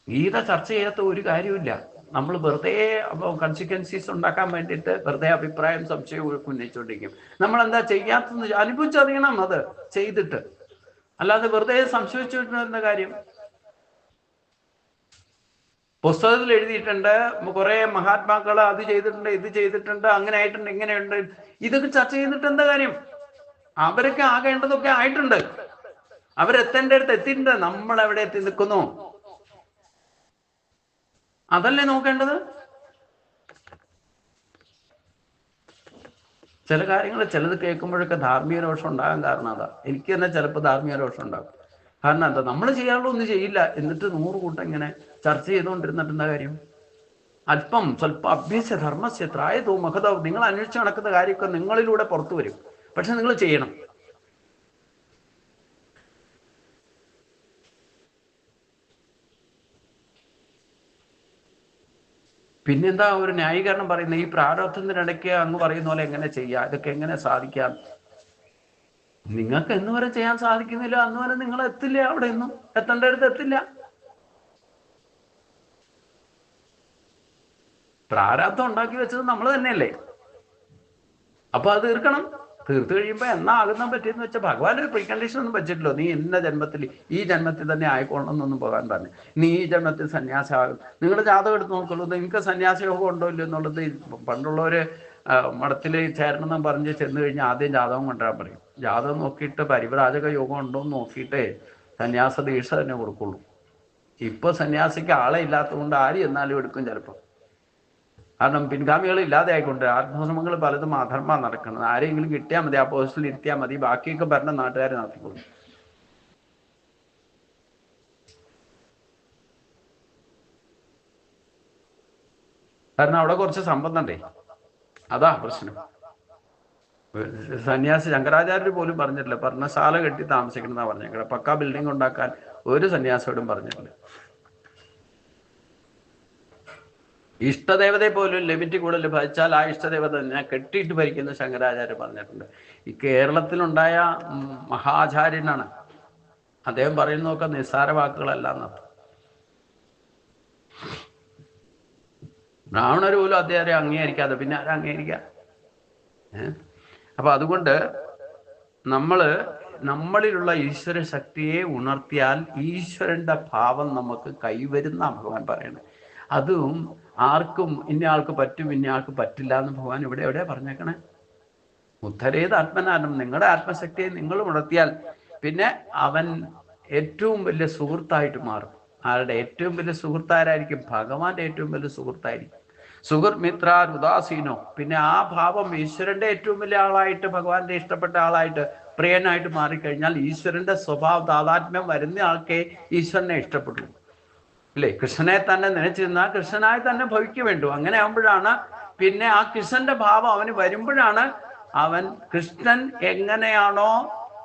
ഗീത ചർച്ച ചെയ്യാത്ത ഒരു കാര്യമില്ല. നമ്മൾ വെറുതെ കൺസിക്വൻസീസ് ഉണ്ടാക്കാൻ വേണ്ടിയിട്ട് വെറുതെ അഭിപ്രായം സംശയം ഉന്നയിച്ചുകൊണ്ടിരിക്കും. നമ്മൾ എന്താ ചെയ്യാത്തത് അനുഭവിച്ചറിയണം, അത് ചെയ്തിട്ട്. അല്ലാതെ വെറുതെ സംശയിച്ചിരുന്ന കാര്യം. പുസ്തകത്തിൽ എഴുതിയിട്ടുണ്ട്, കുറെ മഹാത്മാക്കൾ അത് ചെയ്തിട്ടുണ്ട്, ഇത് ചെയ്തിട്ടുണ്ട്, അങ്ങനെ ആയിട്ടുണ്ട്, ഇങ്ങനെയുണ്ട്. ഇതൊക്കെ ചർച്ച ചെയ്തിട്ട് എന്താ കാര്യം? അവരൊക്കെ ആകേണ്ടതൊക്കെ ആയിട്ടുണ്ട്, അവരെത്തേണ്ട അടുത്ത് എത്തിയിട്ടുണ്ട്. നമ്മൾ എവിടെ എത്തി നിൽക്കുന്നു? അതല്ലേ നോക്കേണ്ടത്. ചില കാര്യങ്ങൾ ചിലത് കേൾക്കുമ്പോഴൊക്കെ ധാർമ്മിക രോഷം ഉണ്ടാകാൻ കാരണം അതാ. എനിക്ക് തന്നെ ചിലപ്പോൾ ധാർമ്മിക രോഷം ഉണ്ടാകും. കാരണം എന്താ, നമ്മൾ ചെയ്യാനുള്ള ഒന്നും ചെയ്യില്ല, എന്നിട്ട് 100 കൂട്ടം ഇങ്ങനെ ചർച്ച ചെയ്തുകൊണ്ടിരുന്നിട്ട് എന്താ കാര്യം? അല്പം സ്വല്പം അഭ്യസ്യ ധർമ്മസ്യ ത്രായതോ മഹതോ. നിങ്ങൾ അന്വേഷിച്ച് നടക്കുന്ന കാര്യമൊക്കെ നിങ്ങളിലൂടെ പുറത്തു വരും, പക്ഷെ നിങ്ങൾ ചെയ്യണം. പിന്നെന്താ ഒരു ന്യായീകരണം പറയുന്നത്? ഈ പ്രാരബ്ധത്തിനിടയ്ക്ക് അങ്ങ് പറയുന്ന പോലെ എങ്ങനെ ചെയ്യാം, ഇതൊക്കെ എങ്ങനെ സാധിക്കാം? നിങ്ങൾക്ക് എന്ന് വരെ ചെയ്യാൻ സാധിക്കുന്നില്ല, അന്ന് വരെ നിങ്ങൾ എത്തില്ല, അവിടെ ഒന്നും എത്തേണ്ടടുത്ത് എത്തില്ല. പ്രാരാബ്ധം ഉണ്ടാക്കി വെച്ചത് നമ്മൾ തന്നെയല്ലേ. അപ്പൊ അത് തീർക്കണം. തീർത്തു കഴിയുമ്പോ എന്നാ ആകുന്ന പറ്റിയെന്ന് വെച്ചാൽ ഭഗവാൻ ഒരു പ്രീ കണ്ടീഷൻ ഒന്നും വെച്ചിട്ടില്ലോ. നീ ഇന്ന ജന്മത്തിൽ ഈ ജന്മത്തിൽ തന്നെ ആയിക്കോളണം എന്നൊന്നും പോകാൻ പറഞ്ഞു. നീ ഈ ജന്മത്തിൽ സന്യാസമാകും. നിങ്ങളുടെ ജാതകം എടുത്ത് നോക്കുള്ളൂ, നിങ്ങൾക്ക് സന്യാസയോഗം ഉണ്ടോ ഇല്ലയോ എന്നുള്ളത്. പണ്ടുള്ളവര് മഠത്തിൽ ചേരണമെന്ന് പറഞ്ഞ് ചെന്ന് കഴിഞ്ഞാൽ ആദ്യം ജാതകം കൊണ്ടുവരാൻ പറയും. ജാതകം നോക്കിയിട്ട് പരിവ്രാജക യോഗം ഉണ്ടോ എന്ന് നോക്കിയിട്ടേ സന്യാസ ദീക്ഷ തന്നെ കൊടുക്കുള്ളൂ. ഇപ്പൊ സന്യാസിക്ക് ആളെ ഇല്ലാത്തതുകൊണ്ട് ആര് എന്നാലും എടുക്കും ചിലപ്പോൾ. കാരണം പിൻഗാമികൾ ഇല്ലാതെ ആയിക്കൊണ്ട് ആത്മശ്രമങ്ങൾ പലതും അധർമ്മ നടക്കുന്നത്. ആരെങ്കിലും കിട്ടിയാൽ മതി, ആ പോസ്റ്റിൽ ഇരുത്തിയാൽ മതി, ബാക്കിയൊക്കെ ഭരണം നാട്ടുകാർ നടത്തിക്കൊള്ളു. കാരണം അവിടെ കുറച്ച് സമ്പത്തുണ്ടേ, അതാ പ്രശ്നം. സന്യാസി ശങ്കരാചാര്യർ പോലും പറഞ്ഞിട്ടില്ല പർണശാല കെട്ടി താമസിക്കണം എന്നാ പറഞ്ഞേക്കണ. പക്കാ ബിൽഡിംഗ് ഉണ്ടാക്കാൻ ഒരു സന്യാസിയോടും പറഞ്ഞിട്ടില്ല. ഇഷ്ടദേവതയെ പോലും ലിമിറ്റ് കൂടുതൽ ഭരിച്ചാൽ ആ ഇഷ്ടദേവത തന്നെ കെട്ടിയിട്ട് ഭരിക്കുന്ന ശങ്കരാചാര്യ പറഞ്ഞിട്ടുണ്ട്. ഈ കേരളത്തിലുണ്ടായ മഹാചാര്യനാണ് അദ്ദേഹം. പറയുന്നതൊക്കെ നിസ്സാര വാക്കുകളല്ല എന്നർത്ഥം. ബ്രാഹ്മണർ പോലും അദ്ദേഹത്തെ അംഗീകരിക്കാതെ പിന്നെ ആരും അംഗീകരിക്കാം? അപ്പൊ അതുകൊണ്ട് നമ്മളിലുള്ള ഈശ്വര ശക്തിയെ ഉണർത്തിയാൽ ഈശ്വരന്റെ ഭാവം നമുക്ക് കൈവരുന്ന ഭഗവാൻ പറയണേ. അതും ആർക്കും ഇന്നയാൾക്ക് പറ്റും ഇന്നയാൾക്ക് പറ്റില്ല എന്ന് ഭഗവാൻ എവിടെയാ പറഞ്ഞേക്കണേ? ഉദ്ധരേത് ആത്മനാനം. നിങ്ങളുടെ ആത്മശക്തിയെ നിങ്ങൾ ഉണർത്തിയാൽ പിന്നെ അവൻ ഏറ്റവും വലിയ സുഹൃത്തായിട്ട് മാറും. ആരുടെ ഏറ്റവും വലിയ സുഹൃത്താരായിരിക്കും? ഭഗവാന്റെ ഏറ്റവും വലിയ സുഹൃത്തായിരിക്കും. സുഹൃത് മിത്രാർ ഉദാസീനോ. പിന്നെ ആ ഭാവം ഈശ്വരന്റെ ഏറ്റവും വലിയ ആളായിട്ട്, ഭഗവാന്റെ ഇഷ്ടപ്പെട്ട ആളായിട്ട്, പ്രിയനായിട്ട് മാറിക്കഴിഞ്ഞാൽ ഈശ്വരന്റെ സ്വഭാവ താതാത്മ്യം വരുന്ന ആൾക്കേ ഈശ്വരനെ ഇഷ്ടപ്പെടുള്ളൂ. അല്ലേ? കൃഷ്ണനെ തന്നെ നനച്ചിരുന്നാൽ കൃഷ്ണനായി തന്നെ ഭവിക്കു വേണ്ടു. അങ്ങനെ ആകുമ്പോഴാണ് പിന്നെ ആ കൃഷ്ണന്റെ ഭാവം അവന് വരുമ്പോഴാണ് അവൻ കൃഷ്ണൻ എങ്ങനെയാണോ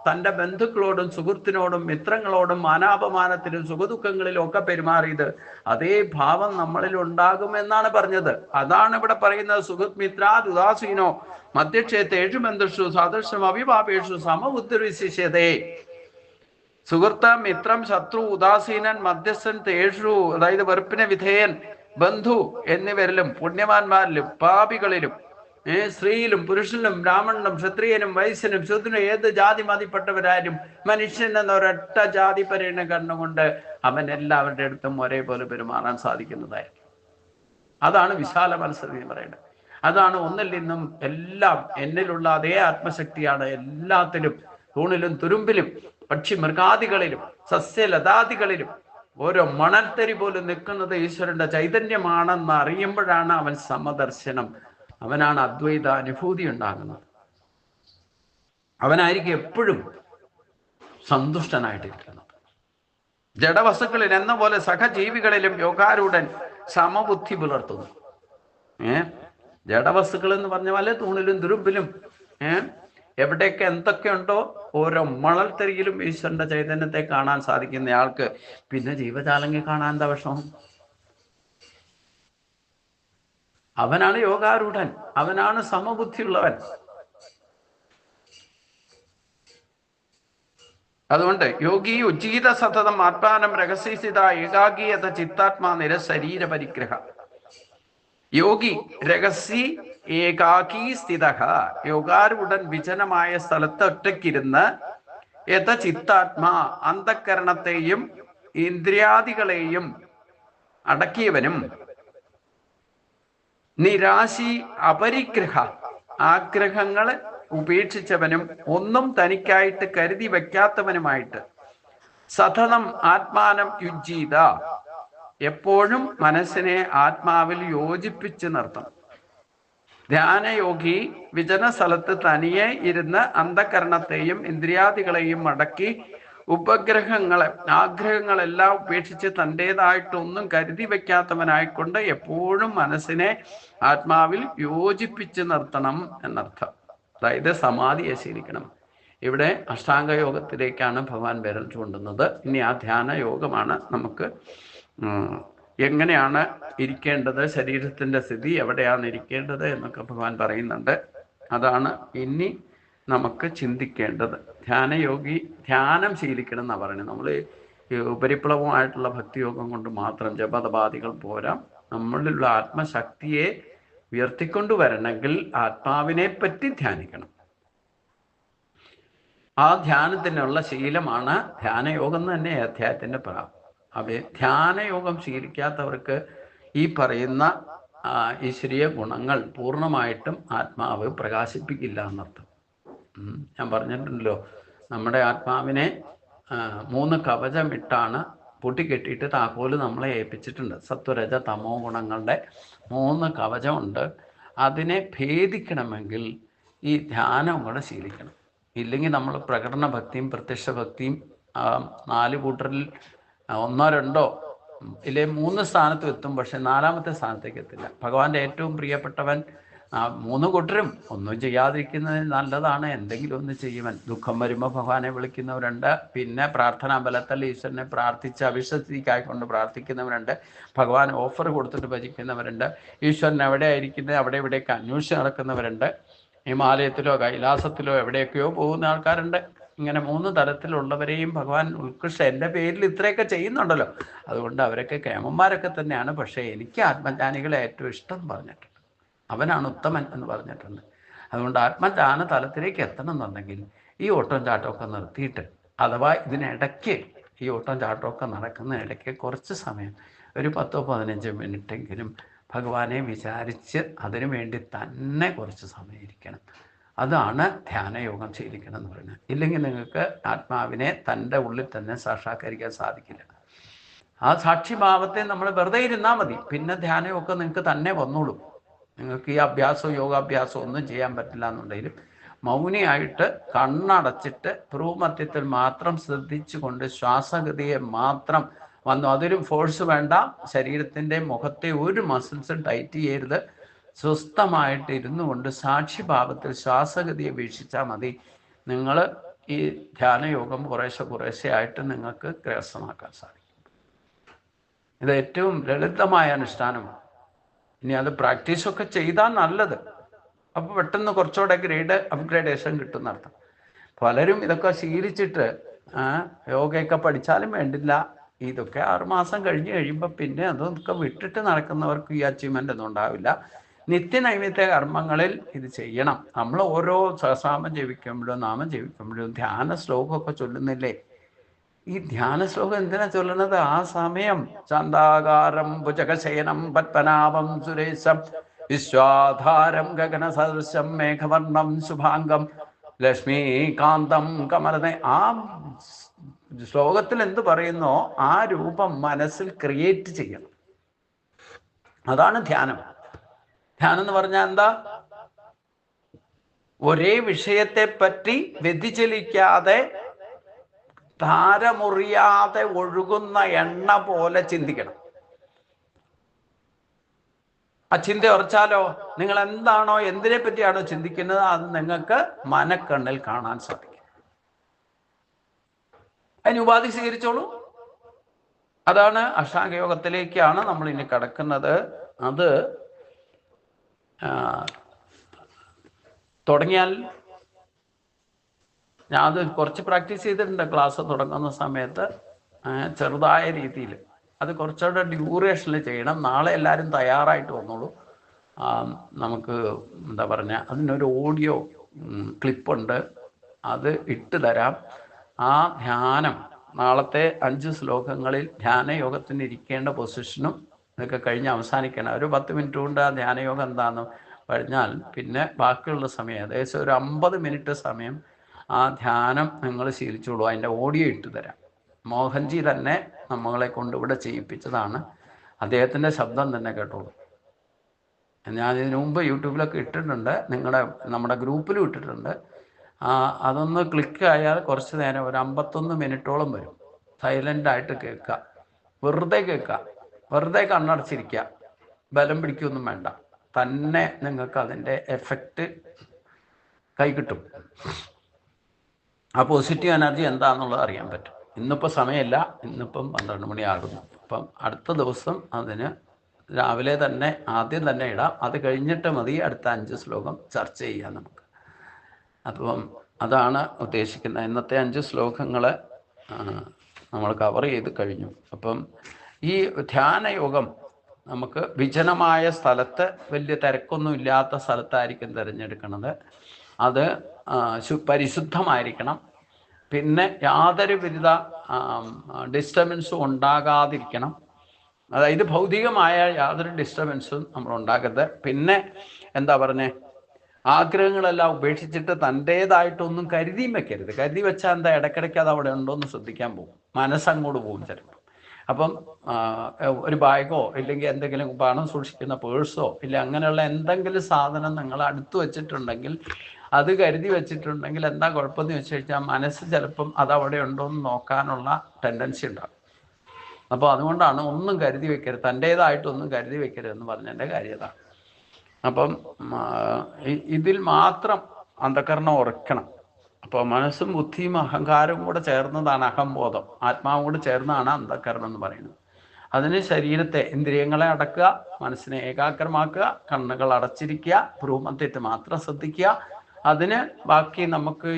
തൻ്റെ ബന്ധുക്കളോടും സുഹൃത്തിനോടും മിത്രങ്ങളോടും മാനാപമാനത്തിലും സുഖദുഃഖങ്ങളിലും ഒക്കെ പെരുമാറിയത്, അതേ ഭാവം നമ്മളിൽ ഉണ്ടാകുമെന്നാണ് പറഞ്ഞത്. അതാണ് ഇവിടെ പറയുന്നത്. സുഹൃത് മിത്രാദ് ഉദാസീനോ മധ്യക്ഷേത്രേഷു ബന്ധുഷു സദൃശം അവിപാപേഷു സമബുദ്ധിർവിശിഷ്യതേ. സുഹൃത്ത്, മിത്രം, ശത്രു, ഉദാസീനൻ, മധ്യസ്ഥൻ, തേഷു അതായത് വെറുപ്പിന് വിധേയൻ, ബന്ധു എന്നിവരിലും പുണ്യവാന്മാരിലും പാപികളിലും സ്ത്രീയിലും പുരുഷനിലും ബ്രാഹ്മണനും ക്ഷത്രിയനും വൈശ്യനും ശൂദ്രനും ഏത് ജാതി മതിപ്പെട്ടവരായാലും മനുഷ്യൻ എന്ന ഒരൊറ്റ ജാതി പരിഗണന കൊണ്ട് അവൻ എല്ലാവരുടെ അടുത്തും ഒരേപോലെ പെരുമാറാൻ സാധിക്കുന്നതായിരിക്കും. അതാണ് വിശാല മനസ്സെന്ന് പറയുന്നത്. അതാണ് ഒന്നിൽ നിന്നും എല്ലാം എന്നിലുള്ള അതേ ആത്മശക്തിയാണ് എല്ലാത്തിലും, തൂണിലും തുരുമ്പിലും പക്ഷി മൃഗാദികളിലും സസ്യലതാദികളിലും ഓരോ മണൽത്തരി പോലും നിൽക്കുന്നത് ഈശ്വരന്റെ ചൈതന്യമാണെന്ന് അറിയുമ്പോഴാണ് അവൻ സമദർശനം, അവനാണ് അദ്വൈത അനുഭൂതി ഉണ്ടാകുന്നത്. അവനായിരിക്കും എപ്പോഴും സന്തുഷ്ടനായിട്ടിരിക്കുന്നത്. ജഡവസ്തുക്കളിൽ എന്ന പോലെ സഹജീവികളിലും യോഗാരൂഢൻ സമബുദ്ധി പുലർത്തുന്നു. ജഡവസ്തുക്കൾ എന്ന് പറഞ്ഞ പോലെ തൂണിലും തുരുമ്പിലും എവിടെയൊക്കെ എന്തൊക്കെയുണ്ടോ ഓരോ മണൽത്തരിയിലും ഈശ്വരന്റെ ചൈതന്യത്തെ കാണാൻ സാധിക്കുന്ന ആൾക്ക് പിന്നെ ജീവജാലങ്ങൾ കാണാൻ എന്താ വിഷമം? അവനാണ് യോഗാരൂഢൻ, അവനാണ് സമബുദ്ധിയുള്ളവൻ. അതുകൊണ്ട് യോഗി ഉജ്ജീത സതതം ആത്മാനം രഹസ്യസ്ഥിത ഏകാഗീയത ചിത്താത്മാ നിരശരീര പരിഗ്രഹ. യോഗി രഹസ്യ ഏകാകീ സ്ഥിത, യോഗാരൂഢൻ വിജനമായ സ്ഥലത്ത് ഒറ്റയ്ക്കിരുന്ന് യഥ ചിത്താത്മാ അന്ധക്കരണത്തെയും ഇന്ദ്രിയാദികളെയും അടക്കിയവനും നിരാശി അപരിഗ്രഹ ആഗ്രഹങ്ങളെ ഉപേക്ഷിച്ചവനും ഒന്നും തനിക്കായിട്ട് കരുതി വെക്കാത്തവനുമായിട്ട് സതതം ആത്മാനം യുജ്ജീത എപ്പോഴും മനസ്സിനെ ആത്മാവിൽ യോജിപ്പിച്ച് നിർത്തണം. ധ്യാനയോഗി വിജന സ്ഥലത്ത് തനിയെ ഇരുന്ന് അന്ധകരണത്തെയും ഇന്ദ്രിയാദികളെയും അടക്കി ഉപഗ്രഹങ്ങളെ ആഗ്രഹങ്ങളെല്ലാം ഉപേക്ഷിച്ച് തൻ്റേതായിട്ടൊന്നും കരുതി വയ്ക്കാത്തവനായിക്കൊണ്ട് എപ്പോഴും മനസ്സിനെ ആത്മാവിൽ യോജിപ്പിച്ച് നിർത്തണം എന്നർത്ഥം. അതായത് സമാധിയെ ശീലിക്കണം. ഇവിടെ അഷ്ടാംഗ യോഗത്തിലേക്കാണ് ഭഗവാൻ വിരൽ ചൂണ്ടുന്നത്. ഇനി ആ ധ്യാന യോഗമാണ് നമുക്ക് എങ്ങനെയാണ് ഇരിക്കേണ്ടത്, ശരീരത്തിൻ്റെ സ്ഥിതി എവിടെയാണ് ഇരിക്കേണ്ടത് എന്നൊക്കെ ഭഗവാൻ പറയുന്നുണ്ട്. അതാണ് ഇനി നമുക്ക് ചിന്തിക്കേണ്ടത്. ധ്യാനയോഗി ധ്യാനം ശീലിക്കണം എന്നാണ് പറയുന്നത്. നമ്മൾ ഉപരിപ്ലവമായിട്ടുള്ള ഭക്തിയോഗം കൊണ്ട് മാത്രം ജപതപാദികൾ പോരാ. നമ്മളിലുള്ള ആത്മശക്തിയെ ഉയർത്തിക്കൊണ്ടുവരണമെങ്കിൽ ആത്മാവിനെ പറ്റി ധ്യാനിക്കണം. ആ ധ്യാനത്തിനുള്ള ശീലമാണ് ധ്യാനയോഗം തന്നെ അധ്യായത്തിൻ്റെ ധ്യാനയോഗം ശീലിക്കാത്തവർക്ക് ഈ പറയുന്ന ഈശ്വരീയ ഗുണങ്ങൾ പൂർണ്ണമായിട്ടും ആത്മാവ് പ്രകാശിപ്പിക്കില്ല എന്നർത്ഥം. ഞാൻ പറഞ്ഞിട്ടുണ്ടല്ലോ, നമ്മുടെ ആത്മാവിനെ 3 കവചമിട്ടാണ് പൂട്ടിക്കെട്ടിയിട്ട് താക്കോല് നമ്മളെ ഏൽപ്പിച്ചിട്ടുണ്ട്. സത്വരജ തമോ ഗുണങ്ങളുടെ 3 കവചമുണ്ട്. അതിനെ ഭേദിക്കണമെങ്കിൽ ഈ ധ്യാനം കൂടെ ശീലിക്കണം. ഇല്ലെങ്കിൽ നമ്മൾ പ്രകടന ഭക്തിയും പ്രത്യക്ഷ ഭക്തിയും 4 കൂട്ടരിൽ 1 2 ഇല്ലേ 3 സ്ഥാനത്തും എത്തും, പക്ഷെ 4ാമത്തെ സ്ഥാനത്തേക്ക് എത്തില്ല. ഭഗവാന്റെ ഏറ്റവും പ്രിയപ്പെട്ടവൻ 3 കൂട്ടരും ഒന്നും ചെയ്യാതിരിക്കുന്നത് നല്ലതാണ്. എന്തെങ്കിലും ഒന്ന് ചെയ്യുവാൻ. ദുഃഖം വരുമ്പോൾ ഭഗവാനെ വിളിക്കുന്നവരുണ്ട്. പിന്നെ പ്രാർത്ഥനാ ബലത്തിൽ ഈശ്വരനെ പ്രാർത്ഥിച്ച് അവിശ്വസിക്കായിക്കൊണ്ട് പ്രാർത്ഥിക്കുന്നവരുണ്ട്. ഭഗവാൻ ഓഫർ കൊടുത്തിട്ട് ഭജിക്കുന്നവരുണ്ട്. ഈശ്വരൻ എവിടെയായിരിക്കുന്നത് അവിടെ ഇവിടെയൊക്കെ അന്വേഷിച്ച് നടക്കുന്നവരുണ്ട്. ഹിമാലയത്തിലോ കൈലാസത്തിലോ എവിടെയൊക്കെയോ പോകുന്ന ആൾക്കാരുണ്ട്. ഇങ്ങനെ 3 തരത്തിലുള്ളവരെയും ഭഗവാൻ എൻ്റെ പേരിൽ ഇത്രയൊക്കെ ചെയ്യുന്നുണ്ടല്ലോ, അതുകൊണ്ട് അവരൊക്കെ കേമന്മാരൊക്കെ തന്നെയാണ്. പക്ഷേ എനിക്ക് ആത്മജ്ഞാനികളെ ഏറ്റവും ഇഷ്ടം പറഞ്ഞിട്ടുണ്ട്. അവനാണ് ഉത്തമൻ എന്ന് പറഞ്ഞിട്ടുണ്ട്. അതുകൊണ്ട് ആത്മജ്ഞാന തലത്തിലേക്ക് എത്തണം എന്നുണ്ടെങ്കിൽ ഈ ഓട്ടം ചാട്ടമൊക്കെ നിർത്തിയിട്ട്, അഥവാ ഇതിനിടയ്ക്ക് ഈ ഓട്ടം ചാട്ടമൊക്കെ നടക്കുന്നതിനിടയ്ക്ക് കുറച്ച് സമയം, ഒരു 10-15 മിനിറ്റെങ്കിലും ഭഗവാനെ വിചാരിച്ച് അതിനു വേണ്ടി തന്നെ കുറച്ച് സമയം ഇരിക്കണം. അതാണ് ധ്യാനയോഗം ശീലിക്കണം എന്ന് പറയുന്നത്. ഇല്ലെങ്കിൽ നിങ്ങൾക്ക് ആത്മാവിനെ തൻ്റെ ഉള്ളിൽ തന്നെ സാക്ഷാത്കരിക്കാൻ സാധിക്കില്ല. ആ സാക്ഷിഭാവത്തെ നമ്മൾ വെറുതെ ഇരുന്നാൽ മതി. പിന്നെ ധ്യാനമൊക്കെ നിങ്ങൾക്ക് തന്നെ വന്നോളൂ. നിങ്ങൾക്ക് ഈ അഭ്യാസവും യോഗാഭ്യാസവും ഒന്നും ചെയ്യാൻ പറ്റില്ല എന്നുണ്ടെങ്കിലും മൗനിയായിട്ട് കണ്ണടച്ചിട്ട് ഭ്രൂമധ്യത്തിൽ മാത്രം ശ്രദ്ധിച്ചുകൊണ്ട് ശ്വാസഗതിയെ മാത്രം വന്നു. അതൊരു ഫോഴ്സ് വേണ്ട. ശരീരത്തിൻ്റെ മുഖത്തെ ഒരു മസിൽസും ടൈറ്റ് ചെയ്യരുത്. സ്വസ്ഥമായിട്ട് ഇരുന്നു കൊണ്ട് സാക്ഷിഭാവത്തിൽ ശ്വാസഗതിയെ വീക്ഷിച്ചാൽ മതി. നിങ്ങൾ ഈ ധ്യാനയോഗം കുറേശ്ശെ ആയിട്ട് നിങ്ങൾക്ക് കരസ്ഥമാക്കാൻ സാധിക്കും. ഇത് ഏറ്റവും ലളിതമായ അനുഷ്ഠാനമാണ്. ഇനി അത് പ്രാക്ടീസൊക്കെ ചെയ്താൽ നല്ലത്. അപ്പോൾ പെട്ടെന്ന് കുറച്ചുകൂടെ അപ്ഗ്രേഡേഷൻ കിട്ടുന്നർത്ഥം. പലരും ഇതൊക്കെ ശീലിച്ചിട്ട് യോഗയൊക്കെ പഠിച്ചാലും വേണ്ടില്ല, ഇതൊക്കെ 6 മാസം കഴിഞ്ഞ് കഴിയുമ്പോൾ പിന്നെ അതൊക്കെ വിട്ടിട്ട് നടക്കുന്നവർക്ക് ഈ അച്ചീവ്മെൻ്റ് ഒന്നും ഉണ്ടാവില്ല. നിത്യനൈമിത്യ കർമ്മങ്ങളിൽ ഇത് ചെയ്യണം. നമ്മൾ ഓരോ സഹസ്രനാമം ജപിക്കുമ്പോഴും നാമം ജപിക്കുമ്പോഴും ധ്യാന ശ്ലോകമൊക്കെ ചൊല്ലുന്നില്ലേ? ഈ ധ്യാന ശ്ലോകം എന്തിനാ ചൊല്ലുന്നത്? ആ സമയം ശാന്താകാരം ഭുജഗശയനം പത്മനാഭം സുരേശം വിശ്വാധാരം ഗഗന സദൃശം മേഘവർണം ശുഭാംഗം ലക്ഷ്മീകാന്തം കമലനെ, ആ ശ്ലോകത്തിൽ എന്ത് പറയുന്നോ ആ രൂപം മനസ്സിൽ ക്രിയേറ്റ് ചെയ്യണം. അതാണ് ധ്യാനം. ധ്യാനം എന്ന് പറഞ്ഞാൽ എന്താ? ഒരേ വിഷയത്തെ പറ്റി വ്യതിചലിക്കാതെ ധാരമുറിയാതെ ഒഴുകുന്ന എണ്ണ പോലെ ചിന്തിക്കണം. ആ ചിന്ത ഉറച്ചാലോ നിങ്ങൾ എന്താണോ എന്തിനെ പറ്റിയാണോ ചിന്തിക്കുന്നത് അത് നിങ്ങൾക്ക് മനക്കണ്ണിൽ കാണാൻ സാധിക്കും. അതിന് ഉപാധി സ്വീകരിച്ചോളൂ. അതാണ് അഷ്ടാംഗയോഗത്തിലേക്കാണ് നമ്മൾ ഇനി കടക്കുന്നത്. അത് തുടങ്ങിയാൽ ഞാൻ അത് കുറച്ച് പ്രാക്ടീസ് ചെയ്തിട്ടുണ്ട്. ക്ലാസ് തുടങ്ങുന്ന സമയത്ത് ചെറുതായ രീതിയിൽ. അത് കുറച്ചുകൂടെ ഡ്യൂറേഷനിൽ ചെയ്യണം. നാളെ എല്ലാവരും തയ്യാറായിട്ട് വന്നോളൂ. നമുക്ക് എന്താ പറഞ്ഞാൽ അതിനൊരു ഓഡിയോ ക്ലിപ്പുണ്ട്, അത് ഇട്ട് തരാം. ആ ധ്യാനം നാളത്തെ 5 ശ്ലോകങ്ങളിൽ ധ്യാനയോഗത്തിന് ഇരിക്കേണ്ട പൊസിഷനും ഇതൊക്കെ കഴിഞ്ഞ് അവസാനിക്കണം. ഒരു 10 മിനിറ്റ് കൊണ്ട് ആ ധ്യാനയോഗം എന്താണെന്ന് കഴിഞ്ഞാൽ പിന്നെ ബാക്കിയുള്ള സമയം ഏകദേശം ഒരു 50 മിനിറ്റ് സമയം ആ ധ്യാനം നിങ്ങൾ ശീലിച്ചോളൂ. അതിൻ്റെ ഓഡിയോ ഇട്ട് തരാം. മോഹൻജി തന്നെ നമ്മളെ കൊണ്ട് ഇവിടെ ചെയ്യിപ്പിച്ചതാണ്. അദ്ദേഹത്തിൻ്റെ ശബ്ദം തന്നെ കേട്ടോളൂ. ഞാൻ ഇതിനു മുമ്പ് യൂട്യൂബിലൊക്കെ ഇട്ടിട്ടുണ്ട്, നമ്മുടെ ഗ്രൂപ്പിലും ഇട്ടിട്ടുണ്ട്. അതൊന്ന് ക്ലിക്ക് ആയാൽ കുറച്ച് നേരം ഒരു 51 മിനിറ്റോളം വരും. സൈലൻ്റായിട്ട് കേൾക്കുക, വെറുതെ കേൾക്കുക, വെറുതെ കണ്ണടച്ചിരിക്കുക, ബലം പിടിക്കൊന്നും വേണ്ട, തന്നെ നിങ്ങൾക്ക് അതിൻ്റെ എഫക്റ്റ് കൈ കിട്ടും. ആ പോസിറ്റീവ് എനർജി എന്താണെന്നുള്ളത് അറിയാൻ പറ്റും. ഇന്നിപ്പോൾ സമയമില്ല, ഇന്നിപ്പം 12 മണിയാകുന്നു. അപ്പം അടുത്ത ദിവസം അതിന് രാവിലെ തന്നെ ആദ്യം തന്നെ ഇടാം. അത് കഴിഞ്ഞിട്ട് മതി അടുത്ത 5 ശ്ലോകം ചർച്ച ചെയ്യാം നമുക്ക്. അപ്പം അതാണ് ഉദ്ദേശിക്കുന്നത്. ഇന്നത്തെ 5 ശ്ലോകങ്ങൾ നമ്മൾ കവർ ചെയ്ത് കഴിഞ്ഞു. അപ്പം ഈ ധ്യാനയോഗം നമുക്ക് വിജനമായ സ്ഥലത്ത്, വലിയ തിരക്കൊന്നും ഇല്ലാത്ത സ്ഥലത്തായിരിക്കും തിരഞ്ഞെടുക്കുന്നത്. അത് പരിശുദ്ധമായിരിക്കണം. പിന്നെ യാതൊരു വിധ ഡിസ്റ്റർബൻസും ഉണ്ടാകാതിരിക്കണം. അതായത് ഭൗതികമായ യാതൊരു ഡിസ്റ്റർബൻസും നമ്മൾ ഉണ്ടാക്കരുത്. പിന്നെ എന്താ പറഞ്ഞേ, ആഗ്രഹങ്ങളെല്ലാം ഉപേക്ഷിച്ചിട്ട് തൻ്റേതായിട്ടൊന്നും കരുതിയും വെക്കരുത്. കരുതി വെച്ചാൽ എന്താ, ഇടയ്ക്കിടയ്ക്ക് അത് അവിടെ ഉണ്ടോയെന്ന് ശ്രദ്ധിക്കാൻ പോകും, മനസ്സങ്ങോട്ട് പോകും ചിലപ്പോൾ. അപ്പം ഒരു ബാഗോ ഇല്ലെങ്കിൽ എന്തെങ്കിലും പണം സൂക്ഷിക്കുന്ന പേഴ്സോ ഇല്ല അങ്ങനെയുള്ള എന്തെങ്കിലും സാധനം നിങ്ങൾ അടുത്ത് വെച്ചിട്ടുണ്ടെങ്കിൽ, അത് കരുതി വെച്ചിട്ടുണ്ടെങ്കിൽ എന്താ കുഴപ്പമെന്ന് വെച്ച് കഴിഞ്ഞാൽ മനസ്സ് ചിലപ്പം അതവിടെ ഉണ്ടോയെന്ന് നോക്കാനുള്ള ടെൻഡൻസി ഉണ്ടാകും. അപ്പോൾ അതുകൊണ്ടാണ് ഒന്നും കരുതി വെക്കരുത്, തൻ്റേതായിട്ടൊന്നും കരുതി വെക്കരുതെന്ന് പറഞ്ഞതിൻ്റെ കാര്യത. അപ്പം ഇതിൽ മാത്രം അന്ധകരണം ഉറക്കണം. അപ്പോൾ മനസ്സും ബുദ്ധിയും അഹങ്കാരവും കൂടെ ചേർന്നതാണ് അഹംബോധം, ആത്മാവും കൂടെ ചേർന്നതാണ് അന്ധകരണം എന്ന് പറയുന്നത്. അതിന് ശരീരത്തെ, ഇന്ദ്രിയങ്ങളെ അടക്കുക, മനസ്സിനെ ഏകാഗ്രമാക്കുക, കണ്ണുകൾ അടച്ചിരിക്കുക, ഭ്രൂമധ്യത്തെ മാത്രം ശ്രദ്ധിക്കുക. അതിന് ബാക്കി നമുക്ക്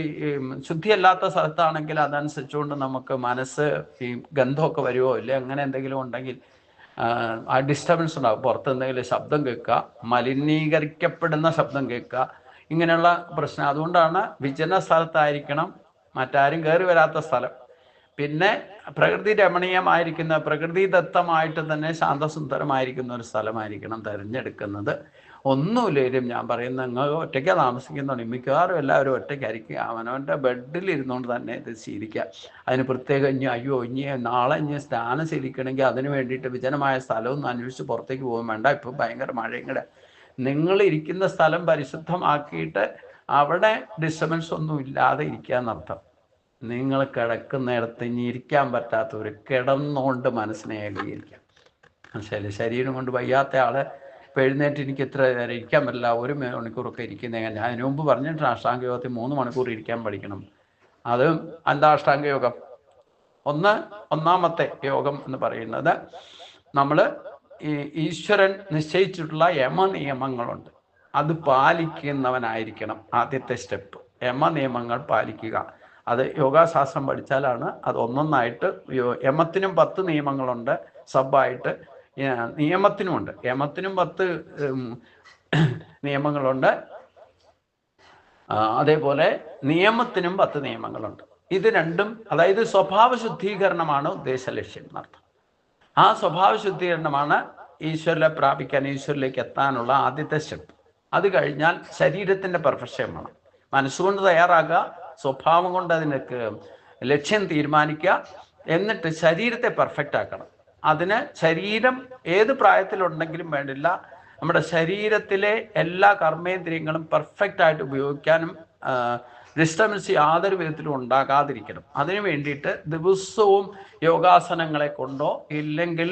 ശുദ്ധിയല്ലാത്ത സ്ഥലത്താണെങ്കിൽ അതനുസരിച്ചുകൊണ്ട് നമുക്ക് മനസ്സ് ഈ ഗന്ധമൊക്കെ വരുമോ ഇല്ലേ അങ്ങനെ എന്തെങ്കിലും ഉണ്ടെങ്കിൽ ആ ഡിസ്റ്റർബൻസ് ഉണ്ടാകും. പുറത്ത് എന്തെങ്കിലും ശബ്ദം കേൾക്കുക, മലിനീകരിക്കപ്പെടുന്ന ശബ്ദം കേൾക്കുക, ഇങ്ങനെയുള്ള പ്രശ്നം. അതുകൊണ്ടാണ് വിജന സ്ഥലത്തായിരിക്കണം, മറ്റാരും കയറി വരാത്ത സ്ഥലം. പിന്നെ പ്രകൃതി രമണീയമായിരിക്കുന്ന, പ്രകൃതിദത്തമായിട്ട് തന്നെ ശാന്തസുന്ദരമായിരിക്കുന്ന ഒരു സ്ഥലമായിരിക്കണം തിരഞ്ഞെടുക്കുന്നത്. ഒന്നുമില്ലേലും ഞാൻ പറയുന്നത്, നിങ്ങൾ ഒറ്റയ്ക്ക് താമസിക്കുന്നുണ്ട്, മിക്കവാറും എല്ലാവരും ഒറ്റയ്ക്കായിരിക്കും. അവനവൻ്റെ ബെഡിൽ ഇരുന്നുകൊണ്ട് തന്നെ ഇത് ശീലിക്കുക. അതിന് പ്രത്യേകം ഇനി നാളെ സ്നാനം ശീലിക്കണമെങ്കിൽ അതിന് വേണ്ടിയിട്ട് വിജനമായ സ്ഥലമൊന്നും അന്വേഷിച്ച് പുറത്തേക്ക് പോകാൻ വേണ്ട. ഇപ്പം ഭയങ്കര മഴയും കൂടെ. നിങ്ങൾ ഇരിക്കുന്ന സ്ഥലം പരിശുദ്ധമാക്കിയിട്ട് അവിടെ ഡിസ്റ്റർബൻസ് ഒന്നും ഇല്ലാതെ ഇരിക്കുക എന്നർത്ഥം. നിങ്ങൾ കിടക്കുന്നിടത്ത് ഇനി ഇരിക്കാൻ പറ്റാത്തവർ കിടന്നുകൊണ്ട് മനസ്സിനെ ഏകീകരിക്കാം. മനസ്സിലായില്ലേ? ശരീരം കൊണ്ട് വയ്യാത്ത ആള് ഇപ്പം എഴുന്നേറ്റ് എനിക്ക് ഇത്ര നേരം ഇരിക്കാൻ പറ്റില്ല, 1 മണിക്കൂറൊക്കെ ഇരിക്കുന്ന, ഞാൻ അതിന് മുമ്പ് പറഞ്ഞിട്ട് അഷ്ടാംഗയോഗത്തിൽ 3 മണിക്കൂർ ഇരിക്കാൻ പഠിക്കണം. അത് എന്താ അഷ്ടാംഗയോഗം? ഒന്നാമത്തെ യോഗം എന്ന് പറയുന്നത് നമ്മൾ ഈ ഈശ്വരൻ നിശ്ചയിച്ചിട്ടുള്ള യമനിയമങ്ങളുണ്ട്, അത് പാലിക്കുന്നവനായിരിക്കണം. ആദ്യത്തെ സ്റ്റെപ്പ് യമനിയമങ്ങൾ പാലിക്കുക. അത് യോഗാശാസ്ത്രം പഠിച്ചാലാണ് അത് ഒന്നൊന്നായിട്ട്. യമത്തിനും 10 നിയമങ്ങളുണ്ട്, സബ്ബായിട്ട് നിയമത്തിനുമുണ്ട്. യമത്തിനും 10 നിയമങ്ങളുണ്ട്, അതേപോലെ നിയമത്തിനും 10 നിയമങ്ങളുണ്ട്. ഇത് രണ്ടും, അതായത് സ്വഭാവ ശുദ്ധീകരണമാണ് ഉദ്ദേശ ലക്ഷ്യം എന്നർത്ഥം. ആ സ്വഭാവ ശുദ്ധീകരണമാണ് ഈശ്വരനെ പ്രാപിക്കാൻ, ഈശ്വരിലേക്ക് എത്താനുള്ള ആദ്യത്തെ സ്റ്റെപ്പ്. അത് കഴിഞ്ഞാൽ ശരീരത്തിൻ്റെ പെർഫെക്ഷൻ വേണം. മനസ്സുകൊണ്ട് തയ്യാറാക്കുക, സ്വഭാവം കൊണ്ട് അതിന് ലക്ഷ്യം തീരുമാനിക്കുക, എന്നിട്ട് ശരീരത്തെ പെർഫെക്റ്റ് ആക്കണം. അതിന് ശരീരം ഏത് പ്രായത്തിലുണ്ടെങ്കിലും വേണ്ടില്ല, നമ്മുടെ ശരീരത്തിലെ എല്ലാ കർമ്മേന്ദ്രിയങ്ങളും പെർഫെക്റ്റ് ആയിട്ട് ഉപയോഗിക്കാനും ഡിസ്റ്റർബൻസ് യാതൊരു വിധത്തിലും ഉണ്ടാകാതിരിക്കണം. അതിനു വേണ്ടിയിട്ട് ദിവസവും യോഗാസനങ്ങളെ കൊണ്ടോ ഇല്ലെങ്കിൽ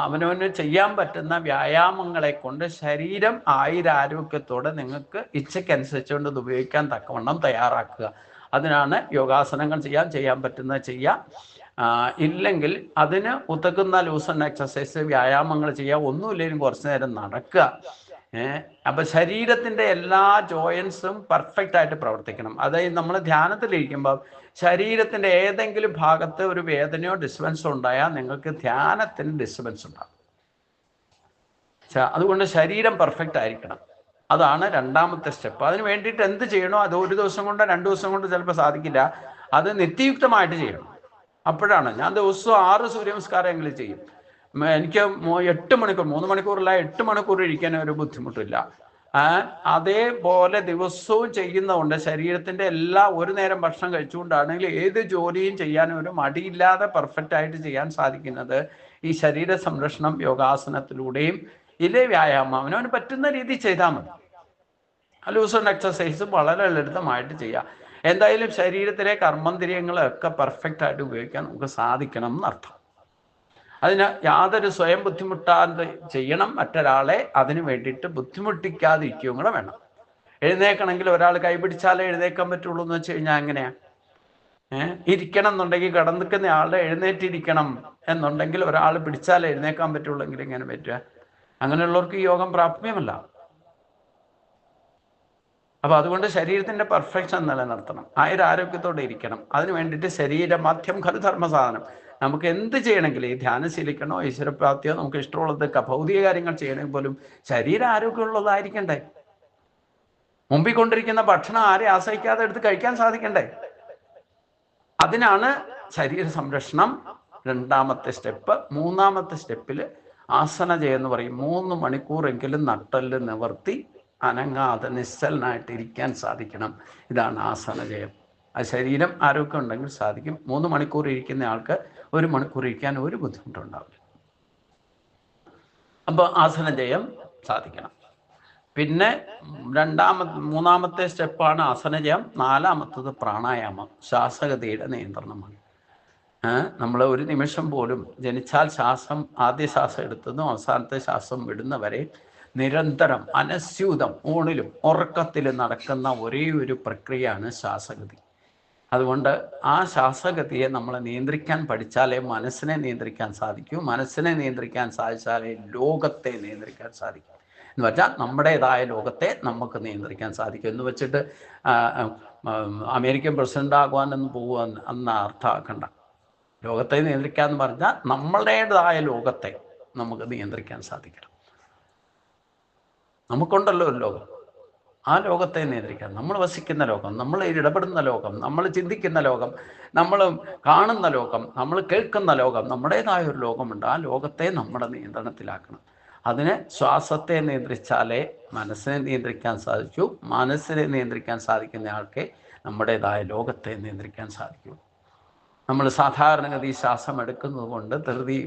അവനവന് ചെയ്യാൻ പറ്റുന്ന വ്യായാമങ്ങളെ കൊണ്ട് ശരീരം ആയുരാരോഗ്യത്തോടെ നിങ്ങൾക്ക് ഇച്ഛയ്ക്കനുസരിച്ചുകൊണ്ട് ഇത് ഉപയോഗിക്കാൻ തക്കവണ്ണം തയ്യാറാക്കുക. അതിനാണ് യോഗാസനങ്ങൾ ചെയ്യാൻ പറ്റുന്നത് ചെയ്യുക. ഇല്ലെങ്കിൽ അതിന് ഉതകുന്ന ലൂസൺ എക്സസൈസ്, വ്യായാമങ്ങൾ ചെയ്യുക. ഒന്നുമില്ലെങ്കിലും കുറച്ച് നേരം നടക്കുക. അപ്പം ശരീരത്തിൻ്റെ എല്ലാ ജോയിൻസും പെർഫെക്റ്റ് ആയിട്ട് പ്രവർത്തിക്കണം. അതായത് നമ്മൾ ധ്യാനത്തിലിരിക്കുമ്പോൾ ശരീരത്തിൻ്റെ ഏതെങ്കിലും ഭാഗത്ത് ഒരു വേദനയോ ഡിസ്റ്റർബൻസോ ഉണ്ടായാൽ നിങ്ങൾക്ക് ധ്യാനത്തിന് ഡിസ്റ്റർബൻസ് ഉണ്ടാകും. അതുകൊണ്ട് ശരീരം പെർഫെക്റ്റ് ആയിരിക്കണം. അതാണ് രണ്ടാമത്തെ സ്റ്റെപ്പ്. അതിന് വേണ്ടിയിട്ട് എന്ത് ചെയ്യണോ അത് 1 ദിവസം കൊണ്ടോ 2 ദിവസം കൊണ്ടോ ചിലപ്പോൾ സാധിക്കില്ല. അത് നിത്യയുക്തമായിട്ട് ചെയ്യണം. അപ്പോഴാണ് ഞാൻ ദിവസവും 6 സൂര്യനമസ്കാരമെങ്കിലും ചെയ്യും. എനിക്ക് 8 മണിക്കൂർ, 3 മണിക്കൂറല്ല 8 മണിക്കൂർ ഇരിക്കാൻ ഒരു ബുദ്ധിമുട്ടില്ല. അതേപോലെ ദിവസവും ചെയ്യുന്നതുകൊണ്ട് ശരീരത്തിൻ്റെ എല്ലാ, ഒരു നേരം ഭക്ഷണം കഴിച്ചുകൊണ്ടാണെങ്കിൽ ഏത് ജോലിയും ചെയ്യാൻ ഒരു മടിയില്ലാതെ പെർഫെക്റ്റ് ആയിട്ട് ചെയ്യാൻ സാധിക്കുന്നത് ഈ ശരീര സംരക്ഷണം യോഗാസനത്തിലൂടെയും ഇതേ വ്യായാമം അവനവന് പറ്റുന്ന രീതിയിൽ ചെയ്താൽ മതി. ലൂസറിൻ്റെ എക്സസൈസ് വളരെ ലളിതമായിട്ട് ചെയ്യുക. എന്തായാലും ശരീരത്തിലെ കർമ്മേന്ദ്രിയങ്ങളൊക്കെ പെർഫെക്റ്റായിട്ട് ഉപയോഗിക്കാൻ നമുക്ക് സാധിക്കണം എന്നർത്ഥം. അതിന് യാതൊരു സ്വയം ബുദ്ധിമുട്ടാതെ ചെയ്യണം, മറ്റൊരാളെ അതിന് വേണ്ടിയിട്ട് ബുദ്ധിമുട്ടിക്കാതിരിക്കുകയും കൂടെ വേണം. എഴുന്നേക്കണമെങ്കിൽ ഒരാൾ കൈപിടിച്ചാലേ എഴുന്നേക്കാൻ പറ്റുള്ളൂ എന്ന് വെച്ച് കഴിഞ്ഞാൽ എങ്ങനെയാ? ഇരിക്കണം എന്നുണ്ടെങ്കിൽ കിടന്നിക്കുന്ന ആളുടെ എഴുന്നേറ്റിരിക്കണം എന്നുണ്ടെങ്കിൽ ഒരാൾ പിടിച്ചാലേ എഴുന്നേക്കാൻ പറ്റുള്ളെങ്കിൽ എങ്ങനെ പറ്റുക? അങ്ങനെയുള്ളവർക്ക് ഈ യോഗം പ്രാപ്യമല്ല. അപ്പൊ അതുകൊണ്ട് ശരീരത്തിന്റെ പെർഫെക്ഷൻ നിലനിർത്തണം, ആരോഗ്യത്തോടെ ഇരിക്കണം. അതിന് വേണ്ടിയിട്ട് ശരീരമാധ്യം ഖലു ധർമ്മസാധനം. നമുക്ക് എന്ത് ചെയ്യണമെങ്കിൽ ഈ ധ്യാനം ശീലിക്കണോ, ഈശ്വരപ്രാപ്തിയോ, നമുക്ക് ഇഷ്ടമുള്ളത് ഭൗതിക കാര്യങ്ങൾ ചെയ്യണമെങ്കിൽ പോലും ശരീരം ആരോഗ്യമുള്ളതായിരിക്കണ്ടേ. മുമ്പിൽ കൊണ്ടിരിക്കുന്ന ഭക്ഷണം ആരെ ആശ്രയിക്കാതെ എടുത്ത് കഴിക്കാൻ സാധിക്കണ്ടേ. അതിനാണ് ശരീര സംരക്ഷണം രണ്ടാമത്തെ സ്റ്റെപ്പ്. മൂന്നാമത്തെ സ്റ്റെപ്പിൽ ആസനജയം എന്ന് പറയും. 3 മണിക്കൂറെങ്കിലും നട്ടെല്ല് നിവർത്തി അനങ്ങാതെ നിശ്ചലനായിട്ട് ഇരിക്കാൻ സാധിക്കണം. ഇതാണ് ആസനജയം. ആ ശരീരം ആരോഗ്യം ഉണ്ടെങ്കിൽ സാധിക്കും. 3 മണിക്കൂർ ഇരിക്കുന്ന ആൾക്ക് 1 മണിക്കൂർ ഇരിക്കാൻ ഒരു ബുദ്ധിമുട്ടുണ്ടാവില്ല. അപ്പോൾ ആസനജയം സാധിക്കണം. പിന്നെ മൂന്നാമത്തെ സ്റ്റെപ്പാണ് ആസനജയം. 4മത്തത് പ്രാണായാമം, ശ്വാസഗതിയുടെ നിയന്ത്രണമാണ്. നമ്മൾ ഒരു നിമിഷം പോലും ജനിച്ചാൽ ആദ്യ ശ്വാസം എടുത്തതും അവസാനത്തെ ശ്വാസം വിടുന്നവരെ നിരന്തരം അനസ്യൂതം ഊണിലും ഉറക്കത്തിലും നടക്കുന്ന ഒരേ ഒരു പ്രക്രിയയാണ് ശ്വാസഗതി. അതുകൊണ്ട് ആ ശ്വാസഗതിയെ നമ്മൾ നിയന്ത്രിക്കാൻ പഠിച്ചാലേ മനസ്സിനെ നിയന്ത്രിക്കാൻ സാധിക്കൂ. മനസ്സിനെ നിയന്ത്രിക്കാൻ സാധിച്ചാലേ ലോകത്തെ നിയന്ത്രിക്കാൻ സാധിക്കും. എന്ന് വെച്ചാൽ നമ്മുടേതായ ലോകത്തെ നമുക്ക് നിയന്ത്രിക്കാൻ സാധിക്കും. എന്ന് വെച്ചിട്ട് അമേരിക്കൻ പ്രസിഡന്റ് ആകുവാനൊന്നും പോകുക എന്ന അർത്ഥമാക്കണ്ട. ലോകത്തെ നിയന്ത്രിക്കാന്ന് പറഞ്ഞാൽ നമ്മുടേതായ ലോകത്തെ നമുക്ക് നിയന്ത്രിക്കാൻ സാധിക്കണം. നമുക്കുണ്ടല്ലോ ഒരു ലോകം, ആ ലോകത്തെ നിയന്ത്രിക്കാൻ. നമ്മൾ വസിക്കുന്ന ലോകം, നമ്മൾ ഇടപെടുന്ന ലോകം, നമ്മൾ ചിന്തിക്കുന്ന ലോകം, നമ്മൾ കാണുന്ന ലോകം, നമ്മൾ കേൾക്കുന്ന ലോകം, നമ്മുടേതായ ഒരു ലോകമുണ്ട്. ആ ലോകത്തെ നമ്മുടെ നിയന്ത്രണത്തിലാക്കണം. അതിന് ശ്വാസത്തെ നിയന്ത്രിച്ചാലേ മനസ്സിനെ നിയന്ത്രിക്കാൻ സാധിക്കൂ. മനസ്സിനെ നിയന്ത്രിക്കാൻ സാധിക്കുന്ന ആൾക്ക് നമ്മുടേതായ ലോകത്തെ നിയന്ത്രിക്കാൻ സാധിക്കൂ. നമ്മൾ സാധാരണഗതി ശ്വാസം എടുക്കുന്നത് കൊണ്ട് ധൃതി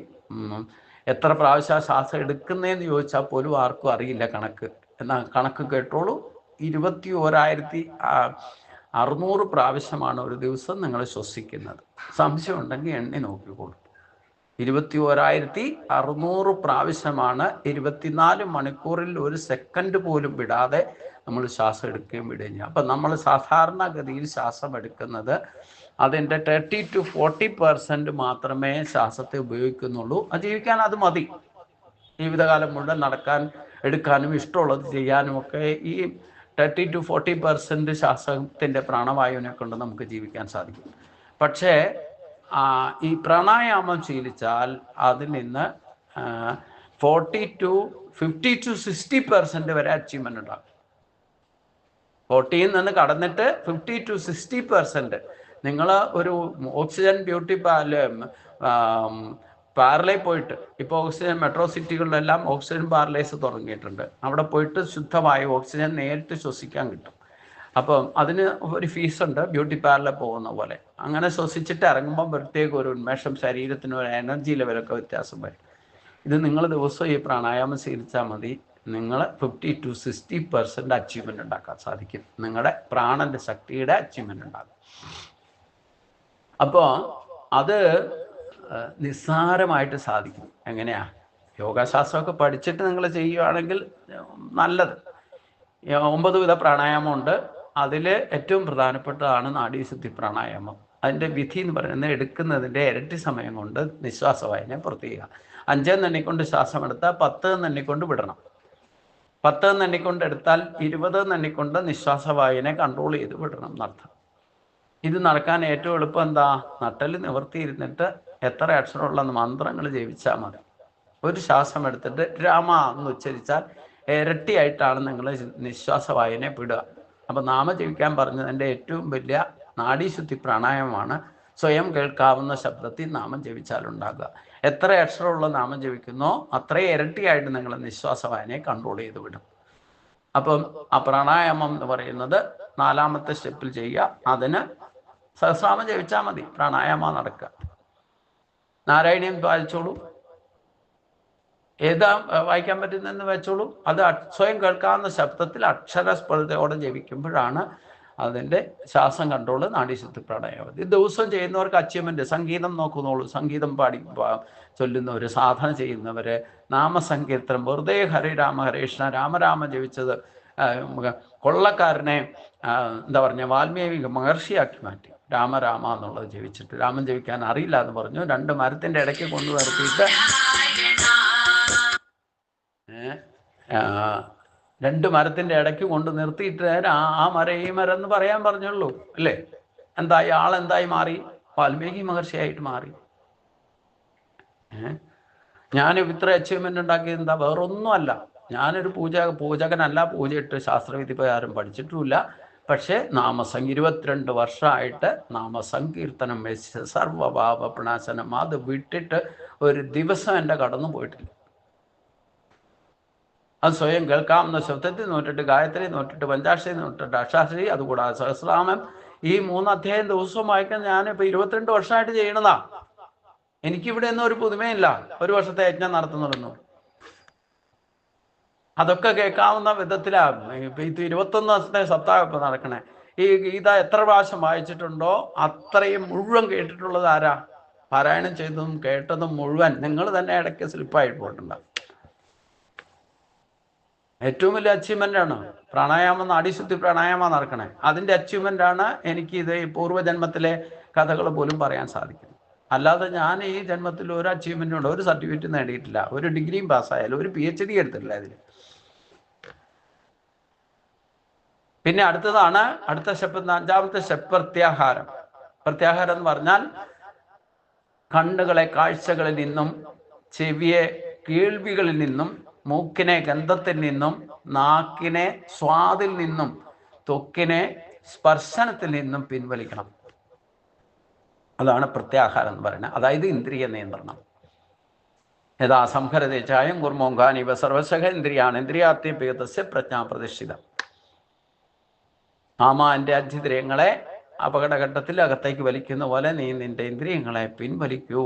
എത്ര പ്രാവശ്യം ശ്വാസം എടുക്കുന്നതെന്ന് ചോദിച്ചാൽ പോലും ആർക്കും അറിയില്ല കണക്ക്. എന്നാൽ കണക്ക് കേട്ടോളൂ, 21,600 പ്രാവശ്യമാണ് ഒരു ദിവസം നിങ്ങൾ ശ്വസിക്കുന്നത്. സംശയം ഉണ്ടെങ്കിൽ എണ്ണി നോക്കിക്കോളൂ. 21,600 പ്രാവശ്യമാണ്. 24 മണിക്കൂറിൽ 1 സെക്കൻഡ് പോലും വിടാതെ നമ്മൾ ശ്വാസം എടുക്കുകയും വിടുകയും ചെയ്യും. അപ്പം നമ്മൾ സാധാരണഗതിയിൽ ശ്വാസം എടുക്കുന്നത് അതിൻ്റെ 30 to 40% മാത്രമേ ശ്വാസത്തെ ഉപയോഗിക്കുന്നുള്ളൂ. ജീവിക്കാൻ അത് മതി. ജീവിതകാലം മുഴുവൻ നടക്കാൻ എടുക്കാനും ഇഷ്ടമുള്ളത് ചെയ്യാനും ഒക്കെ ഈ 30 to 40% ശ്വാസത്തിൻ്റെ പ്രാണവായുവിനെ കൊണ്ട് നമുക്ക് ജീവിക്കാൻ സാധിക്കും. പക്ഷേ ഈ പ്രാണായാമം ശീലിച്ചാൽ അതിൽ നിന്ന് 40 to 50 to 60% വരെ അച്ചീവ്മെൻ്റ് ഉണ്ടാകും. 40ൽ നിന്ന് കടന്നിട്ട് 50 to 60% നിങ്ങൾ ഒരു ഓക്സിജൻ ബ്യൂട്ടി പാർലയിൽ പോയിട്ട്, ഇപ്പോൾ ഓക്സിജൻ മെട്രോ സിറ്റികളിലെല്ലാം ഓക്സിജൻ പാർലേഴ്സ് തുടങ്ങിയിട്ടുണ്ട്. അവിടെ പോയിട്ട് ശുദ്ധമായ ഓക്സിജൻ നേരിട്ട് ശ്വസിക്കാൻ കിട്ടും. അപ്പം അതിന് ഒരു ഫീസുണ്ട്, ബ്യൂട്ടി പാർലറിൽ പോകുന്ന പോലെ. അങ്ങനെ ശ്വസിച്ചിട്ട് ഇറങ്ങുമ്പം പ്രത്യേക ഒരു ഉന്മേഷം, ശരീരത്തിന് ഒരു എനർജി ലെവലൊക്കെ വ്യത്യാസം വരും. ഇത് നിങ്ങൾ ദിവസവും ഈ പ്രാണായാമം ശീലിച്ചാൽ മതി. നിങ്ങൾ 50 to 60% അച്ചീവ്മെൻ്റ് ഉണ്ടാക്കാൻ സാധിക്കും. നിങ്ങളുടെ പ്രാണൻ്റെ ശക്തിയുടെ അച്ചീവ്മെൻ്റ് ഉണ്ടാകും. അപ്പോൾ അത് നിസ്സാരമായിട്ട് സാധിക്കും. എങ്ങനെയാ? യോഗശാസ്ത്രമൊക്കെ പഠിച്ചിട്ട് നിങ്ങൾ ചെയ്യുകയാണെങ്കിൽ നല്ലത്. 9 വിധ പ്രാണായാമമുണ്ട്. അതിൽ ഏറ്റവും പ്രധാനപ്പെട്ടതാണ് നാഡീശുദ്ധി പ്രാണായാമം. അതിൻ്റെ വിധി എന്ന് പറയുന്നത് എടുക്കുന്നതിൻ്റെ ഇരട്ടി സമയം കൊണ്ട് നിശ്വാസവായനെ പുറത്തേക്കുക. 5 എണ്ണിക്കൊണ്ട് ശ്വാസം എടുത്താൽ 10 എണ്ണിക്കൊണ്ട് വിടണം. 10 എണ്ണിക്കൊണ്ട് എടുത്താൽ 20 എണ്ണിക്കൊണ്ട് നിശ്വാസവായനെ കൺട്രോൾ ചെയ്ത് വിടണം എന്നർത്ഥം. ഇത് നടക്കാൻ ഏറ്റവും എളുപ്പം എന്താ? നട്ടല് നിവർത്തിയിരുന്നിട്ട് എത്ര അക്ഷരമുള്ള മന്ത്രങ്ങൾ ജപിച്ചാൽ മതി. ഒരു ശ്വാസം എടുത്തിട്ട് രാമ എന്ന് ഉച്ചരിച്ചാൽ ഇരട്ടിയായിട്ടാണ് നിങ്ങൾ നിശ്വാസവായനെ വിടുക. അപ്പം നാമം ജപിക്കാൻ പറഞ്ഞതിൻ്റെ ഏറ്റവും വലിയ നാഡീശുദ്ധി പ്രാണായാമമാണ്. സ്വയം കേൾക്കാവുന്ന ശബ്ദത്തിൽ നാമം ജപിച്ചാലുണ്ടാകുക. എത്ര അക്ഷരമുള്ള നാമം ജപിക്കുന്നോ അത്രയും ഇരട്ടിയായിട്ട് നിങ്ങൾ നിശ്വാസവായനെ കൺട്രോൾ ചെയ്ത് വിടും. അപ്പം ആ പ്രാണായാമം എന്ന് പറയുന്നത് 4മത്തെ സ്റ്റെപ്പിൽ ചെയ്യുക. അതിന് സഹസ്രനാമം ജപിച്ചാൽ മതി, പ്രാണായാമം നടക്കുക. നാരായണീയം പാലിച്ചോളൂ. ഏതാ വായിക്കാൻ പറ്റുന്നതെന്ന് വെച്ചോളൂ. അത് സ്വയം കേൾക്കാവുന്ന ശബ്ദത്തിൽ അക്ഷരസ്ഫുടതയോടെ ജപിക്കുമ്പോഴാണ് അതിൻ്റെ ശ്വാസം കൺട്രോൾ, നാഡീശുദ്ധി, പ്രാണായാമം. ഇത് ദിവസം ചെയ്യുന്നവർക്ക് അച്ചീവ്മെൻറ്റ്. സംഗീതം നോക്കുന്നോളൂ, സംഗീതം പാടി ചൊല്ലുന്നവർ, സാധന ചെയ്യുന്നവർ, നാമസങ്കീർത്തനം, വെറുതെ ഹരേ രാമ ഹരേ കൃഷ്ണ രാമരാമ ജപിച്ചത് കൊള്ളക്കാരനെ എന്താ പറഞ്ഞ വാൽമീകി മഹർഷിയാക്കി മാറ്റി. രാമരാമ എന്നുള്ളത് ജപിച്ചിട്ട് രാമൻ ജപിക്കാൻ അറിയില്ല എന്ന് പറഞ്ഞു. 2 മരത്തിൻ്റെ ഇടയ്ക്ക് കൊണ്ടു നിർത്തിയിട്ട് 2 മരത്തിൻ്റെ ഇടയ്ക്ക് കൊണ്ട് നിർത്തിയിട്ട് ആ മരം ഈ മരം എന്ന് പറയാൻ പറഞ്ഞുള്ളൂ അല്ലേ. എന്തായി? ആളെന്തായി മാറി? വാൽമീകി മഹർഷിയായിട്ട് മാറി. ഞാൻ ഇത്ര അച്ചീവ്മെൻ്റ് ഉണ്ടാക്കിയത് എന്താ? വേറൊന്നുമല്ല, ഞാനൊരു പൂജകനല്ല, പൂജയിട്ട് ശാസ്ത്രവിധി പ്രകാരം പഠിച്ചിട്ടുമില്ല. പക്ഷേ 22 വർഷമായിട്ട് നാമസങ്കീർത്തനം വെച്ച് സർവഭാവ പ്രണാശനം അത് വിട്ടിട്ട് ഒരു ദിവസം എൻ്റെ കടന്നു പോയിട്ടില്ല. അത് സ്വയം കേൾക്കാവുന്ന ശബ്ദത്തിൽ നോട്ടിട്ട്, ഗായത്രി നോട്ടിട്ട്, പഞ്ചാക്ഷരി നോട്ടിട്ട്, അക്ഷാക്ഷരി, അതുകൂടാതെ സഹസ്രനാമം, ഈ 3 അധ്യായം ദിവസവും വായിക്കാൻ ഞാനിപ്പോൾ 22 വർഷമായിട്ട് ചെയ്യണതാ. എനിക്കിവിടെ ഒന്നും ഒരു പുതുമയില്ല. ഒരു വർഷത്തെ യജ്ഞം നടത്തുന്നുള്ളൂ. അതൊക്കെ കേൾക്കാവുന്ന വിധത്തിലാണ്. ഇപ്പം ഇത് 21 ദിവസത്തെ സപ്താഹം ഇപ്പം നടക്കണേ. ഈ ഗീത എത്ര പ്രാവശ്യം വായിച്ചിട്ടുണ്ടോ അത്രയും മുഴുവൻ കേട്ടിട്ടുള്ളത് ആരാ? പാരായണം ചെയ്തതും കേട്ടതും മുഴുവൻ നിങ്ങൾ തന്നെ ഇടയ്ക്ക് സ്ലിപ്പായിട്ട് പോയിട്ടുണ്ടാവും. ഏറ്റവും വലിയ അച്ചീവ്മെൻ്റാണ് പ്രാണായാമം, നാഡീശുദ്ധി പ്രാണായാമം നടക്കണേ. അതിൻ്റെ അച്ചീവ്മെൻ്റാണ് എനിക്കിത് ഈ പൂർവ്വജന്മത്തിലെ കഥകൾ പോലും പറയാൻ സാധിക്കുന്നത്. അല്ലാതെ ഞാൻ ഈ ജന്മത്തിൽ ഒരു അച്ചീവ്മെൻറ്റും ഉണ്ട്, ഒരു സർട്ടിഫിക്കറ്റ് നേടിയിട്ടില്ല, ഒരു ഡിഗ്രിയും പാസ്സായാലും ഒരു PhD എടുത്തിട്ടില്ല ഇതിൽ. പിന്നെ അടുത്തതാണ് അടുത്ത സ്റ്റെപ്പ്, 5ാമത്തെ സ്റ്റെപ്പ് പ്രത്യാഹാരം. പ്രത്യാഹാരം എന്ന് പറഞ്ഞാൽ കണ്ണുകളെ കാഴ്ചകളിൽ നിന്നും, ചെവിയെ കേൾവികളിൽ നിന്നും, മൂക്കിനെ ഗന്ധത്തിൽ നിന്നും, നാക്കിനെ സ്വാദിൽ നിന്നും, ത്വക്കിനെ സ്പർശനത്തിൽ നിന്നും പിൻവലിക്കണം. അതാണ് പ്രത്യാഹാരം എന്ന് പറയുന്നത്. അതായത് ഇന്ദ്രിയ നിയന്ത്രണം. യഥാ സംഹരതേ ചായം കുർമോങ്കാനിവ സർവശഃ ഇന്ദ്രിയാണ് ഇന്ദ്രിയാർത്ഥ്യപേതസ്യ പ്രജ്ഞാ പ്രതിഷ്ഠിതം. എൻ്റെ അജിന്ദ്രിയങ്ങളെ അപകടഘട്ടത്തിൽ അകത്തേക്ക് വലിക്കുന്ന പോലെ നീ നിന്റെ ഇന്ദ്രിയങ്ങളെ പിൻവലിക്കൂ,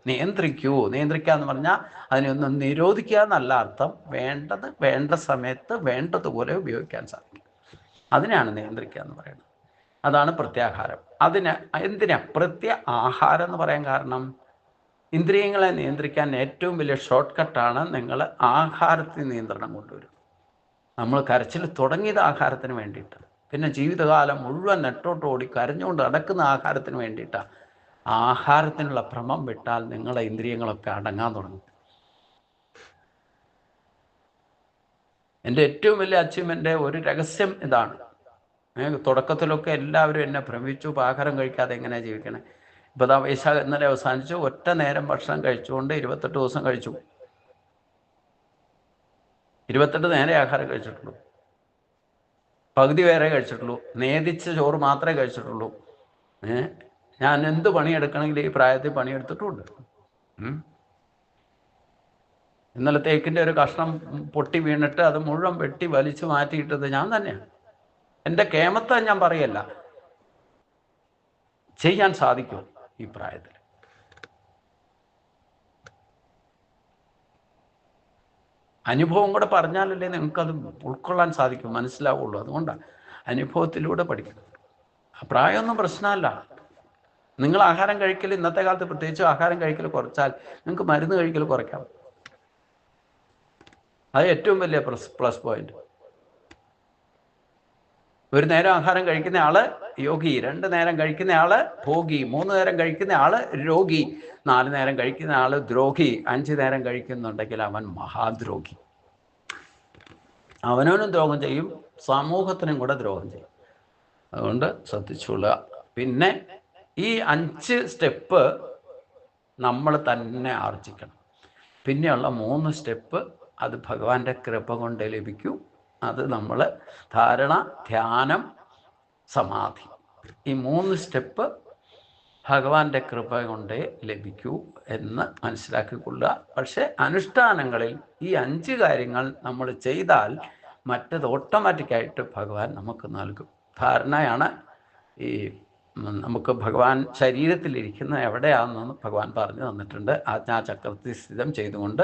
നിയന്ത്രിക്കൂ. നിയന്ത്രിക്കുക എന്ന് പറഞ്ഞാൽ അതിനൊന്നും നിരോധിക്കുക എന്നല്ല അർത്ഥം. വേണ്ടത് വേണ്ട സമയത്ത് വേണ്ടതുപോലെ ഉപയോഗിക്കാൻ സാധിക്കും. അതിനാണ് നിയന്ത്രിക്കുക എന്ന് പറയുന്നത്. അതാണ് പ്രത്യാഹാരം. എന്തിനാ ആഹാരം എന്ന് പറയാൻ കാരണം? ഇന്ദ്രിയങ്ങളെ നിയന്ത്രിക്കാൻ ഏറ്റവും വലിയ ഷോർട്ട് കട്ടാണ് നിങ്ങൾ ആഹാരത്തിൽ നിയന്ത്രണം കൊണ്ടുവരും. നമ്മൾ കരച്ചിൽ തുടങ്ങിയത് ആഹാരത്തിന് വേണ്ടിയിട്ട്, പിന്നെ ജീവിതകാലം മുഴുവൻ നെട്ടോട്ടോടി കരഞ്ഞുകൊണ്ട് നടക്കുന്ന ആഹാരത്തിന് വേണ്ടിയിട്ടാണ്. ആഹാരത്തിനുള്ള ഭ്രമം വിട്ടാൽ നിങ്ങളുടെ ഇന്ദ്രിയങ്ങളൊക്കെ അടങ്ങാൻ തുടങ്ങും. എൻ്റെ ഏറ്റവും വലിയ അച്ചീവ്മെൻ്റ് ഒരു രഹസ്യം ഇതാണ്. തുടക്കത്തിലൊക്കെ എല്ലാവരും എന്നെ ഭ്രമിച്ചു, ആഹാരം കഴിക്കാതെ എങ്ങനെയാണ് ജീവിക്കണേ. ഇപ്പോൾ വൈശാഖ ഇന്നലെ അവസാനിച്ചു. ഒറ്റ നേരം ഭക്ഷണം കഴിച്ചുകൊണ്ട് 28 ദിവസം കഴിച്ചു. 28 നേരെ ആഹാരം കഴിച്ചിട്ടുള്ളൂ. പകുതി വേറെ കഴിച്ചിട്ടുള്ളൂ. നേദിച്ച ചോറ് മാത്രമേ കഴിച്ചിട്ടുള്ളൂ. ഞാൻ എന്ത് പണിയെടുക്കണമെങ്കിൽ ഈ പ്രായത്തിൽ പണിയെടുത്തിട്ടുമുണ്ട്. ഇന്നലെ തേക്കിൻ്റെ ഒരു കഷ്ണം പൊട്ടി വീണിട്ട് അത് മുഴുവൻ വെട്ടി വലിച്ചു മാറ്റിയിട്ടത് ഞാൻ തന്നെയാണ്. എൻ്റെ കേമത്തെ ഞാൻ പറയല്ല, ചെയ്യാൻ സാധിക്കും ഈ പ്രായത്തിൽ. അനുഭവം കൂടെ പറഞ്ഞാലല്ലേ നിങ്ങൾക്കത് ഉൾക്കൊള്ളാൻ സാധിക്കും, മനസ്സിലാവുള്ളൂ. അതുകൊണ്ടാണ് അനുഭവത്തിലൂടെ പഠിക്കണം. പ്രായമൊന്നും പ്രശ്നമല്ല. നിങ്ങൾ ആഹാരം കഴിക്കൽ ഇന്നത്തെ കാലത്ത് പ്രത്യേകിച്ച് ആഹാരം കഴിക്കൽ കുറച്ചാൽ നിങ്ങൾക്ക് മരുന്ന് കഴിക്കൽ കുറയ്ക്കാം. അത് ഏറ്റവും വലിയ പ്ലസ് പോയിന്റ്. ഒരു നേരം ആഹാരം കഴിക്കുന്ന ആള് യോഗി, 2 നേരം കഴിക്കുന്ന ആള് ഭോഗി, 3 നേരം കഴിക്കുന്ന ആള് രോഗി, 4 നേരം കഴിക്കുന്ന ആള് ദ്രോഹി, 5 നേരം കഴിക്കുന്നുണ്ടെങ്കിൽ അവൻ മഹാദ്രോഹി. അവനവനും ദ്രോഹം ചെയ്യും, സമൂഹത്തിനും കൂടെ ദ്രോഹം ചെയ്യും. അതുകൊണ്ട് ശ്രദ്ധിച്ചുകൊള്ളുക. പിന്നെ ഈ 5 സ്റ്റെപ്പ് നമ്മൾ തന്നെ ആർജിക്കണം. പിന്നെയുള്ള 3 സ്റ്റെപ്പ് അത് ഭഗവാന്റെ കൃപ കൊണ്ട് ലഭിക്കൂ. അത് നമ്മൾ ധാരണ, ധ്യാനം, സമാധി, ഈ 3 സ്റ്റെപ്പ് ഭഗവാന്റെ കൃപ കൊണ്ടേ ലഭിക്കൂ എന്ന് മനസ്സിലാക്കിക്കൊള്ളുക. പക്ഷേ അനുഷ്ഠാനങ്ങളിൽ ഈ 5 കാര്യങ്ങൾ നമ്മൾ ചെയ്താൽ മറ്റത് ഓട്ടോമാറ്റിക്കായിട്ട് ഭഗവാൻ നമുക്ക് നൽകും. ധാരണയാണ് ഈ നമുക്ക് ഭഗവാൻ ശരീരത്തിലിരിക്കുന്ന എവിടെയാണെന്ന് ഭഗവാൻ പറഞ്ഞു തന്നിട്ടുണ്ട്. ആജ്ഞാചക്രത്തിൽ സ്ഥിതം ചെയ്തുകൊണ്ട്